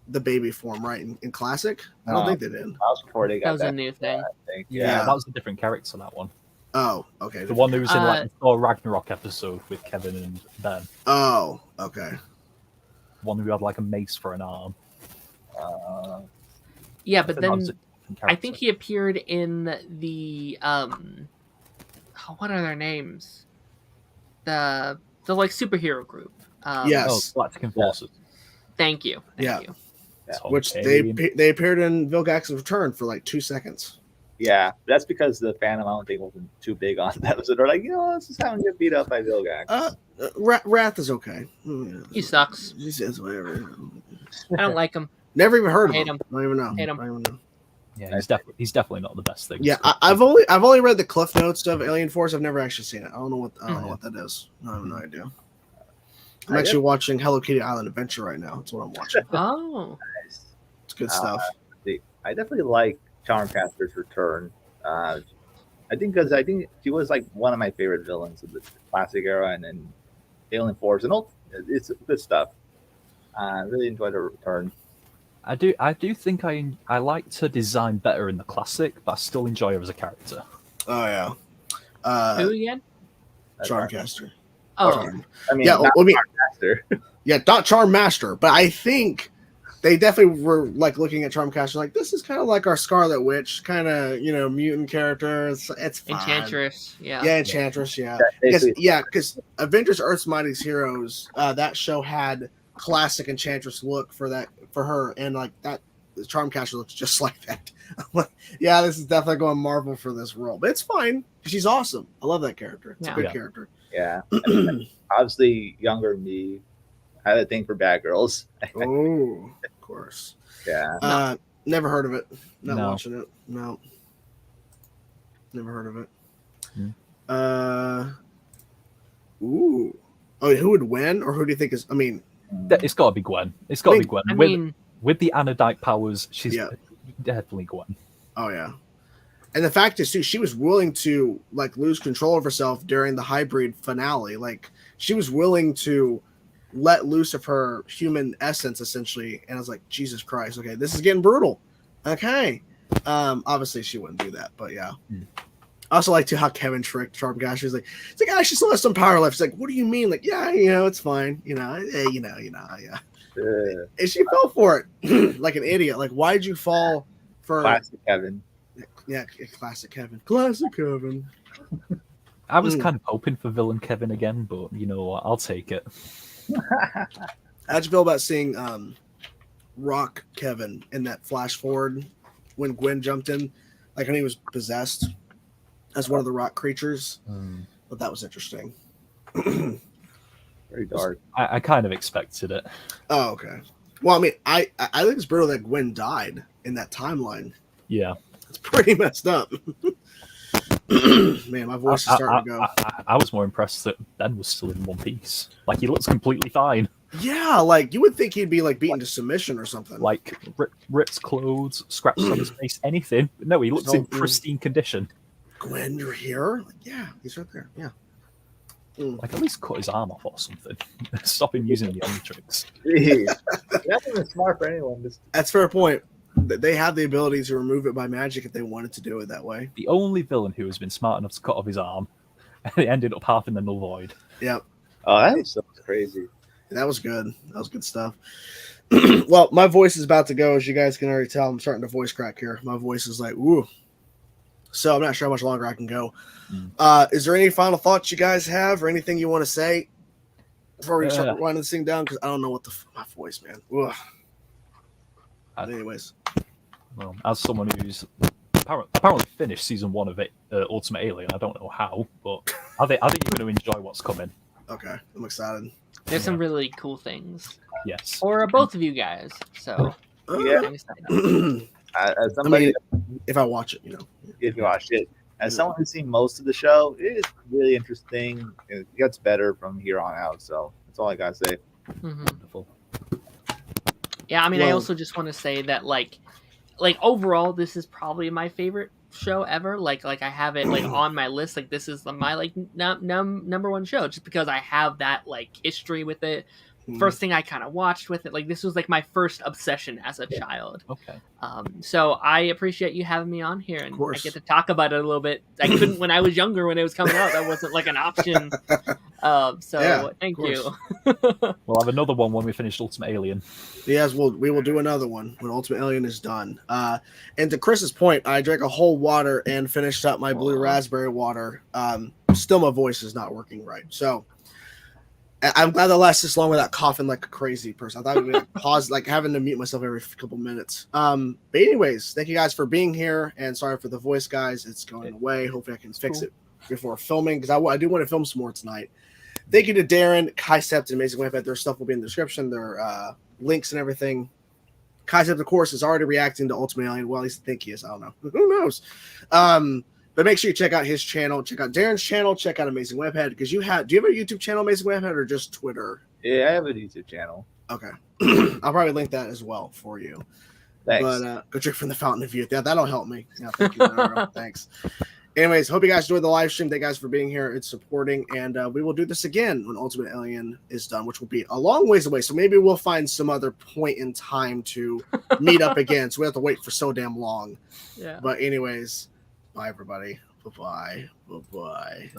the baby form, right? In classic, I don't think they did. That was before they got That was a new thing. I think. Yeah. That was a different character, that one. Oh, okay. The one who was in like the Thor Ragnarok episode with Kevin and Ben. Oh, okay. One who had like a mace for an arm. Yeah, but That was then a different I think character. he appeared in the what are their names? The like superhero group. Yes. Oh, Galactic Enforcers. Thank you. Thank you. Which Okay. they appeared in Vilgax's Return for like 2 seconds. Yeah, that's because the Phantom, I don't think, wasn't too big on that. So they're like, let's just have him get beat up by Vilgax. Wrath is okay. He sucks. He says whatever. I don't like him. Never even heard of Hate him. him. Don't even know. Hate him. Don't even know. Yeah, he's definitely not the best thing. Yeah, I've only read the Cliff Notes of Alien Force. I've never actually seen it. I don't know what that is. I have no idea. I'm actually watching Hello Kitty Island Adventure right now. That's what I'm watching. Oh. It's good stuff. I definitely like Charmcaster's return. I think because he was like one of my favorite villains of the classic era, and then Alien Force, and all it's good stuff. I really enjoyed the return. I do think I liked her design better in the classic, but I still enjoy her as a character. Oh yeah. Who again? Charmcaster. Oh. Charm. I mean, Yeah, not I mean, Charmcaster. yeah, not Charm Master, but I think they definitely were like looking at Charmcaster like this is kind of like our Scarlet Witch kind of mutant character. It's fine. Enchantress, yeah. Yeah, Enchantress, yeah. Basically- Because Avengers: Earth's Mightiest Heroes, that show had classic Enchantress look for her, and like that, the Charmcaster looks just like that. I'm like, yeah, this is definitely going Marvel for this role, but it's fine. She's awesome. I love that character. It's a good character. Yeah, I mean, obviously, younger me, I had a thing for bad girls. Oh, of course. Yeah, Never heard of it. Not No. watching it. No, never heard of it. Hmm. Ooh. Oh, who would win, or who do you think is? I mean, It's got to be Gwen. It's got to be Gwen. I mean, With the Anodyte powers, she's definitely Gwen. oh yeah. And the fact is, too, she was willing to like lose control of herself during the hybrid finale. Like she was willing to let loose of her human essence, essentially. And I was like, Jesus Christ, okay, this is getting brutal. Okay, obviously she wouldn't do that, but yeah. I also like to how Kevin tricked Charmcaster. He's like, she still has some power left. He's like, what do you mean? Like, yeah, it's fine. Yeah. And she fell for it like an idiot. Like, why'd you fall for classic Kevin? Yeah, classic Kevin. Classic Kevin. I was kind of hoping for villain Kevin again, but you know what? I'll take it. How'd you feel about seeing Rock Kevin in that flash forward when Gwen jumped in, like when he was possessed as one of the rock creatures? But that was interesting. Very dark. I kind of expected it. Oh, okay. Well, I mean, I think it's brutal that Gwen died in that timeline. Yeah. It's pretty messed up. Man, my voice is starting to go. I was more impressed that Ben was still in one piece. Like, he looks completely fine. Yeah, like you would think he'd be like beaten to submission or something. Like, ripped clothes, scratches on his face, anything. But no, he looks in pristine condition. Gwen, you're here? Like, yeah, he's right there. Yeah. Like, at least cut his arm off or something. Stop him using the Omnitrix. That's even smart for anyone. That's a fair point. They have the ability to remove it by magic if they wanted to do it that way. The only villain who has been smart enough to cut off his arm, and it ended up half in the null void. Yep. Oh, that was so crazy. That was good. That was good stuff. Well, my voice is about to go, as you guys can already tell. I'm starting to voice crack here. My voice is like, woo. So I'm not sure how much longer I can go. Is there any final thoughts you guys have, or anything you want to say before we start winding this thing down? Because I don't know what my voice, man. Ugh. Anyways, well, as someone who's apparently finished season 1 of Ultimate Alien, I don't know how, but I think you're going to enjoy what's coming. Okay, I'm excited. There's some really cool things. Yes. For both of you guys. So Yeah. I'm excited. As somebody, if I watch it, if you watch it, as someone who's seen most of the show, it is really interesting. It gets better from here on out. So that's all I gotta say. Wonderful. Yeah, I mean, I also just want to say that, like overall, this is probably my favorite show ever. Like I have it like on my list. Like this is my like number one show, just because I have that like history with it. First thing I kind of watched with it. Like this was like my first obsession as a child. Okay. So I appreciate you having me on here, and I get to talk about it a little bit. I couldn't when I was younger, when it was coming out. That wasn't like an option. Thank you. We'll have another one when we finish Ultimate Alien. Yes, we will do another one when Ultimate Alien is done. And to Chris's point, I drank a whole water and finished up my blue raspberry water. Still, my voice is not working right. So I'm glad that lasts this long without coughing like a crazy person. I thought we'd like, pause, like having to mute myself every couple minutes. But anyways, thank you guys for being here, and sorry for the voice, guys. It's going away. Hopefully I can fix it before filming, because I do want to film some more tonight. Thank you to Darren, Kaisept, and Amazing Webhead. Their stuff will be in the description. Their links and everything. Kaisept, of course, is already reacting to Ultimate Alien. Well, at least I think he is. I don't know. Who knows? But make sure you check out his channel. Check out Darren's channel. Check out Amazing Webhead. Because do you have a YouTube channel, Amazing Webhead, or just Twitter? Yeah, I have a YouTube channel. Okay. I'll probably link that as well for you. Thanks. But go drink from the fountain of youth. Yeah, that'll help me. Yeah, thank you. Thanks. Anyways, hope you guys enjoyed the live stream. Thank you guys for being here and supporting. And we will do this again when Ultimate Alien is done, which will be a long ways away. So maybe we'll find some other point in time to meet up again. So we have to wait for so damn long. Yeah. But anyways, bye everybody. Bye-bye. Bye-bye.